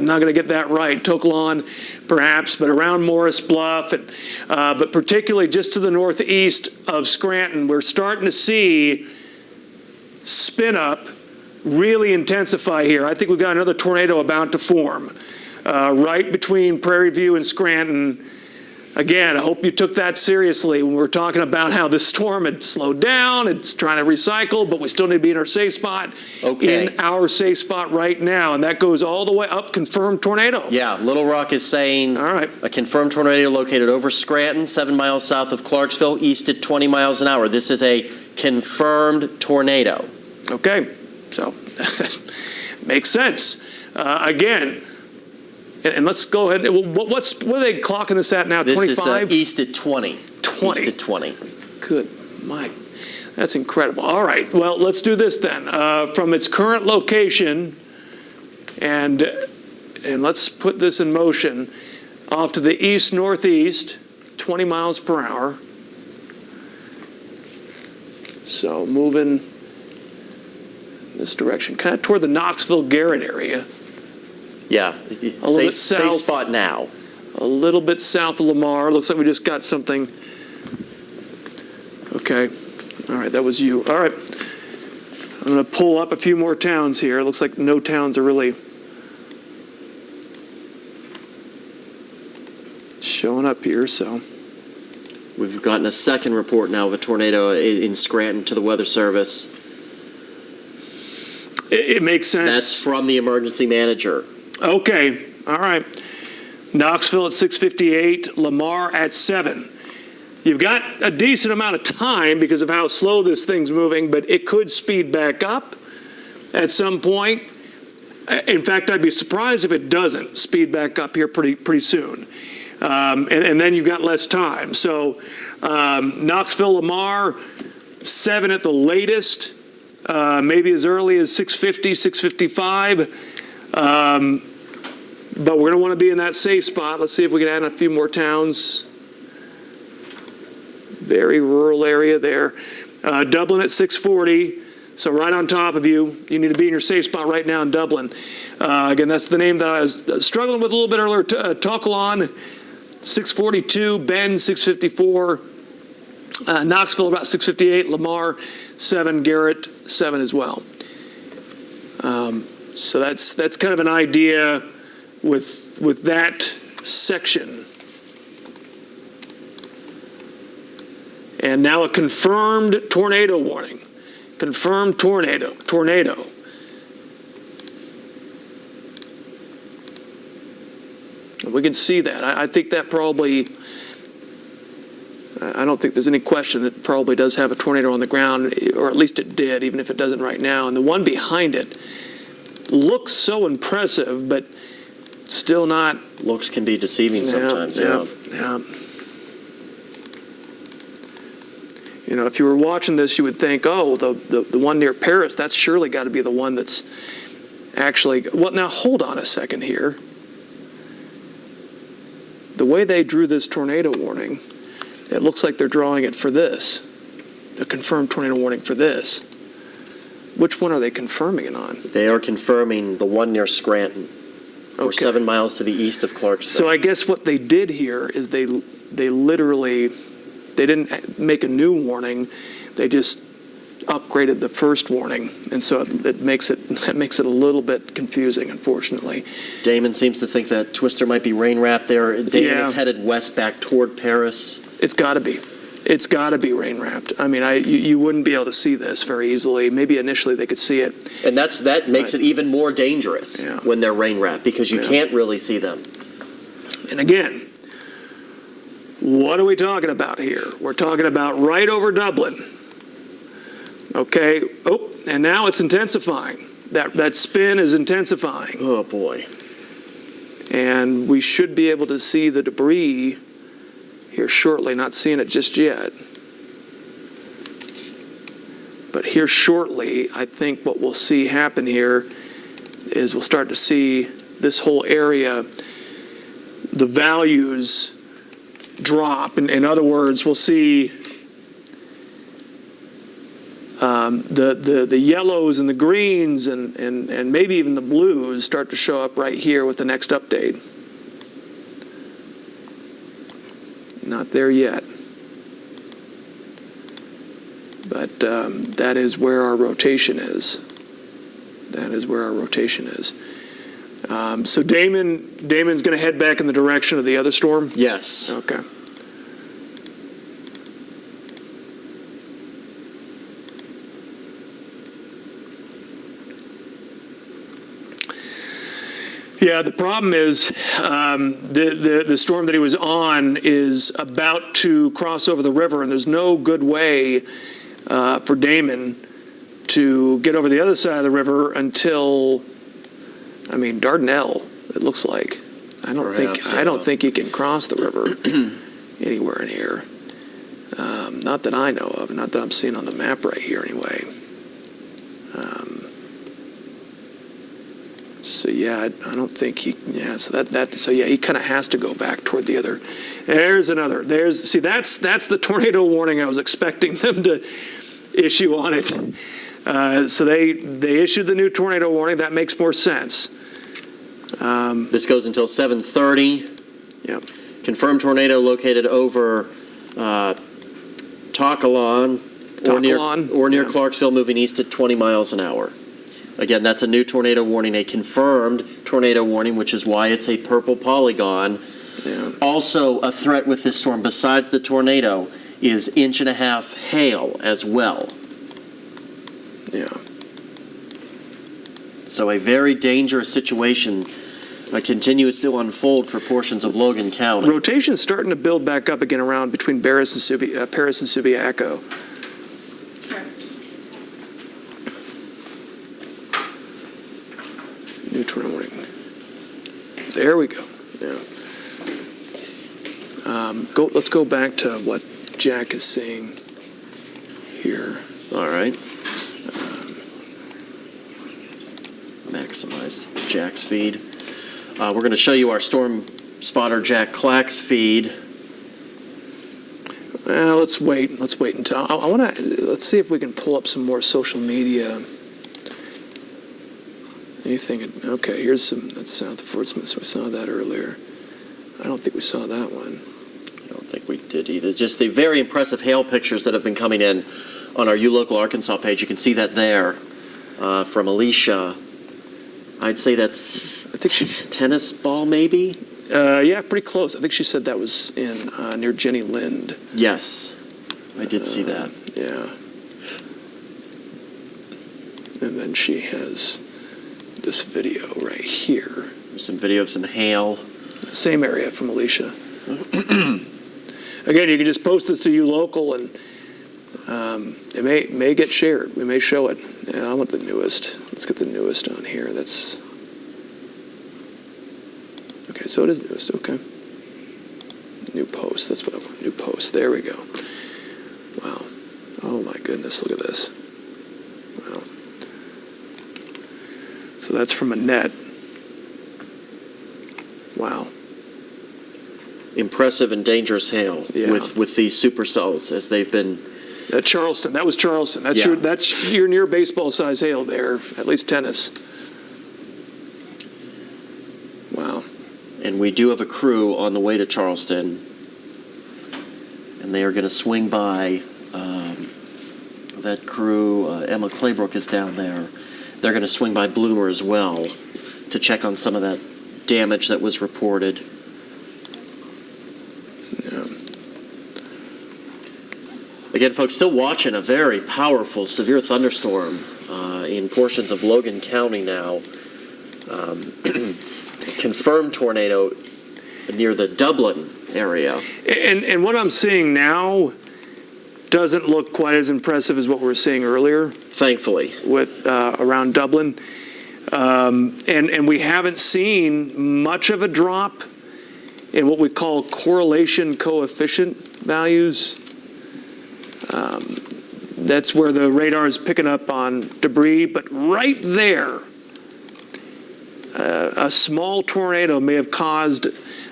not going to get that right. Tokelon, perhaps, but around Morris Bluff, and but particularly just to the northeast of Scranton, we're starting to see spin up really intensify here. I think we've got another tornado about to form right between Prairie View and Scranton. Again, I hope you took that seriously when we were talking about how this storm had slowed down. It's trying to recycle, but we still need to be in our safe spot. Okay. In our safe spot right now, and that goes all the way up, confirmed tornado. Yeah, Little Rock is saying All right. a confirmed tornado located over Scranton, 7 miles south of Clarksville, east at 20 miles an hour. This is a confirmed tornado. Okay, so makes sense. Again, and let's go ahead. What are they clocking this at now? This 25? is east at 20. 20. East at 20. Good, Mike. That's incredible. All right, well, let's do this then. From its current location, and let's put this in motion, off to the east-northeast, 20 miles per hour. So moving this direction, kind of toward the Knoxville-Garrett area. Yeah, little bit safe south. spot now. A little bit south of Lamar. Looks like we just got something. Okay. All right, that was you. All right. I'm going to pull up a few more towns here. Looks like no towns are really showing up here, so. We've gotten a second report now of a tornado in Scranton to the Weather Service. It makes sense. That's from the emergency manager. Okay. All right. Knoxville at 6:58, Lamar at 7. You've got a decent amount of time because of how slow this thing's moving, but it could speed back up at some point. In fact, I'd be surprised if it doesn't speed back up here pretty soon. And then you've got less time. So Knoxville, Lamar, 7 at the latest, maybe as early as 6:50, 6:55. But we're going to want to be in that safe spot. Let's see if we can add a few more towns. Very rural area there. Dublin at 6:40, so right on top of you. You need to be in your safe spot right now in Dublin. Again, that's the name that I was struggling with a little bit earlier. Tuckalon, 6:42, Bend, 6:54, Knoxville about 6:58, Lamar, 7, Garrett, 7 as well. So that's kind of an idea with that section. And now a confirmed tornado warning. Confirmed tornado. We can see that. I think that probably, I don't think there's any question it probably does have a tornado on the ground, or at least it did, even if it doesn't right now. And the one behind it looks so impressive, but still not. Looks can be deceiving sometimes. Yeah. You know, if you were watching this, you would think, oh, the one near Paris, that's surely got to be the one that's actually, well, now hold on a second here. The way they drew this tornado warning, it looks like they're drawing it for this, a confirmed tornado warning for this. Which one are they confirming it on? They are confirming the one near Scranton. We're 7 miles to the east of Clarksville. So I guess what they did here is they literally, they didn't make a new warning. They just upgraded the first warning, and so that makes it a little bit confusing, unfortunately. Damon seems to think that Twister might be rain wrapped there. Damon is headed west back toward Paris. It's got to be. It's got to be rain wrapped. I mean, you wouldn't be able to see this very easily. Maybe initially they could see it. And that makes it even more dangerous when they're rain wrapped, because you can't really see them. And again, what are we talking about here? We're talking about right over Dublin. Okay. Oh, and now it's intensifying. That spin is intensifying. Oh, boy. And we should be able to see the debris here shortly. Not seeing it just yet. But here shortly, I think what we'll see happen here is we'll start to see this whole area, the values drop. In other words, we'll see the yellows and the greens and maybe even the blues start to show up right here with the next update. Not there yet. But that is where our rotation is. That is where our rotation is. So Damon's going to head back in the direction of the other storm? Yes. Okay. Yeah, the problem is the storm that he was on is about to cross over the river, and there's no good way for Damon to get over the other side of the river until, I mean, Dardanelle, it looks like. I don't think he can cross the river anywhere in here. Not that I know of, not that I'm seeing on the map right here anyway. So yeah, I don't think he. Yeah, so he kind of has to go back toward the other. There's another. That's the tornado warning I was expecting them to issue on it. So they issued the new tornado warning. That makes more sense. This goes until 7:30. Yeah. Confirmed tornado located over Tocalon or near Clarksville, moving east at 20 miles an hour. Again, that's a new tornado warning, a confirmed tornado warning, which is why it's a purple polygon. Yeah. Also, a threat with this storm, besides the tornado, is 1.5 inches hail as well. Yeah. So a very dangerous situation continues to unfold for portions of Logan County. Rotation's starting to build back up again around between Paris and Subiaco. New tornado warning. There we go. Yeah. Let's go back to what Jack is saying here. All right. Maximize Jack's feed. We're going to show you our storm spotter Jack Clack's feed. Well, let's wait. Let's wait until let's see if we can pull up some more social media. Anything? Okay, here's that's south of Fort Smith. So we saw that earlier. I don't think we saw that one. I don't think we did either. Just the very impressive hail pictures that have been coming in on our ULocal Arkansas page. You can see that there from Alicia. I'd say that's tennis ball, maybe? Yeah, pretty close. I think she said that was in near Jenny Lind. Yes, I did see that. Yeah. And then she has this video right here. There's some video of some hail. Same area from Alicia. Again, you can just post this to ULocal, and it may get shared. We may show it. Yeah, I want the newest. Let's get the newest on here. That's okay. So it is newest. Okay. New post. That's what I want. New post. There we go. Wow. Oh my goodness. Look at this. Wow. So that's from Annette. Wow. Impressive and dangerous hail Yeah. with these supercells as they've been. Charleston. That was Charleston. That's Yeah. that's your near baseball size hail there. At least tennis. Wow. And we do have a crew on the way to Charleston, and they are going to swing by. That crew, Emma Claybrook is down there. They're going to swing by Bloomer as well to check on some of that damage that was reported. Yeah. Again, folks, still watching a very powerful, severe thunderstorm in portions of Logan County now. Confirmed tornado near the Dublin area. And what I'm seeing now doesn't look quite as impressive as what we were seeing earlier Thankfully. with around Dublin. And we haven't seen much of a drop in what we call correlation coefficient values. That's where the radar is picking up on debris, but right there, a small tornado may have caused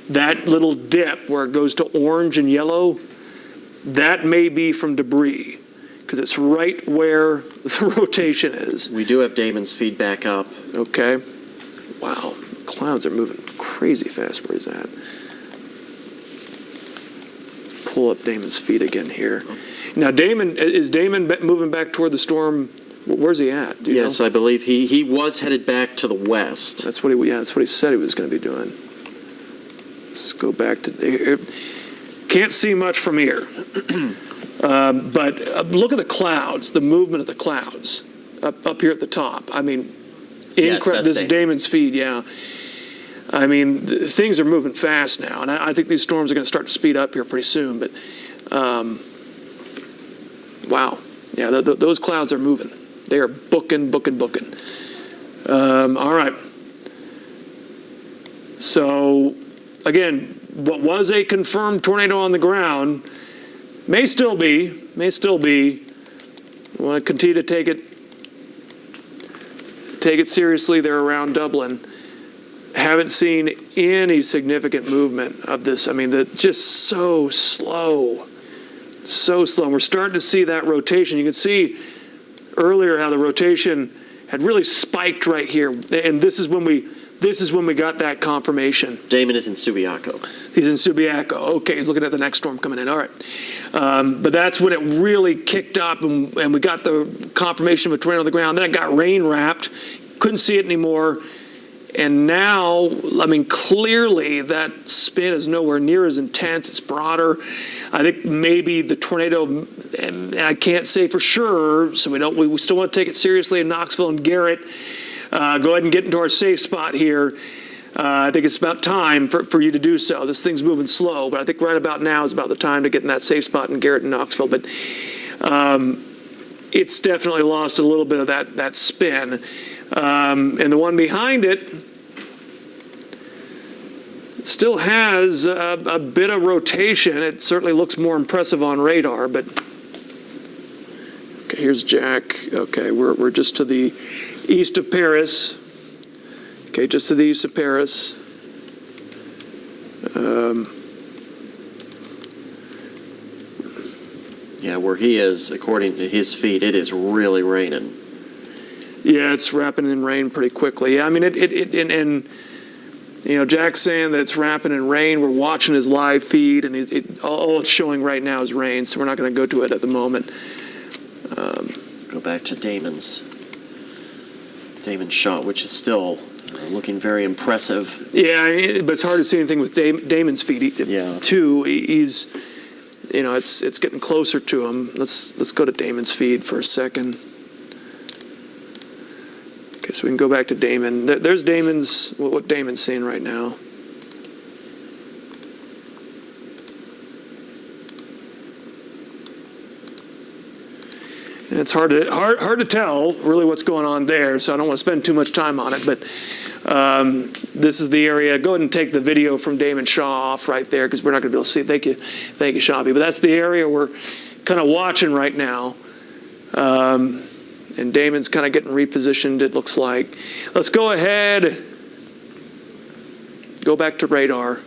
that little dip where it goes to orange and yellow. That may be from debris, because it's right where the rotation is. We do have Damon's feedback up. Okay. Wow. Clouds are moving crazy fast. Where is that? Pull up Damon's feed again here. Now, is Damon moving back toward the storm? Where's he at? Do you Yes, know? I believe he was headed back to the west. That's what he said he was going to be doing. Let's go back to there. Can't see much from here. But look at the clouds, the movement of the clouds up here at the top. I mean, Yes, that's this is Damon's feed, yeah. I mean, things are moving fast now, and I think these storms are going to start to speed up here pretty soon. But wow, yeah, those clouds are moving. They are booking. All right. So again, what was a confirmed tornado on the ground may still be. We want to continue to take it seriously there around Dublin. Haven't seen any significant movement of this. I mean, just so slow. And we're starting to see that rotation. You can see earlier how the rotation had really spiked right here, and this is when we got that confirmation. Damon is in Subiaco. He's in Subiaco. Okay, he's looking at the next storm coming in. All right. But that's when it really kicked up, and we got the confirmation of a tornado on the ground. Then it got rain wrapped. Couldn't see it anymore. And now, I mean, clearly that spin is nowhere near as intense. It's broader. I think maybe the tornado, and I can't say for sure, so we still want to take it seriously in Knoxville and Garrett. Go ahead and get into our safe spot here. I think it's about time for you to do so. This thing's moving slow, but I think right about now is about the time to get in that safe spot in Garrett and Knoxville. But it's definitely lost a little bit of that spin. And the one behind it still has a bit of rotation. It certainly looks more impressive on radar, but okay, here's Jack. Okay, we're just to the east of Paris. Okay, just to the east of Paris. Yeah, where he is, according to his feed, it is really raining. Yeah, it's wrapping in rain pretty quickly. Yeah, I mean, and you know, Jack's saying that it's wrapping in rain. We're watching his live feed, and all it's showing right now is rain, so we're not going to go to it at the moment. Go back to Damon's shot, which is still looking very impressive. Yeah, but it's hard to see anything with Damon's feed, too. He's, you know, it's getting closer to him. Let's go to Damon's feed for a second. Okay, so we can go back to Damon. There's Damon's, what Damon's seeing right now. And it's hard to tell really what's going on there, so I don't want to spend too much time on it. But this is the area. Go ahead and take the video from Damon Shaw off right there, because we're not going to be able to see it. Thank you, Shabby. But that's the area we're kind of watching right now. And Damon's kind of getting repositioned, it looks like. Let's go ahead, go back to radar.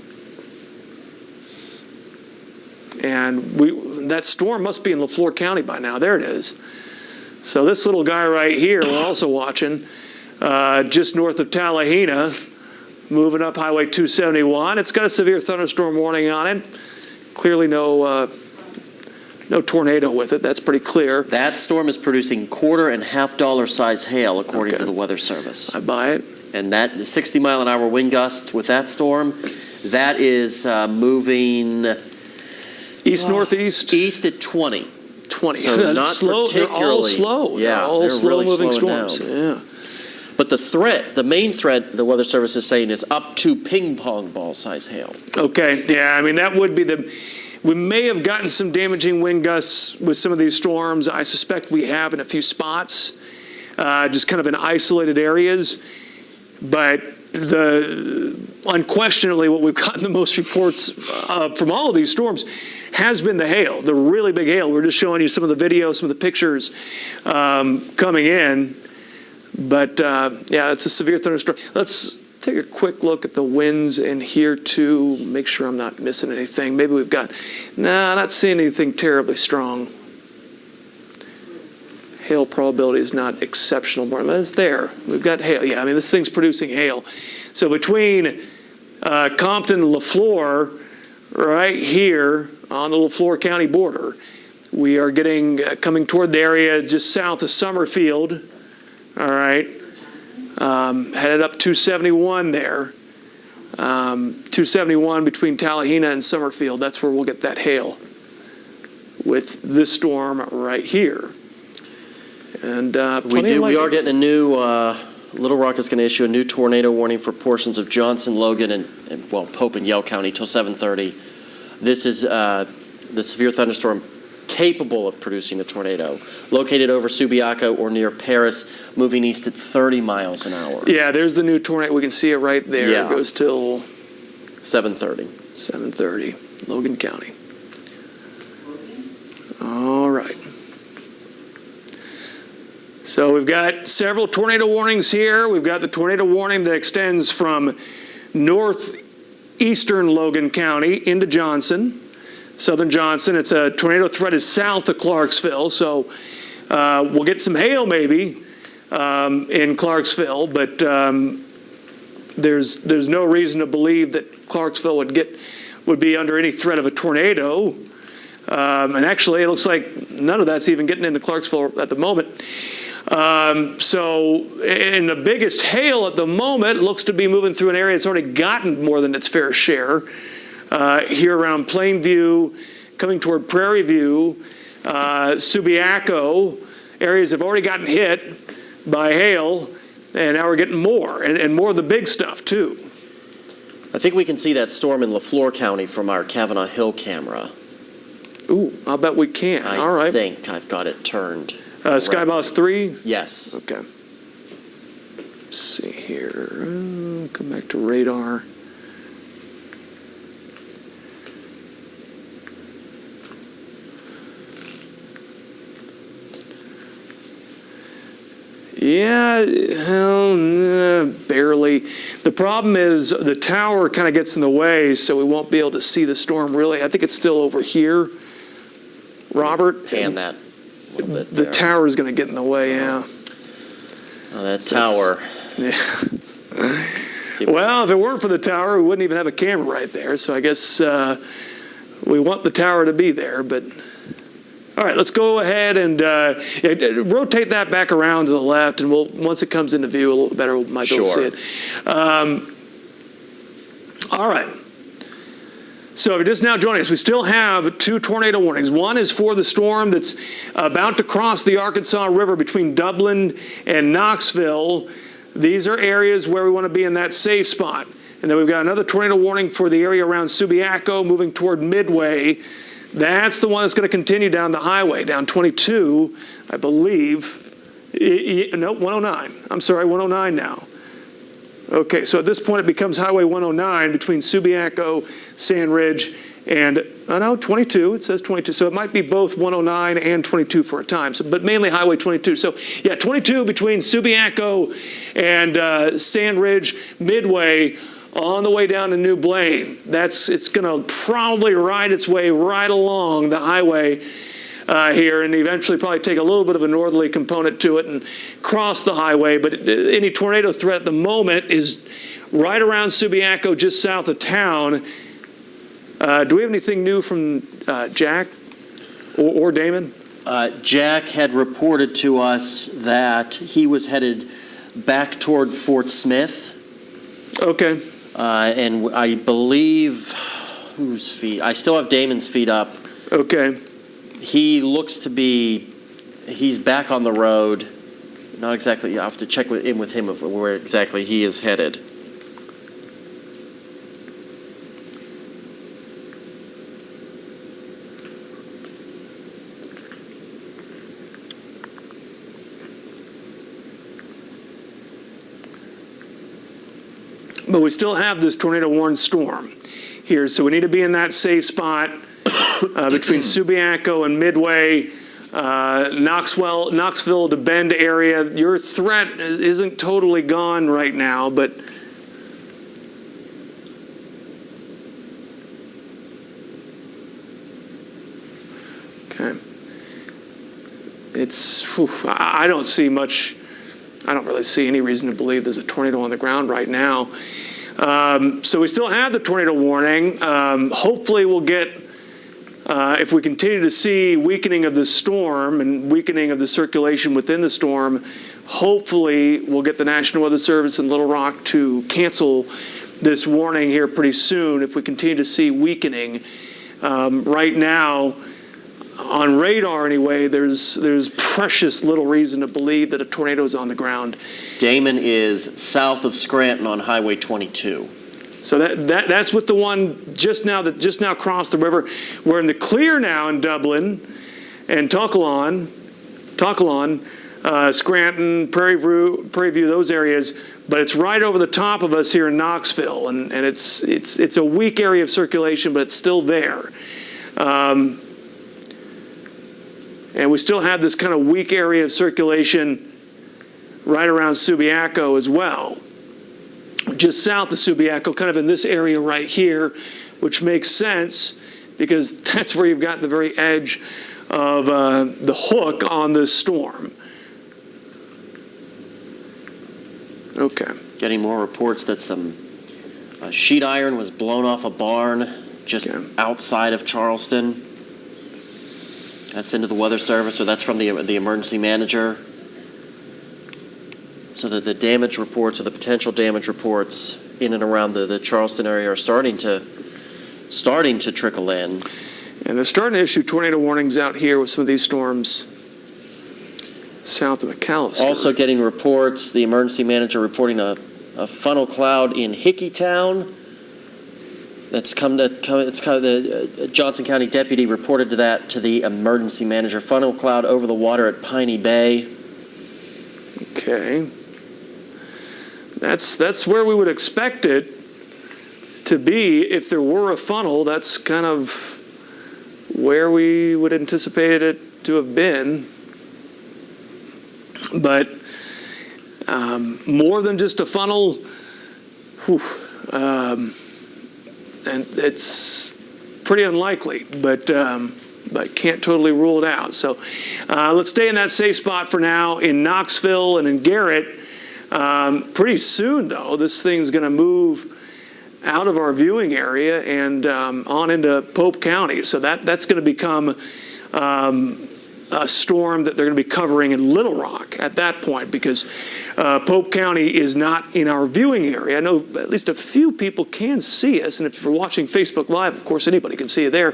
And that storm must be in LaFleur County by now. There it is. So this little guy right here, we're also watching, just north of Tallahena, moving up Highway 271. It's got a severe thunderstorm warning on it. Clearly no tornado with it. That's pretty clear. That storm is producing $1.25 and $half size hail, according to the Weather Service. I buy it. And that 60-mile-an-hour wind gusts with that storm, that is moving east-northeast? East at 20. 20. So not slow. particularly. They're all slow. Yeah, they're all slow-moving really storms. down. Yeah. But the main threat, the Weather Service is saying, is up to ping-pong ball-size hail. Okay, yeah, I mean, that would be we may have gotten some damaging wind gusts with some of these storms. I suspect we have in a few spots, just kind of in isolated areas. But unquestionably, what we've gotten the most reports from all of these storms has been the hail, the really big hail. We're just showing you some of the videos, some of the pictures coming in. But yeah, it's a severe thunderstorm. Let's take a quick look at the winds in here too, make sure I'm not missing anything. Maybe we've got, not seeing anything terribly strong. Hail probability is not exceptional, but it's there. We've got hail. Yeah, I mean, this thing's producing hail. So between Compton and LaFleur, right here on the LaFleur County border, we are coming toward the area just south of Summerfield. All right. Headed up 271 there. 271 between Tallahena and Summerfield. That's where we'll get that hail with this storm right here. And we are getting a new Little Rock is going to issue a new tornado warning for portions of Johnson, Logan, and Pope and Yell County till 7:30. This is the severe thunderstorm capable of producing a tornado, located over Subiaco or near Paris, moving east at 30 miles an hour. Yeah, there's the new tornado. We can see it right there. Yeah. It goes till 7:30. 7:30, Logan County. All right. So we've got several tornado warnings here. We've got the tornado warning that extends from northeastern Logan County into Johnson, southern Johnson. It's a tornado threat is south of Clarksville, so we'll get some hail maybe in Clarksville, but there's no reason to believe that Clarksville would be under any threat of a tornado. And actually, it looks like none of that's even getting into Clarksville at the moment. So, and the biggest hail at the moment looks to be moving through an area that's already gotten more than its fair share. Here around Plainview, coming toward Prairie View, Subiaco, areas have already gotten hit by hail, and now we're getting more, and more of the big stuff, too. I think we can see that storm in LaFleur County from our Kavanaugh Hill camera. Ooh, I'll bet we can. All right. I think I've got it turned. Skyboss 3? Yes. Okay. Let's see here. Come back to radar. Yeah, barely. The problem is the tower kind of gets in the way, so we won't be able to see the storm really. I think it's still over here. Robert? Pan that a little bit The there. tower is going to get in the way, yeah. Oh, that tower. Yeah. See, Well, if it weren't for the tower, we wouldn't even have a camera right there. So I guess we want the tower to be there. But all right, let's go ahead and rotate that back around to the left, and once it comes into view a little better, we might be able to see it. All right. So if you're just now joining us, we still have 2 tornado warnings. One is for the storm that's about to cross the Arkansas River between Dublin and Knoxville. These are areas where we want to be in that safe spot. And then we've got another tornado warning for the area around Subiaco moving toward Midway. That's the one that's going to continue down the highway, down 22, I believe. No, 109. I'm sorry, 109 now. Okay, so at this point it becomes Highway 109 between Subiaco, Sand Ridge, and, 22. It says 22. So it might be both 109 and 22 for a time, but mainly Highway 22. So, yeah, 22 between Subiaco and Sand Ridge, Midway, on the way down to New Blaine. It's going to probably ride its way right along the highway here, and eventually probably take a little bit of a northerly component to it and cross the highway. But any tornado threat at the moment is right around Subiaco, just south of town. Do we have anything new from Jack or Damon? Jack had reported to us that he was headed back toward Fort Smith. Okay. And I believe, whose feed? I still have Damon's feed up. Okay. He looks to be, he's back on the road. Not exactly, I have to check in with him of where exactly he is headed. But we still have this tornado warned storm here, so we need to be in that safe spot between Subiaco and Midway, Knoxville to Bend area. Your threat isn't totally gone right now, but okay. I don't see much. I don't really see any reason to believe there's a tornado on the ground right now. So we still have the tornado warning. Hopefully we'll get, if we continue to see weakening of the storm and weakening of the circulation within the storm, hopefully we'll get the National Weather Service in Little Rock to cancel this warning here pretty soon if we continue to see weakening. Right now, on radar anyway, there's precious little reason to believe that a tornado is on the ground. Damon is south of Scranton on Highway 22. So that's with the one just now crossed the river. We're in the clear now in Dublin and Tuckalon, Scranton, Prairie View, those areas. But it's right over the top of us here in Knoxville, and it's a weak area of circulation, but it's still there. And we still have this kind of weak area of circulation right around Subiaco as well. Just south of Subiaco, kind of in this area right here, which makes sense because that's where you've got the very edge of the hook on this storm. Okay. Getting more reports that some sheet iron was blown off a barn just outside of Charleston. That's into the Weather Service, or that's from the emergency manager. So that the damage reports, or the potential damage reports in and around the Charleston area are starting to trickle in. And they're starting to issue tornado warnings out here with some of these storms south of McAllister. Also getting reports, the emergency manager reporting a funnel cloud in Hickeytown. The Johnson County deputy reported that to the emergency manager. Funnel cloud over the water at Piney Bay. Okay. That's where we would expect it to be if there were a funnel. That's kind of where we would anticipate it to have been. But more than just a funnel, and it's pretty unlikely, but can't totally rule it out. So let's stay in that safe spot for now in Knoxville and in Garrett. Pretty soon, though, this thing's going to move out of our viewing area and on into Pope County. So that's going to become a storm that they're going to be covering in Little Rock at that point, because Pope County is not in our viewing area. I know at least a few people can see us, and if you're watching Facebook Live, of course, anybody can see you there.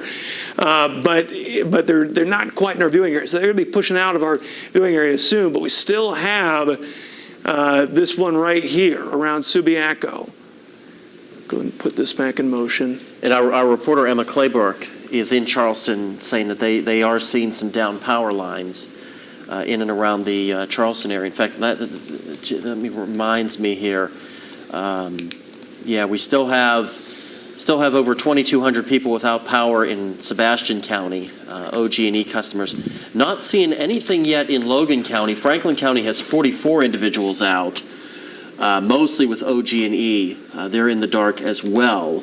But they're not quite in our viewing area, so they're going to be pushing out of our viewing area soon. But we still have this one right here around Subiaco. Go ahead and put this back in motion. And our reporter Emma Clayburke is in Charleston saying that they are seeing some down power lines in and around the Charleston area. In fact, that reminds me here. We still have over 2,200 people without power in Sebastian County, OG&E customers. Not seeing anything yet in Logan County. Franklin County has 44 individuals out, mostly with OG&E. They're in the dark as well.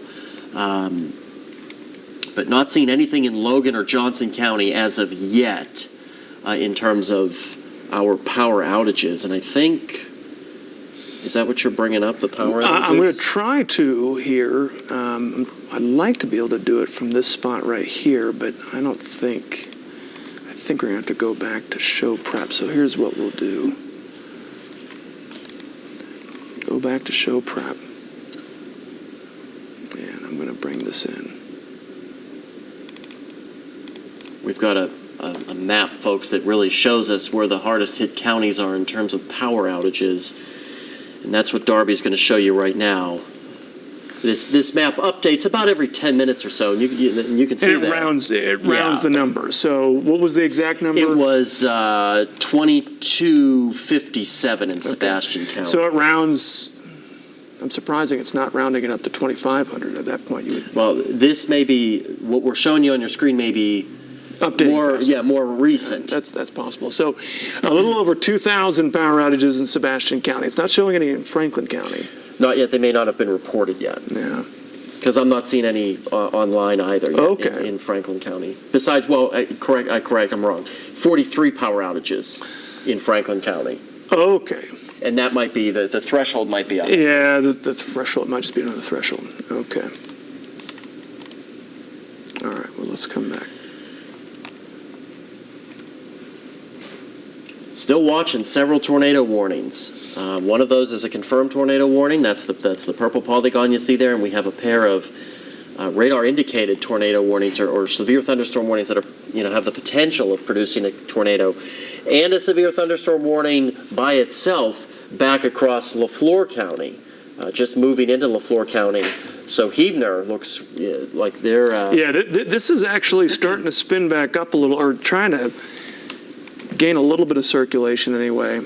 But not seeing anything in Logan or Johnson County as of yet in terms of our power outages. And I think, is that what you're bringing up, the power outages? I'm going to try to here. I'd like to be able to do it from this spot right here, but I think we're going to have to go back to show prep. So here's what we'll do. Go back to show prep. And I'm going to bring this in. We've got a map, folks, that really shows us where the hardest hit counties are in terms of power outages. And that's what Darby's going to show you right now. This map updates about every 10 minutes or so, and you can see that. It rounds the number. So what was the exact number? It was 2257 in Sebastian County. So it rounds. I'm surprising it's not rounding it up to 2,500 at that point. Well, this may be, what we're showing you on your screen may be more recent. That's possible. So a little over 2,000 power outages in Sebastian County. It's not showing any in Franklin County. Not yet. They may not have been reported yet. Yeah. Because I'm not seeing any online either yet in Franklin County. Besides, correct, I'm wrong. 43 power outages in Franklin County. Okay. And that might be, the threshold might be up. Yeah, the threshold might just be another threshold. Okay. All right, well, let's come back. Still watching several tornado warnings. One of those is a confirmed tornado warning. That's the purple polygon you see there, and we have a pair of radar indicated tornado warnings or severe thunderstorm warnings that are, have the potential of producing a tornado, and a severe thunderstorm warning by itself back across LaFleur County, just moving into LaFleur County. So Heavener looks like they're... this is actually starting to spin back up a little, or trying to gain a little bit of circulation anyway.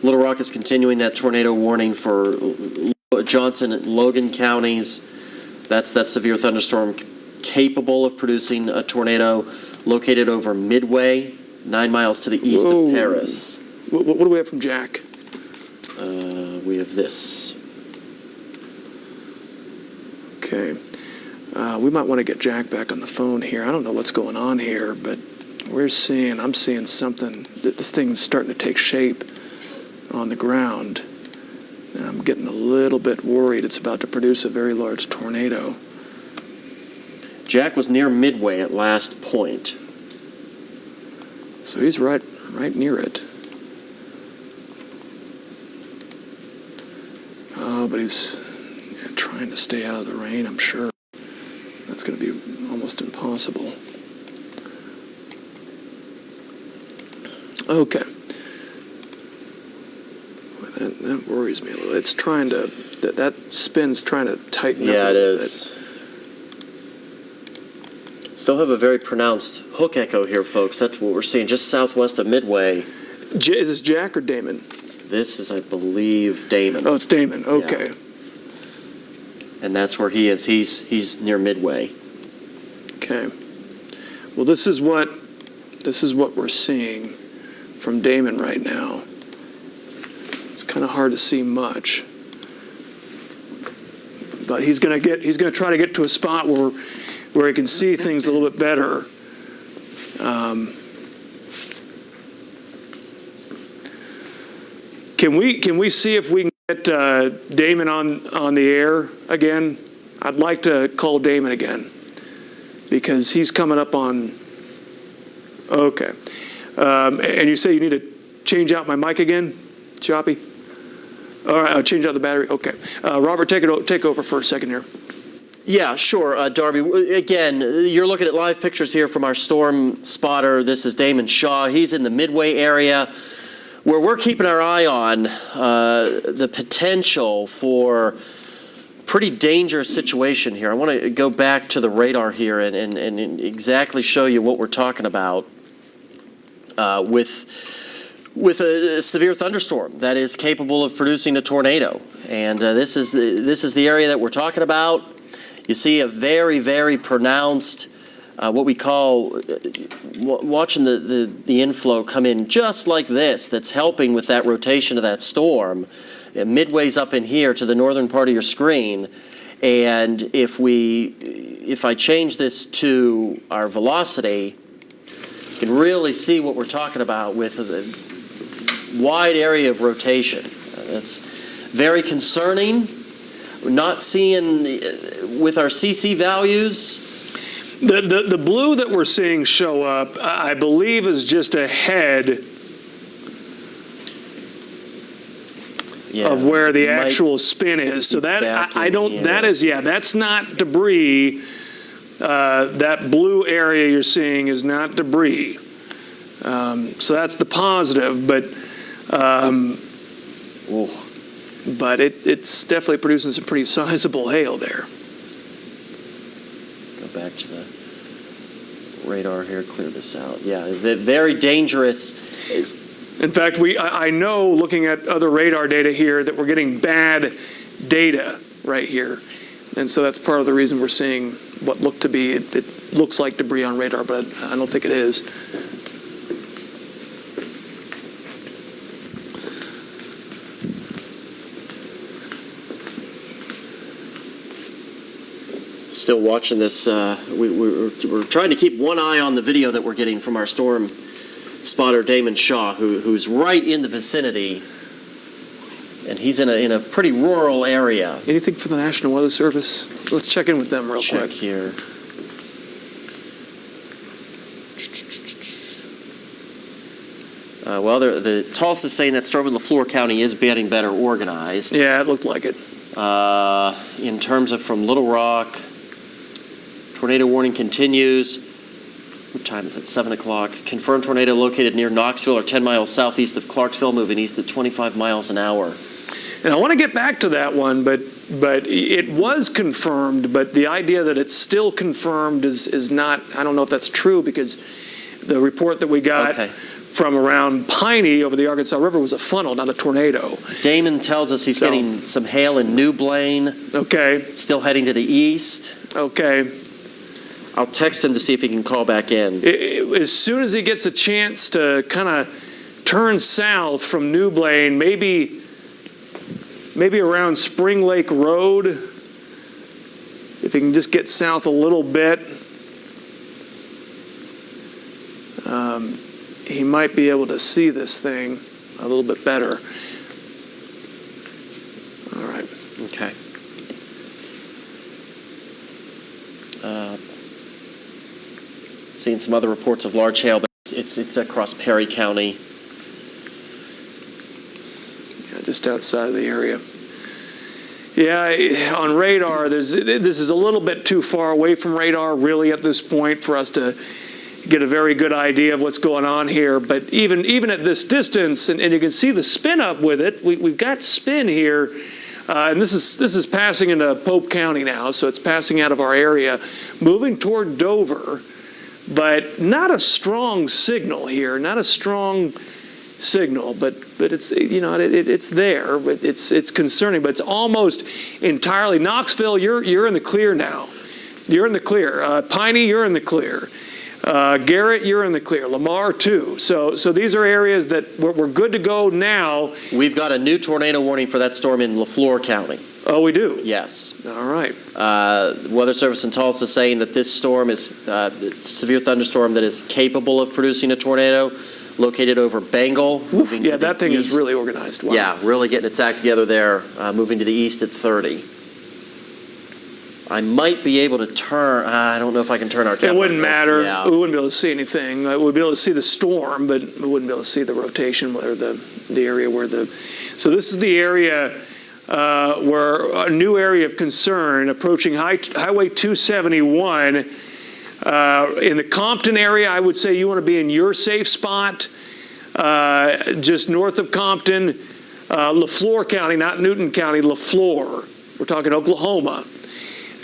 Little Rock is continuing that tornado warning for Johnson and Logan counties. That's that severe thunderstorm capable of producing a tornado located over Midway, 9 miles to the east of Paris. What do we have from Jack? We have this. Okay. We might want to get Jack back on the phone here. I don't know what's going on here, but I'm seeing something. This thing's starting to take shape on the ground. And I'm getting a little bit worried it's about to produce a very large tornado. Jack was near Midway at last point. So he's right near it. Oh, but he's trying to stay out of the rain, I'm sure. That's going to be almost impossible. Okay. That worries me a little. It's trying to, that spin's trying to tighten up a little bit. Yeah, it is. Still have a very pronounced hook echo here, folks. That's what we're seeing just southwest of Midway. Is this Jack or Damon? This is, I believe, Damon. Oh, it's Damon. Okay. Yeah. And that's where he is. He's near Midway. Okay. Well, this is what we're seeing from Damon right now. It's kind of hard to see much, but he's going to try to get to a spot where he can see things a little bit better. Can we see if we can get Damon on the air again? I'd like to call Damon again because he's coming up on. Okay, and you say you need to change out my mic again, Choppy? All right, I'll change out the battery. Okay, Robert, take over for a second here. Yeah, sure, Darby. Again, you're looking at live pictures here from our storm spotter. This is Damon Shaw. He's in the Midway area, where we're keeping our eye on the potential for pretty dangerous situation here. I want to go back to the radar here and exactly show you what we're talking about with a severe thunderstorm that is capable of producing a tornado. And this is the area that we're talking about. You see a very, very pronounced what we call watching the inflow come in just like this. That's helping with that rotation of that storm. Midway's up in here to the northern part of your screen, and if I change this to our velocity, you can really see what we're talking about with a wide area of rotation. That's very concerning. We're not seeing with our CC values. The blue that we're seeing show up, I believe, is just ahead of where the actual spin is. So that that's not debris. That blue area you're seeing is not debris. So that's the positive, but it's definitely producing some pretty sizable hail there. Go back to the radar here, clear this out. Yeah, very dangerous. In fact, I know, looking at other radar data here, that we're getting bad data right here. And so that's part of the reason we're seeing what looked to be, it looks like debris on radar, but I don't think it is. Still watching this. We're trying to keep one eye on the video that we're getting from our storm spotter, Damon Shaw, who's right in the vicinity, and he's in a pretty rural area. Anything from the National Weather Service? Let's check in with them real quick. Check here. Well, the Tulsa is saying that storm in LaFleur County is getting better organized. Yeah, it looked like it. In terms of from Little Rock, tornado warning continues. What time is it? 7 o'clock. Confirmed tornado located near Knoxville or 10 miles southeast of Clarksville, moving east at 25 miles an hour. And I want to get back to that one, but it was confirmed, but the idea that it's still confirmed is not, I don't know if that's true, because the report that we got from around Piney over the Arkansas River was a funnel, not a tornado. Damon tells us he's getting some hail in New Blaine. Okay. Still heading to the east. Okay. I'll text him to see if he can call back in. As soon as he gets a chance to kind of turn south from New Blaine, maybe around Spring Lake Road, if he can just get south a little bit, he might be able to see this thing a little bit better. All right. Okay. Seeing some other reports of large hail, but it's across Perry County. Yeah, just outside of the area. Yeah, on radar, this is a little bit too far away from radar, really, at this point, for us to get a very good idea of what's going on here. But even at this distance, and you can see the spin up with it, we've got spin here. And this is passing into Pope County now, so it's passing out of our area, moving toward Dover, but not a strong signal here, not a strong signal, but it's, you know, it's there, but it's concerning, but it's almost entirely Knoxville. You're in the clear now. You're in the clear. Piney, you're in the clear. Garrett, you're in the clear. Lamar, too. So these are areas that we're good to go now. We've got a new tornado warning for that storm in LaFleur County. Oh, we do? Yes. All right. Weather Service in Tulsa is saying that this storm is a severe thunderstorm that is capable of producing a tornado, located over Bengal. Yeah, that thing is really organized. Wow. Yeah, really getting its act together there, moving to the east at 30. I might be able to turn, I don't know if I can turn our camera. It wouldn't matter. Yeah. We wouldn't be able to see anything. We'd be able to see the storm, but we wouldn't be able to see the rotation or the area where So this is the area where a new area of concern approaching Highway 271. In the Compton area, I would say you want to be in your safe spot, just north of Compton, LaFleur County, not Newton County, LaFleur. We're talking Oklahoma.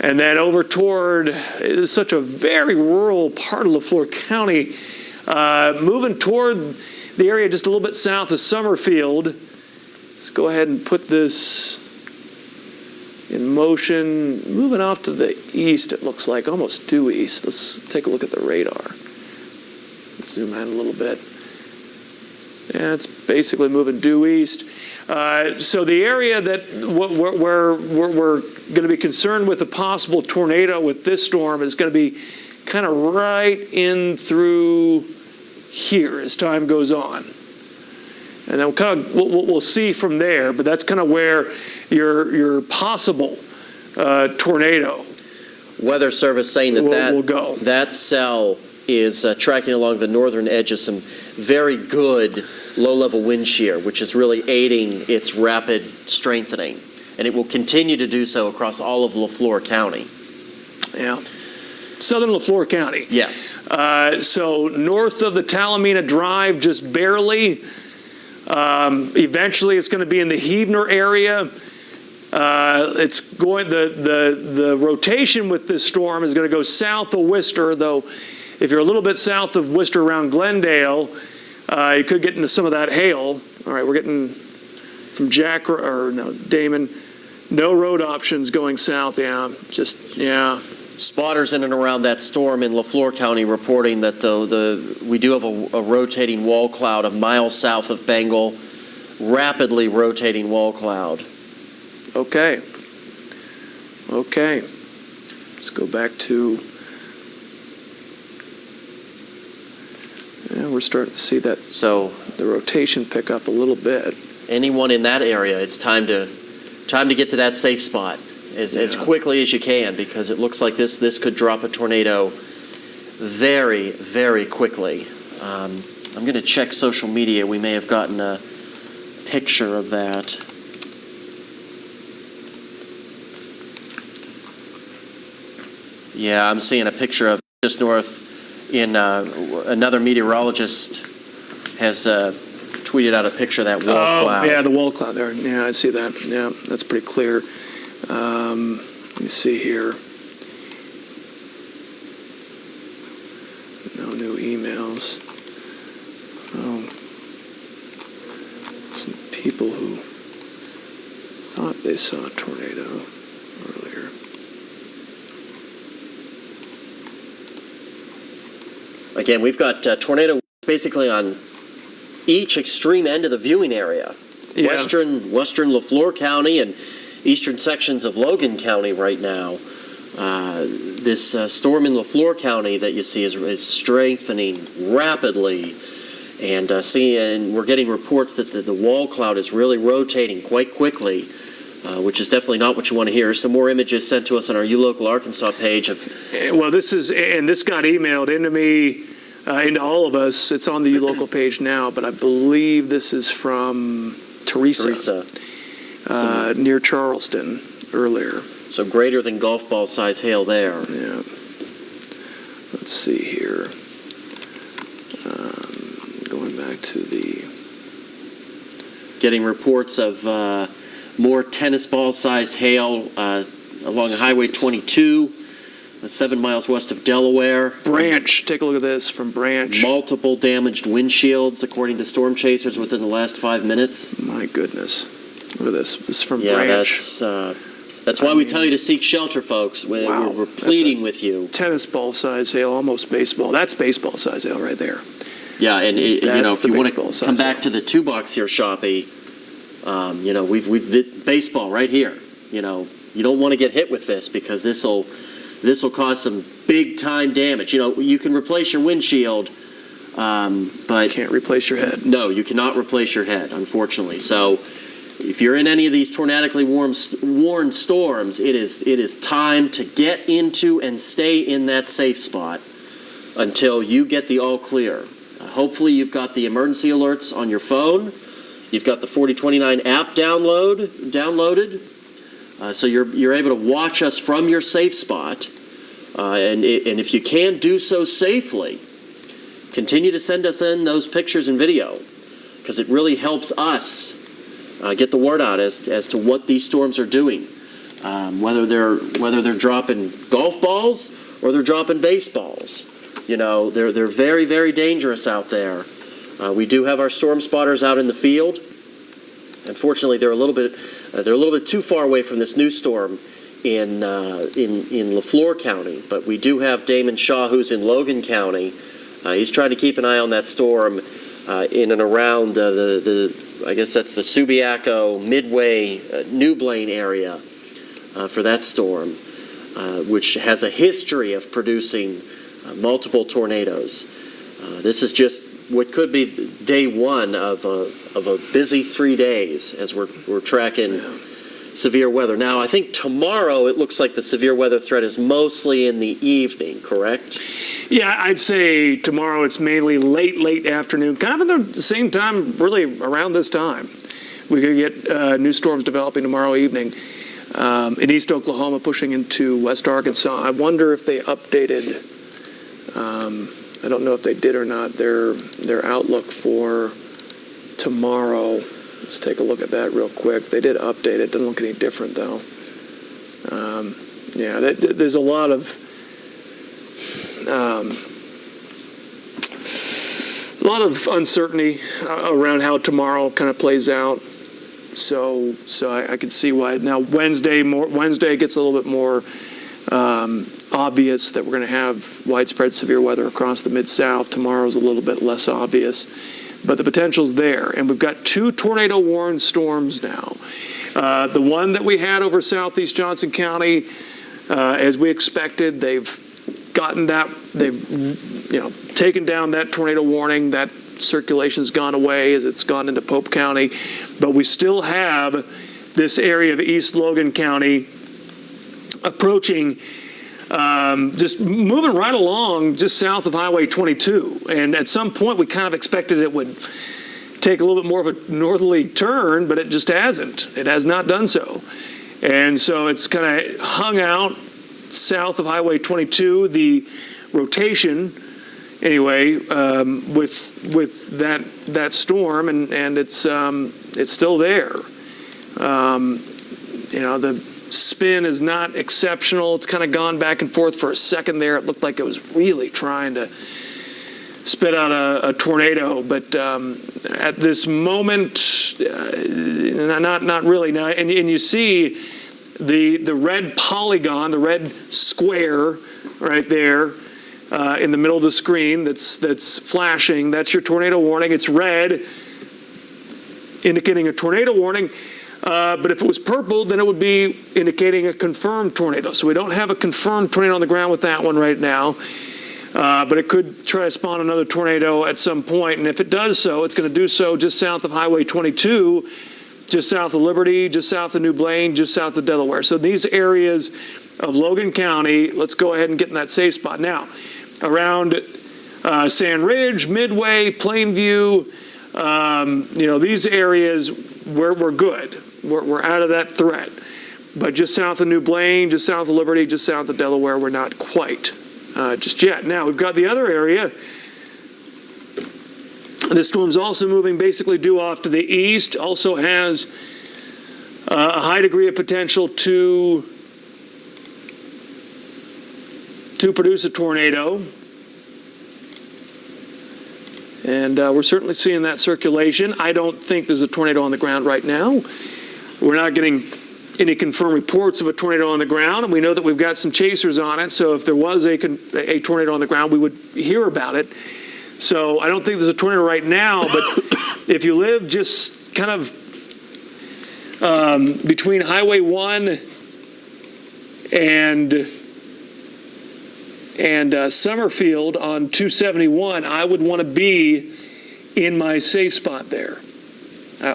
And then over toward, it's such a very rural part of LaFleur County, moving toward the area just a little bit south of Summerfield. Let's go ahead and put this in motion. Moving off to the east, it looks like, almost due east. Let's take a look at the radar. Let's zoom in a little bit. Yeah, it's basically moving due east. So the area that where we're going to be concerned with a possible tornado with this storm is going to be kind of right in through here as time goes on. And then we'll see from there, but that's kind of where your possible tornado Weather Service saying that will go. That cell is tracking along the northern edge of some very good low-level wind shear, which is really aiding its rapid strengthening. And it will continue to do so across all of LaFleur County. Yeah. Southern LaFleur County. Yes. So north of the Talamina Drive, just barely. Eventually, it's going to be in the Heavener area. It's going. The rotation with this storm is going to go south of Worcester, though. If you're a little bit south of Worcester around Glendale, you could get into some of that hail. All right, we're getting from Damon. No road options going south. Yeah. Spotters in and around that storm in LaFleur County reporting that we do have a rotating wall cloud a mile south of Bengal, rapidly rotating wall cloud. Okay. Let's go back to. Yeah, we're starting to see that. So the rotation pick up a little bit. Anyone in that area, it's time to get to that safe spot as quickly as you can, because it looks like this could drop a tornado very, very quickly. I'm going to check social media. We may have gotten a picture of that. Yeah, I'm seeing a picture of just north in another meteorologist has tweeted out a picture of that wall cloud. Yeah, the wall cloud there. Yeah, I see that. Yeah, that's pretty clear. Let me see here. No new emails. Oh, some people who thought they saw a tornado earlier. Again, we've got tornado basically on each extreme end of the viewing area. Yeah. Western LaFleur County and eastern sections of Logan County right now. This storm in LaFleur County that you see is strengthening rapidly. And we're getting reports that the wall cloud is really rotating quite quickly, which is definitely not what you want to hear. Some more images sent to us on our ULocal Arkansas page of. Well, this got emailed into me, into all of us. It's on the ULocal page now, but I believe this is from Teresa. Near Charleston earlier. So greater than golf ball size hail there. Yeah. Let's see here. Going back to the. Getting reports of more tennis ball size hail along Highway 22, 7 miles west of Delaware. Branch. Take a look at this from Branch. Multiple damaged windshields, according to storm chasers, within the last 5 minutes. My goodness. Look at this. This is from Yeah, Branch. that's why we tell you to seek shelter, folks. We're pleading with you. Tennis ball size hail, almost baseball. That's baseball size hail right there. Yeah, and if you want to come back hail. to the 2 bucks here, Shoppy, we've baseball right here. You don't want to get hit with this because this will cause some big time damage. You can replace your windshield, but You can't replace your head. No, you cannot replace your head, unfortunately. So if you're in any of these tornadically warned storms, it is time to get into and stay in that safe spot until you get the all clear. Hopefully you've got the emergency alerts on your phone. You've got the 4029 app downloaded. So you're able to watch us from your safe spot. And if you can do so safely, continue to send us in those pictures and video because it really helps us get the word out as to what these storms are doing. Whether they're dropping golf balls or they're dropping baseballs. They're very, very dangerous out there. We do have our storm spotters out in the field. Unfortunately, they're a little bit too far away from this new storm in LaFleur County. But we do have Damon Shaw, who's in Logan County. He's trying to keep an eye on that storm in and around I guess that's the Subiaco, Midway, New Blaine area for that storm, which has a history of producing multiple tornadoes. This is just what could be day one of a busy 3 days as we're tracking severe weather. Now, I think tomorrow it looks like the severe weather threat is mostly in the evening, correct? Yeah, I'd say tomorrow it's mainly late afternoon, kind of at the same time, really around this time. We could get new storms developing tomorrow evening in East Oklahoma, pushing into West Arkansas. I wonder if they updated. I don't know if they did or not. Their outlook for tomorrow. Let's take a look at that real quick. They did update it. Doesn't look any different though. There's a lot of uncertainty around how tomorrow kind of plays out. So I can see why. Now Wednesday gets a little bit more obvious that we're going to have widespread severe weather across the Mid-South. Tomorrow's a little bit less obvious, but the potential's there. And we've got 2 tornado-warned storms now. The one that we had over southeast Johnson County, as we expected, they've gotten that. They've taken down that tornado warning. That circulation's gone away as it's gone into Pope County, but we still have this area of East Logan County approaching just moving right along just south of Highway 22. And at some point, we kind of expected it would take a little bit more of a northerly turn, but it just hasn't. It has not done so. And so it's kind of hung out south of Highway 22, the rotation, anyway, with that storm, and it's still there. The spin is not exceptional. It's kind of gone back and forth for a second there. It looked like it was really trying to spit out a tornado, but at this moment, not really. Now, and you see the red polygon, the red square right there in the middle of the screen that's flashing. That's your tornado warning. It's red, indicating a tornado warning. But if it was purple, then it would be indicating a confirmed tornado. So we don't have a confirmed tornado on the ground with that one right now. But it could try to spawn another tornado at some point. And if it does so, it's going to do so just south of Highway 22, just south of Liberty, just south of New Blaine, just south of Delaware. So these areas of Logan County, let's go ahead and get in that safe spot. Now, around Sand Ridge, Midway, Plainview, these areas, we're good. We're out of that threat. But just south of New Blaine, just south of Liberty, just south of Delaware, we're not quite just yet. Now, we've got the other area. This storm's also moving basically due off to the east, also has a high degree of potential to produce a tornado. And we're certainly seeing that circulation. I don't think there's a tornado on the ground right now. We're not getting any confirmed reports of a tornado on the ground, and we know that we've got some chasers on it, so if there was a tornado on the ground, we would hear about it. So I don't think there's a tornado right now, but if you live just kind of between Highway 1 and Summerfield on 271, I would want to be in my safe spot there.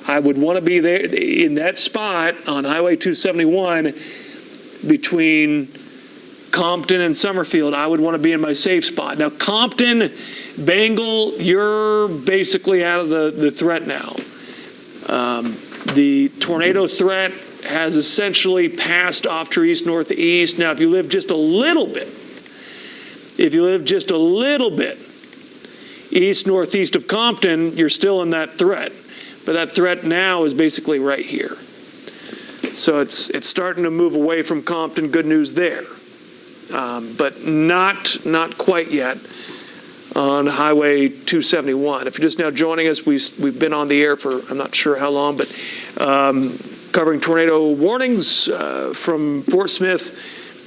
I would want to be there in that spot on Highway 271 between Compton and Summerfield. I would want to be in my safe spot. Now, Compton, Bengal, you're basically out of the threat now. The tornado threat has essentially passed off to east northeast. Now, if you live just a little bit east northeast of Compton, you're still in that threat. But that threat now is basically right here. So it's starting to move away from Compton. Good news there. But not quite yet on Highway 271. If you're just now joining us, we've been on the air for I'm not sure how long, but covering tornado warnings from Fort Smith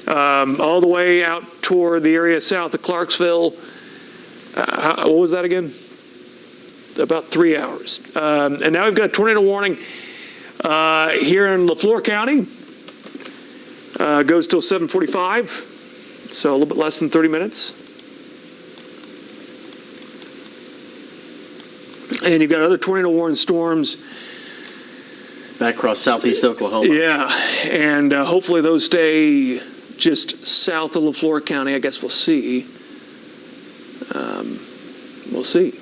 all the way out toward the area south of Clarksville. What was that again? About 3 hours. And now we've got a tornado warning here in LaFleur County. Goes till 7:45, so a little bit less than 30 minutes. And you've got other tornado warning storms back across southeast Oklahoma. Yeah, and hopefully those stay just south of LaFleur County. I guess we'll see. We'll see.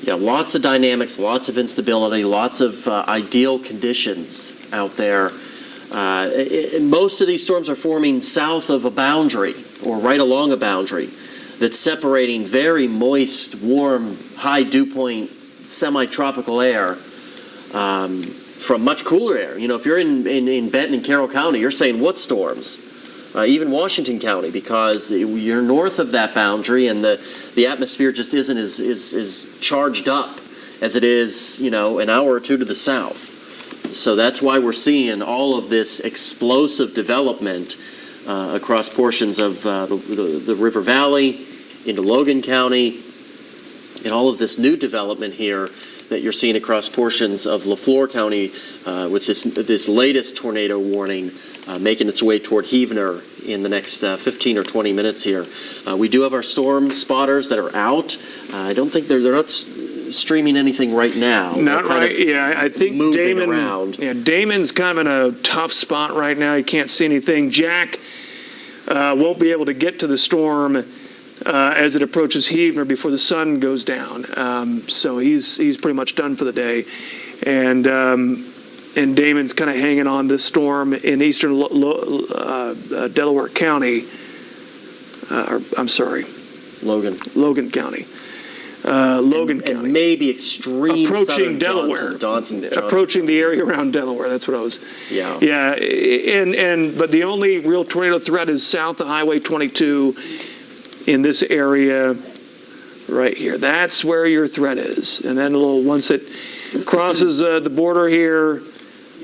Yeah, lots of dynamics, lots of instability, lots of ideal conditions out there. Most of these storms are forming south of a boundary or right along a boundary that's separating very moist, warm, high dew point, semi-tropical air from much cooler air. You know, if you're in Benton and Carroll County, you're saying what storms? Even Washington County, because you're north of that boundary and the atmosphere just isn't as charged up as it is, an hour or two to the south. So that's why we're seeing all of this explosive development across portions of the River Valley, into Logan County, and all of this new development here that you're seeing across portions of LaFleur County with this latest tornado warning making its way toward Heavener in the next 15 or 20 minutes here. We do have our storm spotters that are out. I don't think they're not streaming anything right now. Not They're kind right. of Yeah, I think moving Damon. around. Yeah, Damon's kind of in a tough spot right now. He can't see anything. Jack won't be able to get to the storm as it approaches Heavener before the sun goes down. So he's pretty much done for the day, and Damon's kind of hanging on this storm in eastern Delaware County. I'm sorry, Logan County. Logan County. And maybe extreme approaching southern Delaware, Johnson. approaching the area around Delaware. That's what I was. Yeah. Yeah, but the only real tornado threat is south of Highway 22 in this area right here. That's where your threat is, and then once it crosses the border here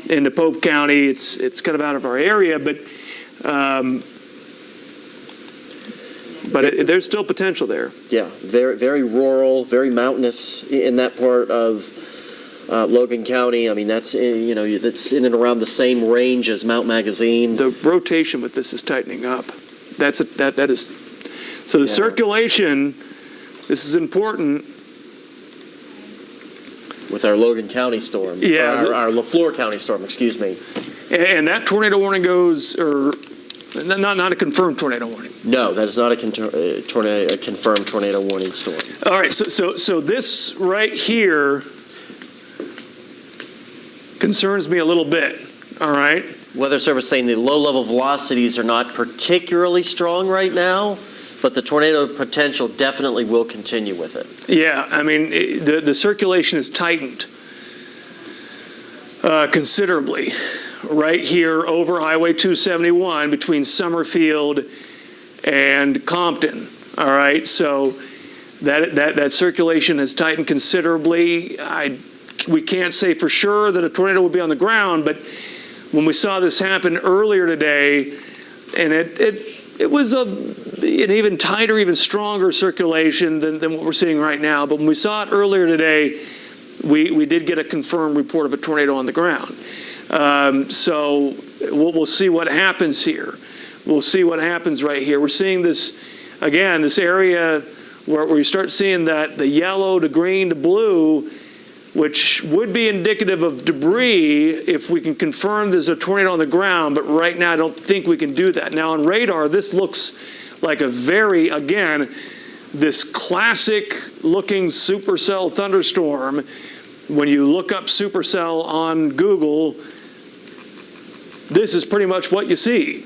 into Pope County, it's kind of out of our area, but. There's still potential there. Yeah, very, very rural, very mountainous in that part of Logan County. I mean, that's that's in and around the same range as Mount Magazine. The rotation with this is tightening up. That is. So the circulation. This is important. With our Logan County storm. Yeah, our LaFleur County storm. Excuse me. And that tornado warning goes, or not a confirmed tornado warning. No, that is not a confirmed tornado warning storm. All right, so this right here concerns me a little bit. All right. Weather Service saying the low-level velocities are not particularly strong right now, but the tornado potential definitely will continue with it. Yeah, I mean the circulation is tightened considerably. Right here over Highway 271 between Summerfield and Compton. All right, so that circulation has tightened considerably. We can't say for sure that a tornado will be on the ground, but when we saw this happen earlier today, and it was an even tighter, even stronger circulation than what we're seeing right now. But when we saw it earlier today, we did get a confirmed report of a tornado on the ground. So we'll see what happens here. We'll see what happens right here. We're seeing this, again, this area where you start seeing that the yellow to green to blue, which would be indicative of debris if we can confirm there's a tornado on the ground, but right now I don't think we can do that. Now on radar, this looks like this classic looking supercell thunderstorm. When you look up supercell on Google, this is pretty much what you see.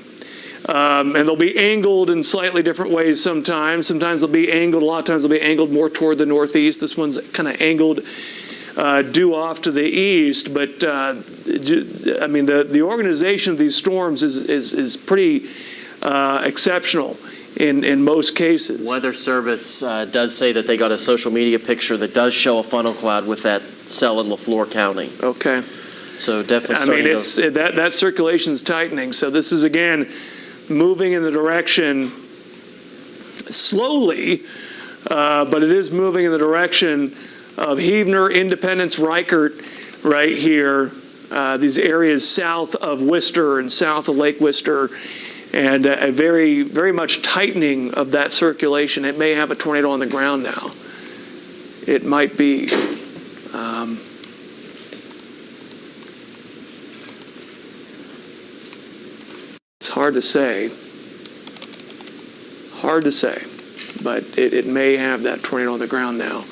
And they'll be angled in slightly different ways sometimes. Sometimes they'll be angled, a lot of times they'll be angled more toward the northeast. This one's kind of angled due off to the east. But, I mean, the organization of these storms is pretty exceptional in most cases. Weather Service does say that they got a social media picture that does show a funnel cloud with that cell in LaFleur County. Okay. So definitely that circulation is tightening. So this is, again, moving in the direction slowly, but it is moving in the direction of Heavener, Independence, Reichert right here, these areas south of Worcester and south of Lake Worcester, and a very, very much tightening of that circulation. It may have a tornado on the ground now. It might be. It's hard to say. Hard to say. But it may have that tornado on the ground now.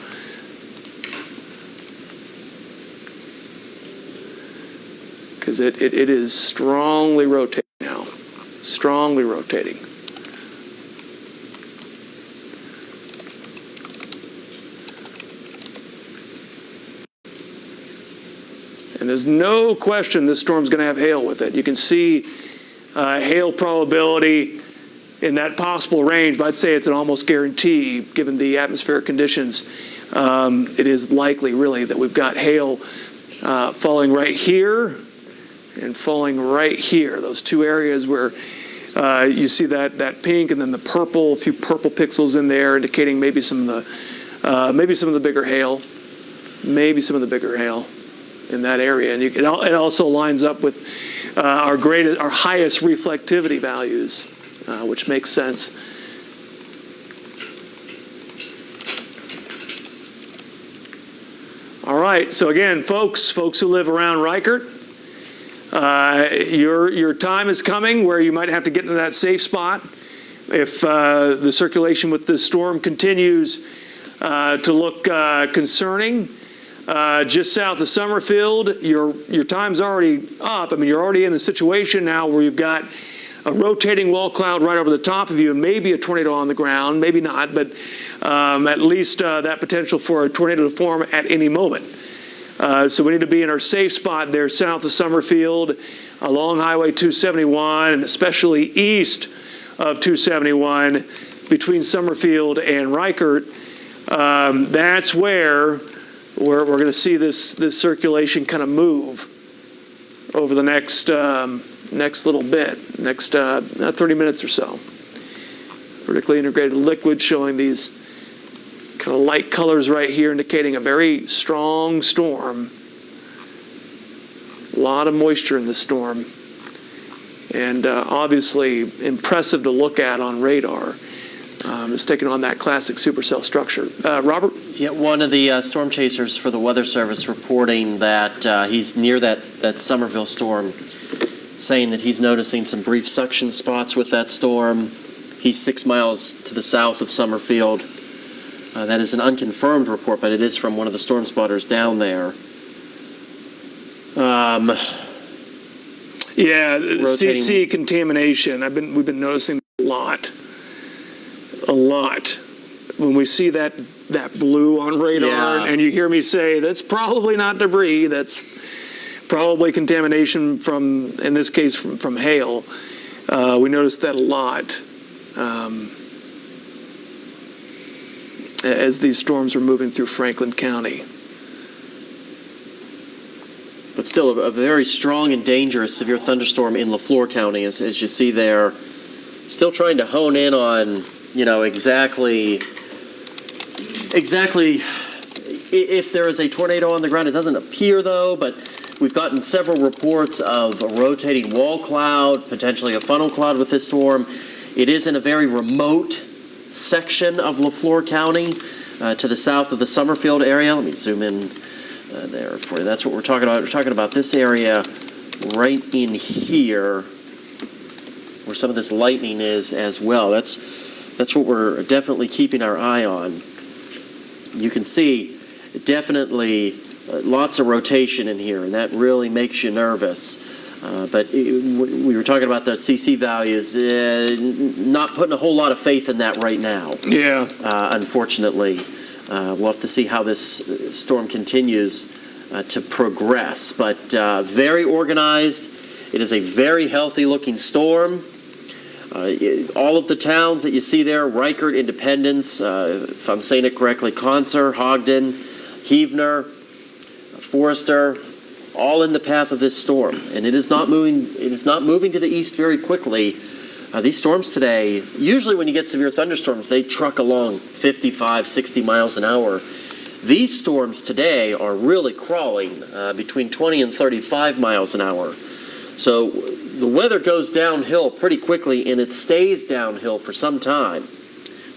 Because it is strongly rotating now. Strongly rotating. And there's no question this storm's going to have hail with it. You can see hail probability in that possible range, but I'd say it's an almost guarantee given the atmospheric conditions. It is likely, really, that we've got hail falling right here and falling right here. Those two areas where you see that pink and then the purple, a few purple pixels in there, indicating maybe some of the bigger hail, in that area. And it also lines up with our highest reflectivity values, which makes sense. right. So again, folks who live around Reichert, your time is coming where you might have to get into that safe spot. If the circulation with this storm continues to look concerning, just south of Summerfield, your time's already up. I mean, you're already in a situation now where you've got a rotating wall cloud right over the top of you, and maybe a tornado on the ground, maybe not, but at least that potential for a tornado to form at any moment. So we need to be in our safe spot there south of Summerfield, along Highway 271, and especially east of 271, between Summerfield and Reichert. That's where we're going to see this circulation kind of move over the next little bit, next 30 minutes or so. Vertically integrated liquid showing these kind of light colors right here, indicating a very strong storm. A lot of moisture in the storm. And obviously impressive to look at on radar. It's taking on that classic supercell structure. Robert? Yeah, one of the storm chasers for the Weather Service reporting that he's near that Somerville storm, saying that he's noticing some brief suction spots with that storm. He's 6 miles to the south of Summerfield. That is an unconfirmed report, but it is from one of the storm spotters down there. Yeah, CC contamination. We've been noticing a lot. When we see that blue on radar, and you hear me say that's probably not debris, that's probably contamination from, in this case, from hail. We noticed that a lot as these storms are moving through Franklin County. But still, a very strong and dangerous severe thunderstorm in Lafleur County, as you see there. Still trying to hone in on, exactly if there is a tornado on the ground. It doesn't appear, though, but we've gotten several reports of a rotating wall cloud, potentially a funnel cloud with this storm. It is in a very remote section of Lafleur County to the south of the Summerfield area. Let me zoom in there for you. That's what we're talking about. We're talking about this area right in here where some of this lightning is as well. That's what we're definitely keeping our eye on. You can see definitely lots of rotation in here, and that really makes you nervous. But we were talking about the CC values, not putting a whole lot of faith in that right now. Yeah. Unfortunately. We'll have to see how this storm continues to progress. But very organized. It is a very healthy-looking storm. All of the towns that you see there, Reichert, Independence, if I'm saying it correctly, Conser, Ogden, Heavener, Forrester, all in the path of this storm. And it is not moving to the east very quickly. These storms today, usually when you get severe thunderstorms, they truck along 55, 60 miles an hour. These storms today are really crawling between 20 and 35 miles an hour. So the weather goes downhill pretty quickly, and it stays downhill for some time,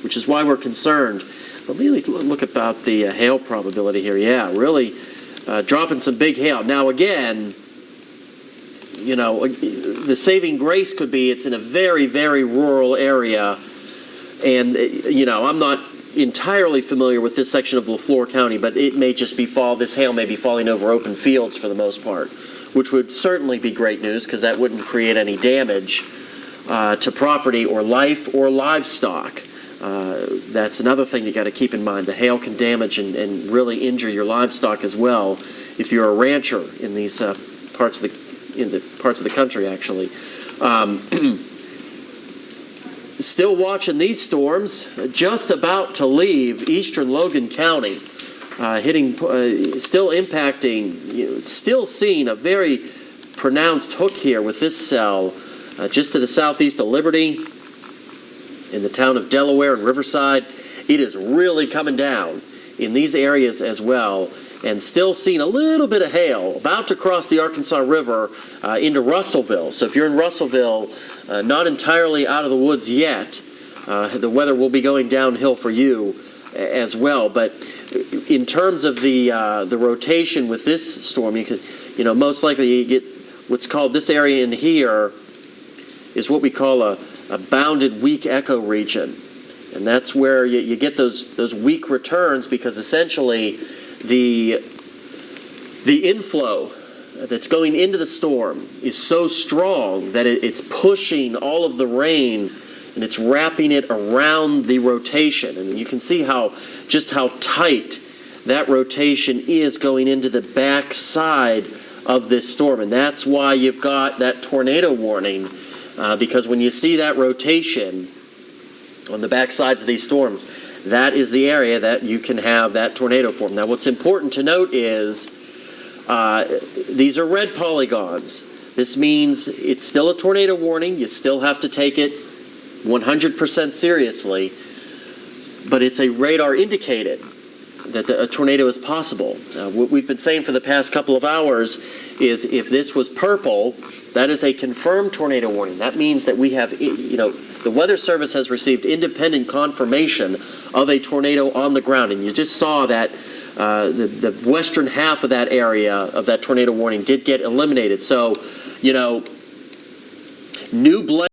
which is why we're concerned. Let me look about the hail probability here. Yeah, really dropping some big hail. Now, again, the saving grace could be it's in a very, very rural area. And, I'm not entirely familiar with this section of Lafleur County, but it may just be this hail may be falling over open fields for the most part, which would certainly be great news because that wouldn't create any damage to property or life or livestock. That's another thing you got to keep in mind. The hail can damage and really injure your livestock as well if you're a rancher in these parts of the country, actually. Still watching these storms, just about to leave eastern Logan County, still impacting, still seeing a very pronounced hook here with this cell just to the southeast of Liberty, in the town of Delaware and Riverside. It is really coming down in these areas as well, and still seeing a little bit of hail about to cross the Arkansas River into Russellville. So if you're in Russellville, not entirely out of the woods yet, the weather will be going downhill for you as well. But in terms of the rotation with this storm, most likely you get what's called, this area in here is what we call a bounded weak echo region. And that's where you get those weak returns, because essentially the inflow that's going into the storm is so strong that it's pushing all of the rain and it's wrapping it around the rotation. And you can see just how tight that rotation is going into the back side of this storm. And that's why you've got that tornado warning, because when you see that rotation on the back sides of these storms, that is the area that you can have that tornado form. Now, what's important to note is these are red polygons. This means it's still a tornado warning. You still have to take it 100% seriously, but it's a radar indicated that a tornado is possible. What we've been saying for the past couple of hours is if this was purple, that is a confirmed tornado warning. That means that we have, the Weather Service has received independent confirmation of a tornado on the ground. And you just saw that the western half of that area of that tornado warning did get eliminated. So, new blend